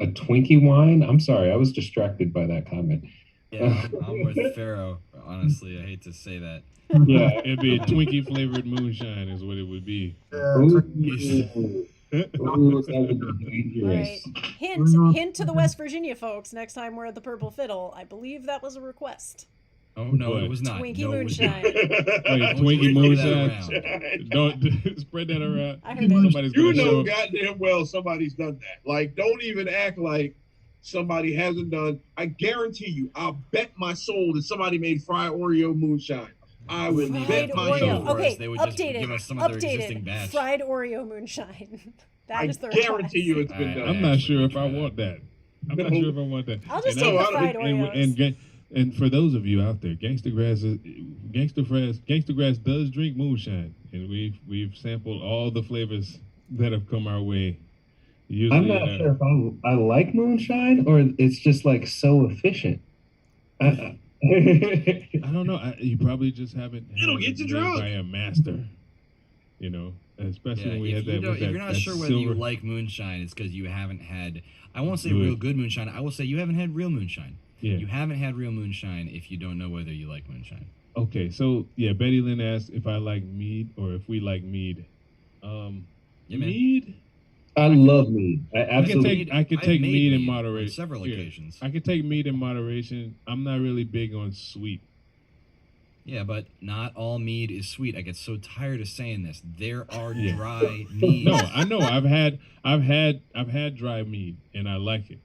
Speaker 9: a Twinkie wine. I'm sorry, I was distracted by that comment.
Speaker 7: Yeah, I'm with Pharaoh. Honestly, I hate to say that.
Speaker 9: Yeah,
Speaker 3: It'd be a Twinkie flavored moonshine is what it would be.
Speaker 9: Ooh, that would be
Speaker 5: All
Speaker 9: dangerous.
Speaker 5: right. Hint to the West Virginia folks. Next time we're at the Purple Fiddle, I believe that was a request.
Speaker 7: Oh no,
Speaker 3: What?
Speaker 7: it was not.
Speaker 5: Twinkie
Speaker 7: no, it was
Speaker 5: moonshine.
Speaker 7: not.
Speaker 3: Wait,
Speaker 7: Don't
Speaker 3: Twinkie
Speaker 7: spread that
Speaker 3: moonshine.
Speaker 7: around.
Speaker 3: Don't spread that around.
Speaker 5: I heard it.
Speaker 3: Somebody's
Speaker 4: You
Speaker 3: gonna show
Speaker 4: know
Speaker 3: up.
Speaker 4: goddamn well somebody's done that. Like, don't even act like somebody hasn't done. I guarantee you, I'll bet my soul that somebody made fried Oreo moonshine. I would
Speaker 5: Fried
Speaker 4: bet my
Speaker 5: Oreo.
Speaker 4: soul.
Speaker 5: Okay,
Speaker 7: They would just
Speaker 5: updated.
Speaker 7: give us some of their existing
Speaker 5: Updated.
Speaker 7: batch.
Speaker 5: Fried Oreo moonshine. That
Speaker 4: I
Speaker 5: is the request.
Speaker 4: guarantee you it's been done.
Speaker 3: I'm not sure if I want that. I'm not sure if I want that.
Speaker 5: I'll just
Speaker 3: And
Speaker 5: take the
Speaker 3: I-
Speaker 5: fried Oreos.
Speaker 3: And for those of you out there, Gangstagrass does drink moonshine, and we've sampled all the flavors that have come our way. Usually,
Speaker 9: I'm not sure if I like moonshine or it's just like so efficient.
Speaker 3: I don't know. You probably just haven't.
Speaker 4: You don't
Speaker 3: had
Speaker 4: get
Speaker 3: it
Speaker 4: to
Speaker 3: made
Speaker 4: drunk.
Speaker 3: by a master. You know, especially
Speaker 7: Yeah,
Speaker 3: when we
Speaker 7: if,
Speaker 3: had that.
Speaker 7: if you're not sure whether you
Speaker 3: silver-
Speaker 7: like moonshine, it's because you haven't had. I won't say
Speaker 3: Good.
Speaker 7: real good moonshine. I will say you haven't had real moonshine.
Speaker 3: Yeah.
Speaker 7: You haven't had real moonshine if you don't know whether you like moonshine.
Speaker 3: Okay, so yeah, Betty Lynn asked if I like mead or if we like mead.
Speaker 7: Yeah, man.
Speaker 3: Mead.
Speaker 9: I love mead. I
Speaker 3: I can
Speaker 9: absolutely.
Speaker 3: take I can
Speaker 7: I've
Speaker 3: take
Speaker 7: made
Speaker 3: mead in
Speaker 7: mead on
Speaker 3: moderation.
Speaker 7: several
Speaker 3: Yeah.
Speaker 7: occasions.
Speaker 3: I can take mead in moderation. I'm not really big on sweet.
Speaker 7: Yeah, but not all mead is sweet. I get so tired of saying this. There are
Speaker 3: Yeah.
Speaker 7: dry meads.
Speaker 3: No, I know. I've had dry mead and I like it.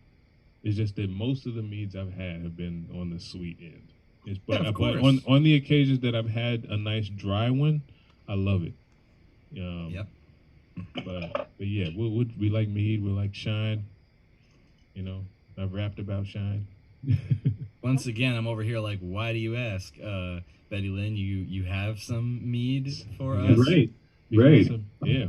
Speaker 3: It's just that most of the meads I've had have been on the sweet end.
Speaker 7: Yeah,
Speaker 3: But
Speaker 7: of
Speaker 3: but
Speaker 7: course.
Speaker 3: on the occasions that I've had a nice dry one, I love it.
Speaker 7: Yep.
Speaker 3: But yeah, we like mead. We like shine. You know, I've rapped about shine.
Speaker 7: Once again, I'm over here like, why do you ask? Betty Lynn, you have some mead for us?
Speaker 9: Great.
Speaker 3: We got
Speaker 9: Great.
Speaker 3: yeah,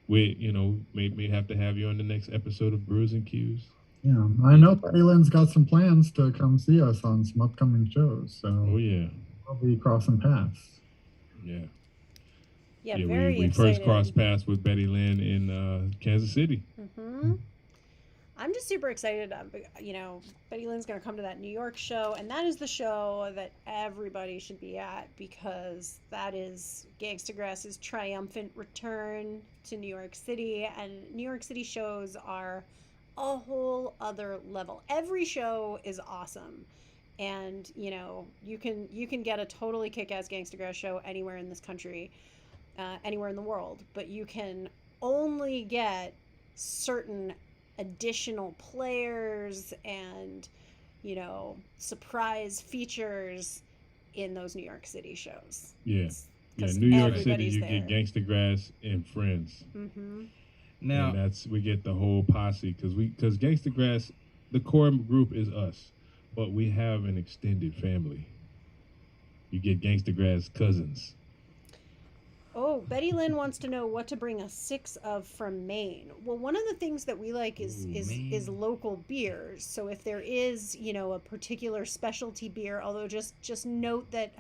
Speaker 3: we may have to have you on the next episode of Brews and Cues.
Speaker 6: Yeah, I know Phelan's got some plans to come see us on some upcoming shows, so
Speaker 3: Oh yeah,
Speaker 6: we'll be crossing paths.
Speaker 3: yeah.
Speaker 5: Yeah,
Speaker 3: Yeah,
Speaker 5: very
Speaker 3: we
Speaker 5: excited.
Speaker 3: first crossed paths with Betty Lynn in Kansas City.
Speaker 5: Mm-hmm. I'm just super excited. You know, Betty Lynn's going to come to that New York show, and that is the show that everybody should be at because that is Gangstagrass's triumphant return to New York City, and New York City shows are a whole other level. Every show is awesome, and you know you can get a totally kick-ass Gangstagrass show anywhere in this country. Anywhere in the world, but you can only get certain additional players and, you know, surprise features in those New York City shows.
Speaker 3: Yeah, yeah.
Speaker 5: 'Cause
Speaker 3: New York City,
Speaker 5: everybody's
Speaker 3: you
Speaker 5: there.
Speaker 3: get Gangstagrass and friends.
Speaker 5: Mm-hmm.
Speaker 7: Now,
Speaker 3: and we get the whole posse because Gangstagrass, the core group is us, but we have an extended family. You get Gangstagrass cousins.
Speaker 5: Oh, Betty Lynn wants to know what to bring us 6 of from Maine. Well, one of the things that we like is local beers. So if there is, you know, a particular specialty beer, although just note that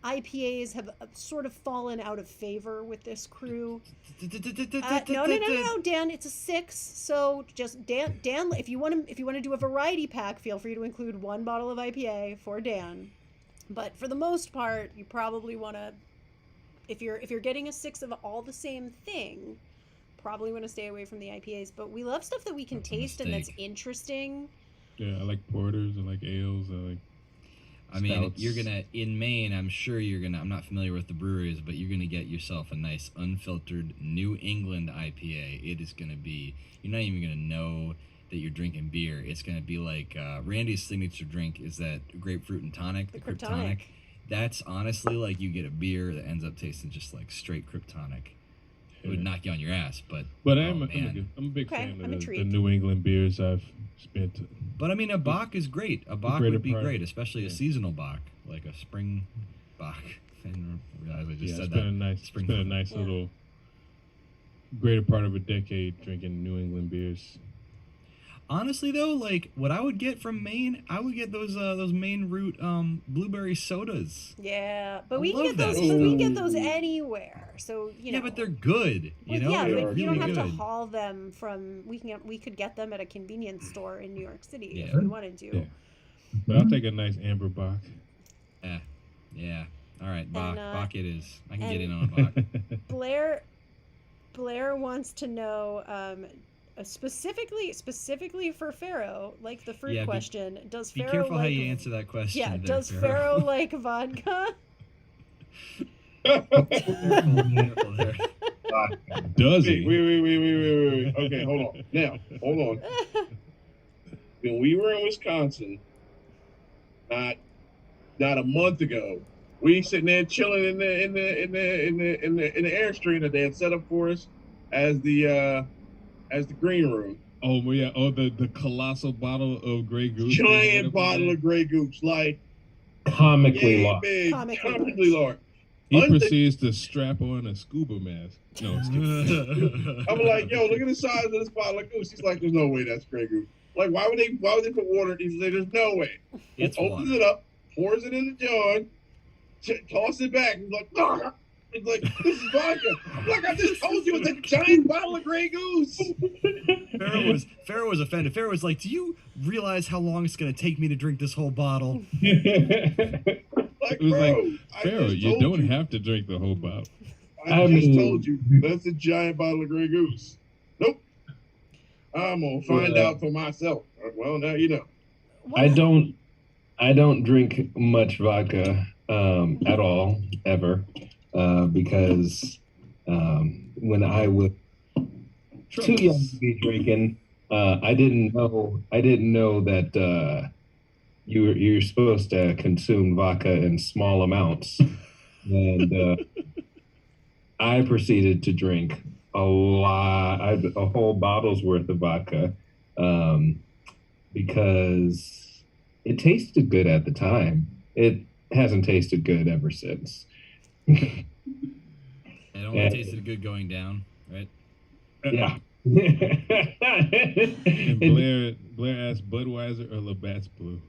Speaker 5: IPAs have sort of fallen out of favor with this crew. No, Dan, it's a 6. So just Dan, if you want to do a variety pack, feel free to include 1 bottle of IPA for Dan. But for the most part, you probably want to. If you're getting a 6 of all the same thing, probably want to stay away from the IPAs. But we love stuff that we can taste and that's interesting.
Speaker 3: Yeah, I like porters. I like ales.
Speaker 7: I mean,
Speaker 3: stouts.
Speaker 7: you're gonna in Maine. I'm sure you're gonna. I'm not familiar with the breweries, but you're gonna get yourself a nice unfiltered New England IPA. It is gonna be. You're not even gonna know that you're drinking beer. It's gonna be like Randy's signature drink is that grapefruit and tonic,
Speaker 5: The Kryptonic.
Speaker 7: That's honestly like you get a beer that ends up tasting just like straight Kryptonic. It would knock you on your ass, but
Speaker 3: I'm a big
Speaker 5: Okay,
Speaker 3: fan
Speaker 5: I'm
Speaker 3: of the
Speaker 5: intrigued.
Speaker 3: New England beers I've spent.
Speaker 7: But I mean, a Bach is great. A Bach would be great, especially a seasonal Bach, like a spring Bach. I didn't realize I just said that.
Speaker 3: It's been a nice little greater part of a decade drinking New England beers.
Speaker 7: Honestly, though, like what I would get from Maine, I would get those Maine root blueberry sodas.
Speaker 5: Yeah, but
Speaker 7: I
Speaker 5: we can
Speaker 7: love
Speaker 5: get those.
Speaker 7: that.
Speaker 5: But we can get those anywhere. So you know.
Speaker 7: Yeah, but they're good. You know,
Speaker 5: yeah,
Speaker 7: they're
Speaker 5: but you don't
Speaker 7: really
Speaker 5: have to
Speaker 7: good.
Speaker 5: haul them from. We could get them at a convenience store in New York City if
Speaker 7: Yeah.
Speaker 5: we wanted to.
Speaker 3: Yeah. But I'll take a nice amber Bach.
Speaker 7: Yeah. All right, Bach.
Speaker 5: And,
Speaker 7: Bach it is. I can get in on a Bach.
Speaker 5: Blair wants to know specifically for Pharaoh, like the fruit question. Does
Speaker 7: Be
Speaker 5: Pharaoh
Speaker 7: careful
Speaker 5: like,
Speaker 7: how you answer that question.
Speaker 5: Yeah,
Speaker 7: there,
Speaker 5: does Pharaoh like vodka?
Speaker 7: Careful there.
Speaker 3: Does he?
Speaker 4: Wait. Okay, hold on. Now, hold on. When we were in Wisconsin, not a month ago, we sitting there chilling in the Airstream that they had set up for us as the green room.
Speaker 3: Oh yeah. Oh, the colossal bottle of Grey Goose.
Speaker 4: Giant bottle of Grey Goose, like
Speaker 9: Comically
Speaker 4: yeah,
Speaker 9: large.
Speaker 4: big,
Speaker 5: Comically
Speaker 4: comically large.
Speaker 3: He proceeds to strap on a scuba mask. No, it's kidding.
Speaker 4: I'm like, yo, look at the size of this bottle of Goose. He's like, there's no way that's Grey Goose. Like, why would they put water in? He's like, there's no way.
Speaker 7: It's
Speaker 4: Opens
Speaker 7: water.
Speaker 4: it up, pours it in the jar, tosses it back. He's like, "Ugh." He's like, this is vodka. I'm like, I just told you it's a giant bottle of Grey Goose.
Speaker 7: Pharaoh was offended. Pharaoh was like, "Do you realize how long it's going to take me to drink this whole bottle?"
Speaker 4: Like,
Speaker 3: It was
Speaker 4: bro,
Speaker 3: like,
Speaker 4: I
Speaker 3: Pharaoh,
Speaker 4: just
Speaker 3: you
Speaker 4: told
Speaker 3: don't have to drink the whole bottle.
Speaker 4: I
Speaker 9: I
Speaker 4: just
Speaker 9: mean-
Speaker 4: told you that's a giant bottle of Grey Goose. Nope. I'm gonna find out for myself. Well, now you know.
Speaker 9: I don't drink much vodka at all ever because when I was too young to be drinking, I didn't know that you're supposed to consume vodka in small amounts, and I proceeded to drink a whole bottle's worth of vodka, because it tasted good at the time. It hasn't tasted good ever since.
Speaker 7: It only tasted good going down, right?
Speaker 9: Yeah.
Speaker 3: And Blair asked Budweiser or Labatt's Blue.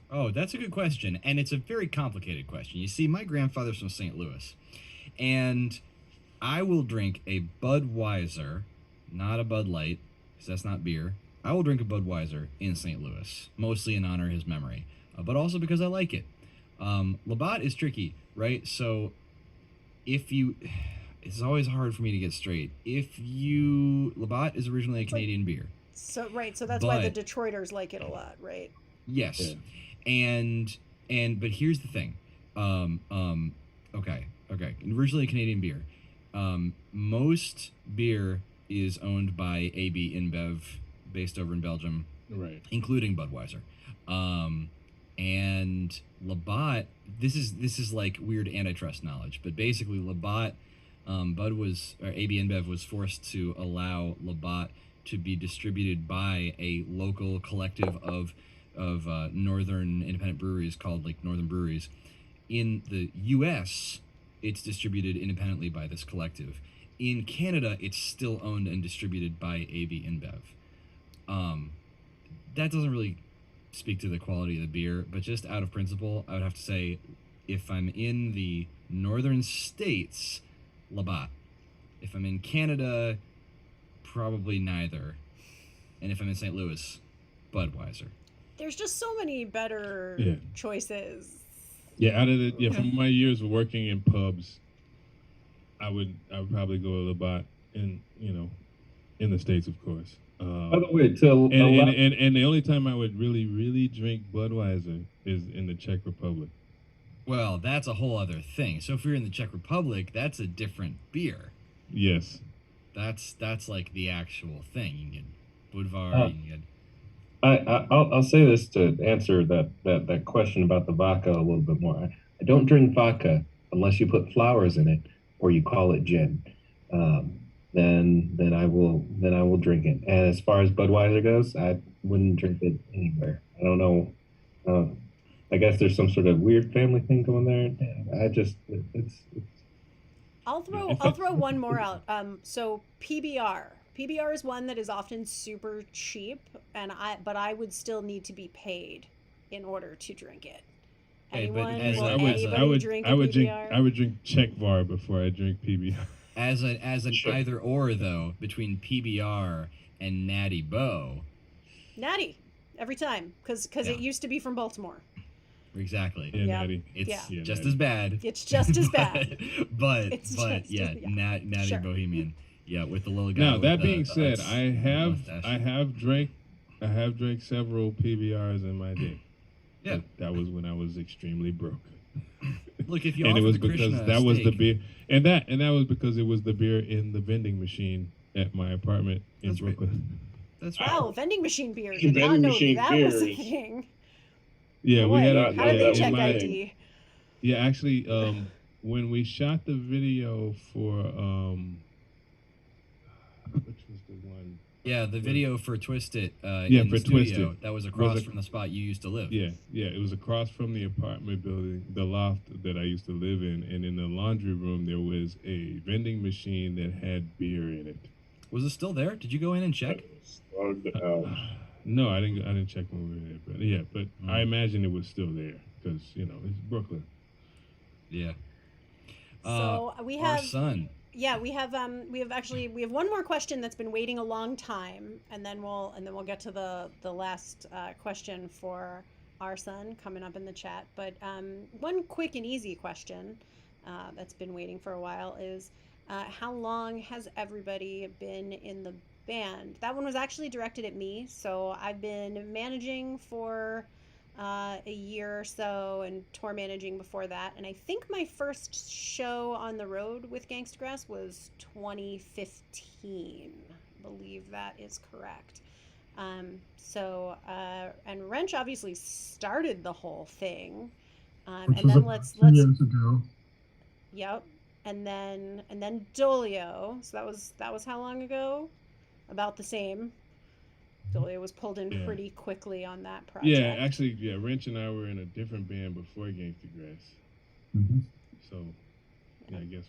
Speaker 7: Oh, that's a good question, and it's a very complicated question. You see, my grandfather's from St. Louis, and I will drink a Budweiser, not a Bud Light, because that's not beer. I will drink a Budweiser in St. Louis, mostly in honor of his memory, but also because I like it. Labatt is tricky, right? So it's always hard for me to get straight. Labatt is originally a Canadian beer.
Speaker 5: So that's why the Detroiters like it a lot, right?
Speaker 7: Yes.
Speaker 3: Yeah.
Speaker 7: But here's the thing. Okay. Originally a Canadian beer. Most beer is owned by AB InBev, based over in Belgium,
Speaker 3: Right.
Speaker 7: including Budweiser. And Labatt, this is like weird antitrust knowledge, but basically Labatt, AB InBev was forced to allow Labatt to be distributed by a local collective of northern independent breweries called like Northern Breweries. In the U.S., it's distributed independently by this collective. In Canada, it's still owned and distributed by AB InBev. That doesn't really speak to the quality of the beer, but just out of principle, I would have to say, if I'm in the northern states, Labatt. If I'm in Canada, probably neither. And if I'm in St. Louis, Budweiser.
Speaker 5: There's just so many better choices.
Speaker 3: Yeah, from my years of working in pubs, I would probably go to Labatt in the States, of course.
Speaker 9: By the way,
Speaker 3: and the only time I would really drink Budweiser is in the Czech Republic.
Speaker 7: Well, that's a whole other thing. So if you're in the Czech Republic, that's a different beer.
Speaker 3: Yes.
Speaker 7: That's like the actual thing. You can get Budvar. You can get...
Speaker 9: I'll say this to answer that question about the vodka a little bit more. I don't drink vodka unless you put flowers in it or you call it gin. Then I will drink it. And as far as Budweiser goes, I wouldn't drink it anywhere. I don't know. I guess there's some sort of weird family thing going there. It's.
Speaker 5: I'll throw one more out. So PBR. PBR is one that is often super cheap, but I would still need to be paid in order to drink it.
Speaker 3: I would drink Czech Var before I drink PBR.
Speaker 7: As an either or though, between PBR and Natty Bo.
Speaker 5: Natty, every time, because it used to be from Baltimore.
Speaker 7: Exactly.
Speaker 3: Yeah, Natty.
Speaker 7: It's just
Speaker 3: Natty.
Speaker 7: as bad.
Speaker 5: It's just as bad.
Speaker 7: but Natty
Speaker 5: Sure.
Speaker 7: Bohemian. Yeah, with the little guy.
Speaker 3: Now that being
Speaker 7: the
Speaker 3: said, I have drank several PBRs in my day.
Speaker 7: Yeah.
Speaker 3: That was when I was extremely broke.
Speaker 7: Look, if you
Speaker 3: and it was
Speaker 7: because
Speaker 3: Krishna that was the beer, and that was because it was the beer in the vending machine at my apartment in Brooklyn.
Speaker 7: That's right.
Speaker 5: Wow, vending machine beer. Did not know that was a thing.
Speaker 3: Yeah, we had
Speaker 5: how did they check ID?
Speaker 3: Yeah, actually, when we shot the video for which was the one?
Speaker 7: Yeah, the video for Twist It.
Speaker 3: Yeah,
Speaker 7: in
Speaker 3: for
Speaker 7: the studio,
Speaker 3: Twist It.
Speaker 7: that was across from the spot you used to live.
Speaker 3: Yeah, it was across from the apartment building, the loft that I used to live in, and in the laundry room there was a vending machine that had beer in it.
Speaker 7: Was it still there? Did you go in and check?
Speaker 3: No, I didn't check when we were there, but I imagine it was still there because it's Brooklyn.
Speaker 7: Yeah.
Speaker 5: So we have
Speaker 7: our son.
Speaker 5: Yeah, we have one more question that's been waiting a long time, and then we'll get to the last question for our son coming up in the chat. But one quick and easy question that's been waiting for a while is how long has everybody been in the band? That one was actually directed at me, so I've been managing for a year or so and tour managing before that, and I think my first show on the road with Gangstagrass was 2015. I believe that is correct. And Wrench obviously started the whole thing, and then let's
Speaker 6: 2 years ago.
Speaker 5: Yep. and then Dolio. So that was how long ago? About the same. Dolio was pulled in
Speaker 3: Yeah.
Speaker 5: pretty quickly on that project.
Speaker 3: Yeah, actually, yeah, Wrench and I were in a different band before Gangstagrass.
Speaker 6: Mm-hmm.
Speaker 3: So, yeah, I guess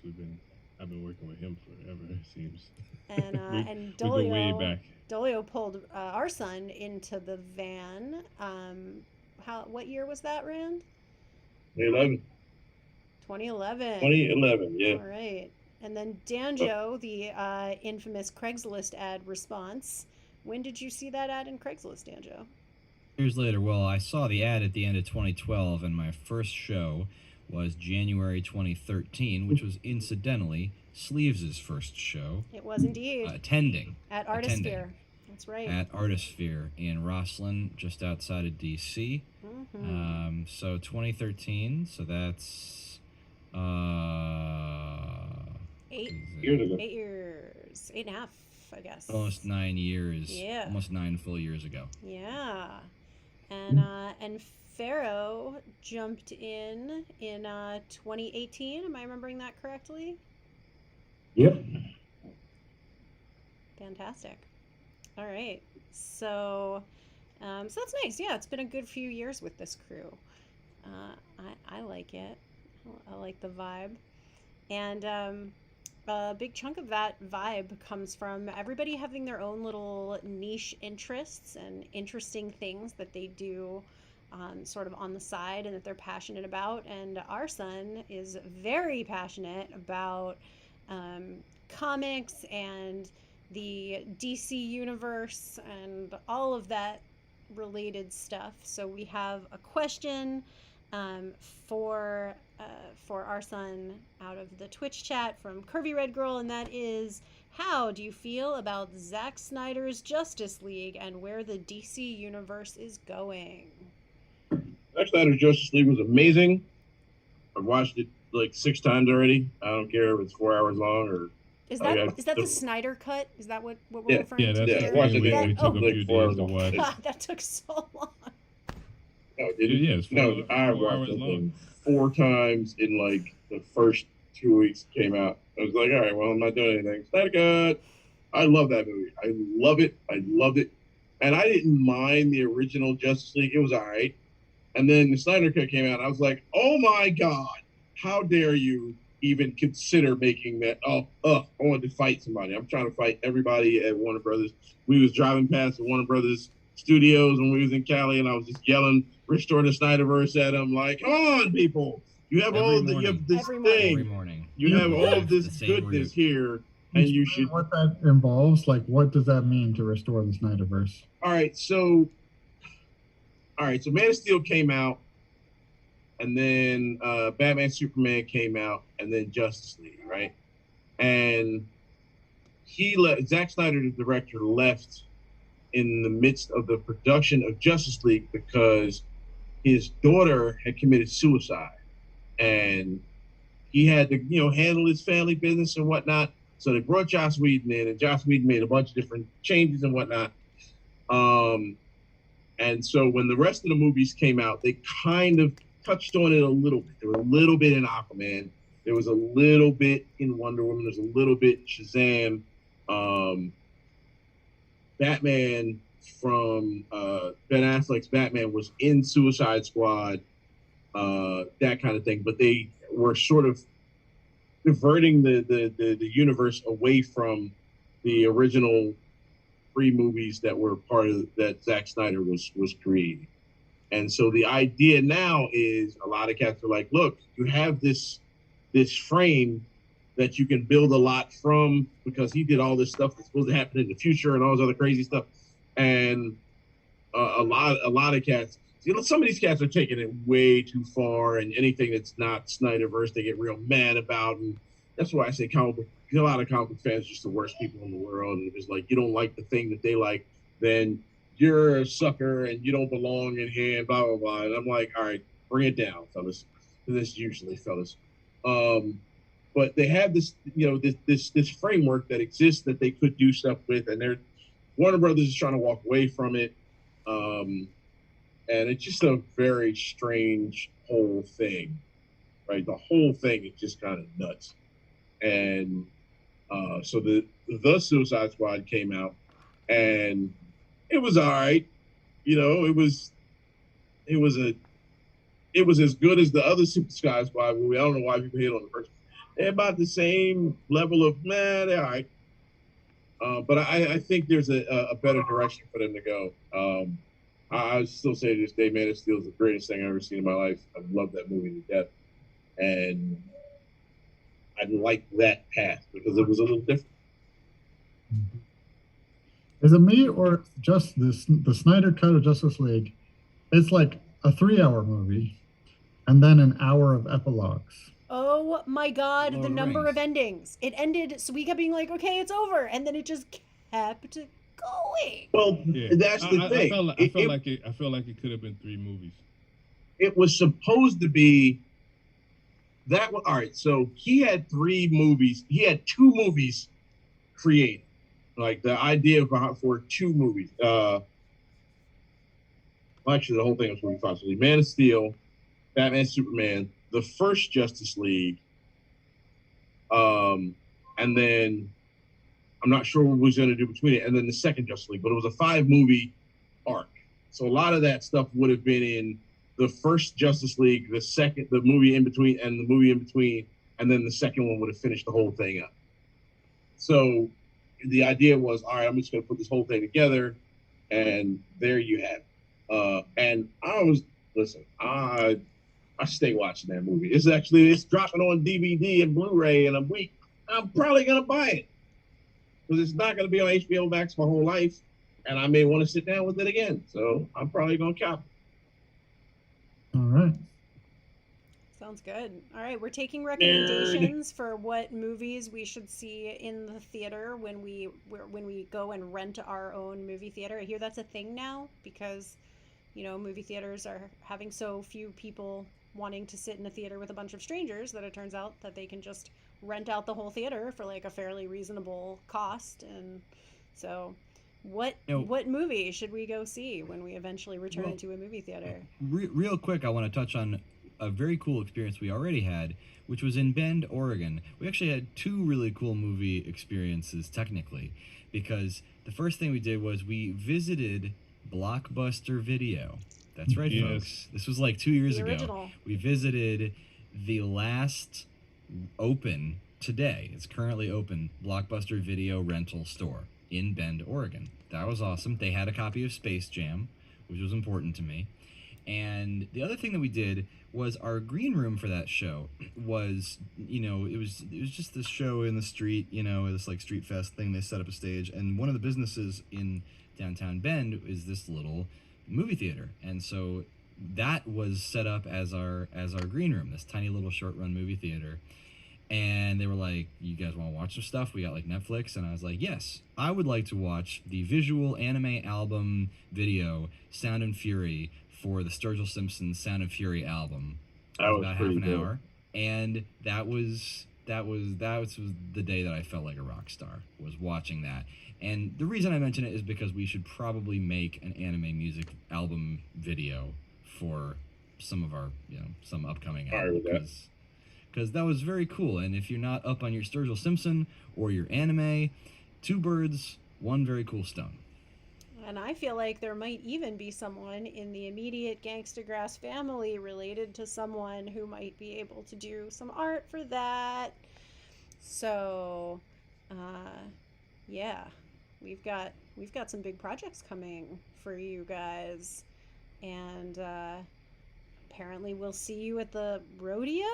Speaker 3: I've been working with him forever, it seems.
Speaker 5: And and
Speaker 3: we go way back.
Speaker 5: Dolio pulled our son into the van. What year was that, Rand?
Speaker 4: 2011.
Speaker 5: 2011.
Speaker 4: 2011, yeah.
Speaker 5: All right. And then Danjo, the infamous Craigslist ad response. When did you see that ad in Craigslist, Danjo?
Speaker 7: Years later, well, I saw the ad at the end of 2012, and my first show was January 2013, which was incidentally Sleeves' first show.
Speaker 5: It was indeed.
Speaker 7: Attending.
Speaker 5: At Artisphere. That's right.
Speaker 7: At Artisphere in Rosslyn, just outside of DC.
Speaker 5: Mm-hmm.
Speaker 7: So 2013, so that's
Speaker 5: 8
Speaker 4: years ago.
Speaker 5: 8 years. 8.5, I guess.
Speaker 7: Almost 9 years.
Speaker 5: Yeah.
Speaker 7: Almost 9 full years ago.
Speaker 5: Yeah. And Pharaoh jumped in 2018. Am I remembering that correctly?
Speaker 9: Yep.
Speaker 5: Fantastic. All right. So that's nice. Yeah, it's been a good few years with this crew. I like it. I like the vibe. And a big chunk of that vibe comes from everybody having their own little niche interests and interesting things that they do sort of on the side and that they're passionate about. And our son is very passionate about comics and the DC universe and all of that related stuff. So we have a question for our son out of the Twitch chat from Curvy Red Girl, and that is, how do you feel about Zack Snyder's Justice League and where the DC universe is going?
Speaker 4: Zack Snyder's Justice League was amazing. I've watched it like 6 times already. I don't care if it's 4 hours long or.
Speaker 5: Is that the Snyder cut? Is that what we're
Speaker 4: Yeah.
Speaker 5: referring
Speaker 3: Yeah,
Speaker 5: to?
Speaker 3: that's
Speaker 4: Yeah,
Speaker 3: the
Speaker 4: watch
Speaker 3: thing.
Speaker 4: it.
Speaker 3: We took a
Speaker 4: Like
Speaker 3: few
Speaker 4: 4
Speaker 3: days to
Speaker 4: hours.
Speaker 3: watch.
Speaker 5: God, that took so long.
Speaker 4: No, it didn't.
Speaker 3: Yeah, it's
Speaker 4: No, I
Speaker 3: 4
Speaker 4: watched
Speaker 3: hours
Speaker 4: it
Speaker 3: long.
Speaker 4: 4 times in like the first 2 weeks it came out. I was like, all right, well, I'm not doing anything. Snyder cut. I love that movie. I love it. I loved it. And I didn't mind the original Justice League. It was all right. And then the Snyder cut came out. I was like, oh my God, how dare you even consider making that? I wanted to fight somebody. I'm trying to fight everybody at Warner Brothers. We was driving past the Warner Brothers studios when we was in Cali, and I was just yelling, restore the Snyderverse at them, like, come on, people. You have
Speaker 7: Every
Speaker 4: all of
Speaker 7: morning.
Speaker 4: you have this
Speaker 5: Every
Speaker 4: thing.
Speaker 7: Every morning.
Speaker 4: You have all of this
Speaker 7: The same
Speaker 4: goodness
Speaker 7: route.
Speaker 4: here, and you should.
Speaker 6: What that involves, like, what does that mean to restore the Snyderverse?
Speaker 4: All right, so Man of Steel came out, and then Batman Superman came out, and then Justice League, right? And Zack Snyder, the director, left in the midst of the production of Justice League because his daughter had committed suicide, and he had to, handle his family business and whatnot. So they brought Joss Whedon in, and Joss Whedon made a bunch of different changes and whatnot. And so when the rest of the movies came out, they kind of touched on it a little bit. There was a little bit in Aquaman. There was a little bit in Wonder Woman. There's a little bit in Shazam. Batman from Ben Affleck's Batman was in Suicide Squad, that kind of thing. But they were sort of diverting the universe away from the original 3 movies that were part of that Zack Snyder was creating. And so the idea now is, a lot of cats are like, look, you have this frame that you can build a lot from, because he did all this stuff that's supposed to happen in the future and all this other crazy stuff. And a lot of cats, some of these cats are taking it way too far, and anything that's not Snyderverse, they get real mad about. And that's why I say a lot of comic book fans are just the worst people in the world. And it's like, you don't like the thing that they like, then you're a sucker and you don't belong in here, and blah, blah, blah. And I'm like, all right, bring it down, fellas. This usually, fellas. But they have this, this framework that exists that they could do stuff with, and Warner Brothers is trying to walk away from it. And it's just a very strange whole thing, right? The whole thing is just kind of nuts. and so the Suicide Squad came out, and it was all right. You know, it was as good as the other Suicide Squad movie. I don't know why people hate on the first. They're about the same level of they're all right. But I think there's a better direction for them to go. I still say to this day, Man of Steel is the greatest thing I've ever seen in my life. I love that movie to death, and I like that path because it was a little different.
Speaker 6: Is it me or just the Snyder cut of Justice League? It's like a 3-hour movie, and then an hour of epilogues.
Speaker 5: Oh my God,
Speaker 7: Lord
Speaker 5: the
Speaker 7: of the
Speaker 5: number
Speaker 7: Rings.
Speaker 5: of endings. It ended, so we kept being like, okay, it's over. And then it just kept going.
Speaker 4: Well,
Speaker 3: Yeah.
Speaker 4: that's the thing.
Speaker 3: I felt like it could have been 3 movies.
Speaker 4: It was supposed to be that. All right, so he had 3 movies. He had 2 movies created, like the idea for 2 movies. Actually, the whole thing was going to be possibly Man of Steel, Batman, Superman, the first Justice League, and then I'm not sure what was going to do between it, and then the second Justice League. But it was a 5-movie arc, so a lot of that stuff would have been in the first Justice League, the movie in between, and the movie in between, and then the second one would have finished the whole thing up. So the idea was, all right, I'm just going to put this whole thing together, and there you have it. And I stay watching that movie. It's dropping on DVD and Blu-ray in a week. I'm probably gonna buy it because it's not gonna be on HBO Max my whole life, and I may want to sit down with it again. So I'm probably gonna cop it.
Speaker 6: All right.
Speaker 5: Sounds good. All right, we're taking recommendations for what movies we should see in the theater when we go and rent our own movie theater. I hear that's a thing now because, you know, movie theaters are having so few people wanting to sit in a theater with a bunch of strangers that it turns out that they can just rent out the whole theater for like a fairly reasonable cost. And so what movie should we go see when we eventually return to a movie theater?
Speaker 7: Real quick, I want to touch on a very cool experience we already had, which was in Bend, Oregon. We actually had 2 really cool movie experiences technically, because the first thing we did was we visited Blockbuster Video. That's right,
Speaker 3: Yes.
Speaker 7: folks. This was like 2 years
Speaker 5: The
Speaker 7: ago.
Speaker 5: original.
Speaker 7: We visited the last open today. It's currently open Blockbuster Video rental store in Bend, Oregon. That was awesome. They had a copy of Space Jam, which was important to me. And the other thing that we did was our green room for that show was, you know, it was just this show in the street, you know, this like street fest thing. They set up a stage, and one of the businesses in downtown Bend is this little movie theater, and so that was set up as our green room, this tiny little short run movie theater. And they were like, you guys want to watch some stuff? We got like Netflix. And I was like, yes, I would like to watch the visual anime album video Sound and Fury for the Sturgill Simpson Sound and Fury album.
Speaker 4: That was
Speaker 7: about half
Speaker 4: pretty
Speaker 7: an
Speaker 4: good.
Speaker 7: hour, and that was the day that I felt like a rock star, was watching that. And the reason I mention it is because we should probably make an anime music album video for some of our, you know, some upcoming albums, because that was very cool. And if you're not up on your Sturgill Simpson or your anime, 2 birds, 1 very cool stone.
Speaker 5: And I feel like there might even be someone in the immediate Gangstagrass family related to someone who might be able to do some art for that. So, yeah, we've got some big projects coming for you guys, and apparently we'll see you at the rodeo.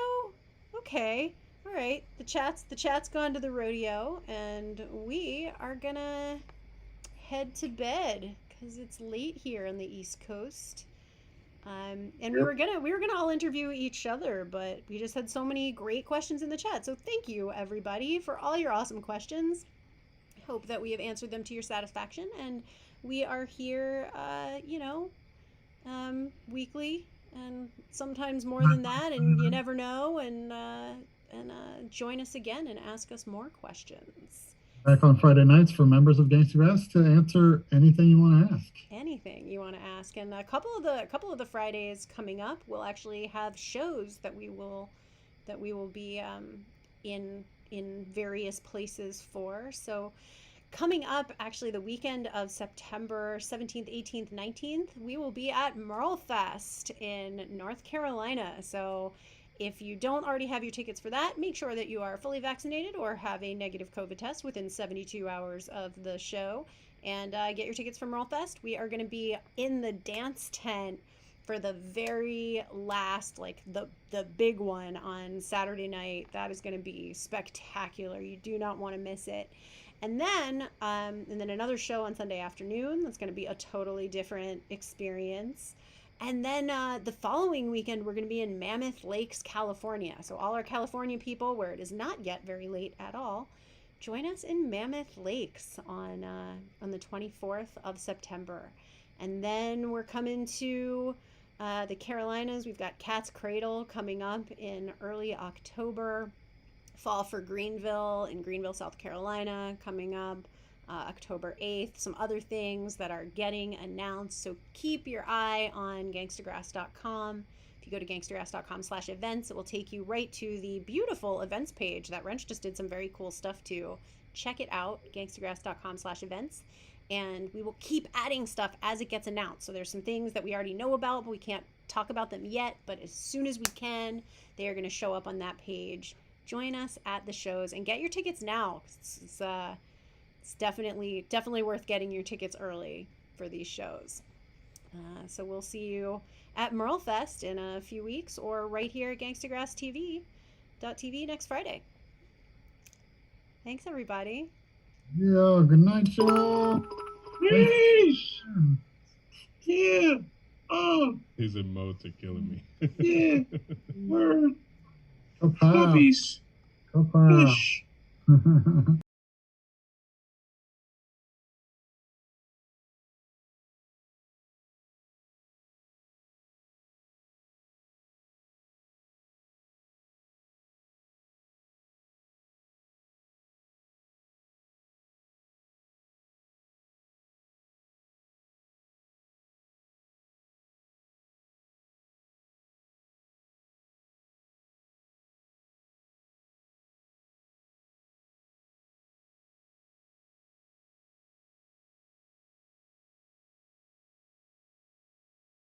Speaker 5: Okay, all right. The chat's gone to the rodeo, and we are gonna head to bed because it's late here on the East Coast. And we were gonna all interview each other, but we just had so many great questions in the chat. So thank you everybody for all your awesome questions. I hope that we have answered them to your satisfaction, and we are here, weekly, and sometimes more than that, and you never know. And join us again and ask us more questions.
Speaker 6: Back on Friday nights for members of Gangstagrass to answer anything you want to ask.
Speaker 5: Anything you want to ask. And a couple of the Fridays coming up, we'll actually have shows that we will be in in various places for. So coming up, actually, the weekend of September 17th, 18th, 19th, we will be at Merlefest in North Carolina. So if you don't already have your tickets for that, make sure that you are fully vaccinated or have a negative COVID test within 72 hours of the show, and get your tickets for Merlefest. We are going to be in the dance tent for the very last, like the big one on Saturday night. That is going to be spectacular. You do not want to miss it. And then another show on Sunday afternoon. That's going to be a totally different experience. And then the following weekend, we're going to be in Mammoth Lakes, California. So all our California people, where it is not yet very late at all, join us in Mammoth Lakes on the 24th of September. And then we're coming to the Carolinas. We've got Cat's Cradle coming up in early October. Fall for Greenville in Greenville, South Carolina coming up October 8th. Some other things that are getting announced. So keep your eye on gangstagrass.com. If you go to gangstagrass.com/events, it will take you right to the beautiful events page that Wrench just did some very cool stuff to. Check it out, gangstagrass.com/events. And we will keep adding stuff as it gets announced. So there's some things that we already know about, but we can't talk about them yet. But as soon as we can, they are going to show up on that page. Join us at the shows and get your tickets now. It's definitely worth getting your tickets early for these shows. So we'll see you at Merlefest in a few weeks, or right here at GangstagrassTV.tv next Friday. Thanks, everybody.
Speaker 6: Yeah, good night, y'all.
Speaker 4: Peace. Yeah. Oh,
Speaker 3: His emotes are killing me.
Speaker 4: yeah. Word.
Speaker 6: Go pal.
Speaker 4: Puppies.
Speaker 6: Go pal.
Speaker 4: Fish.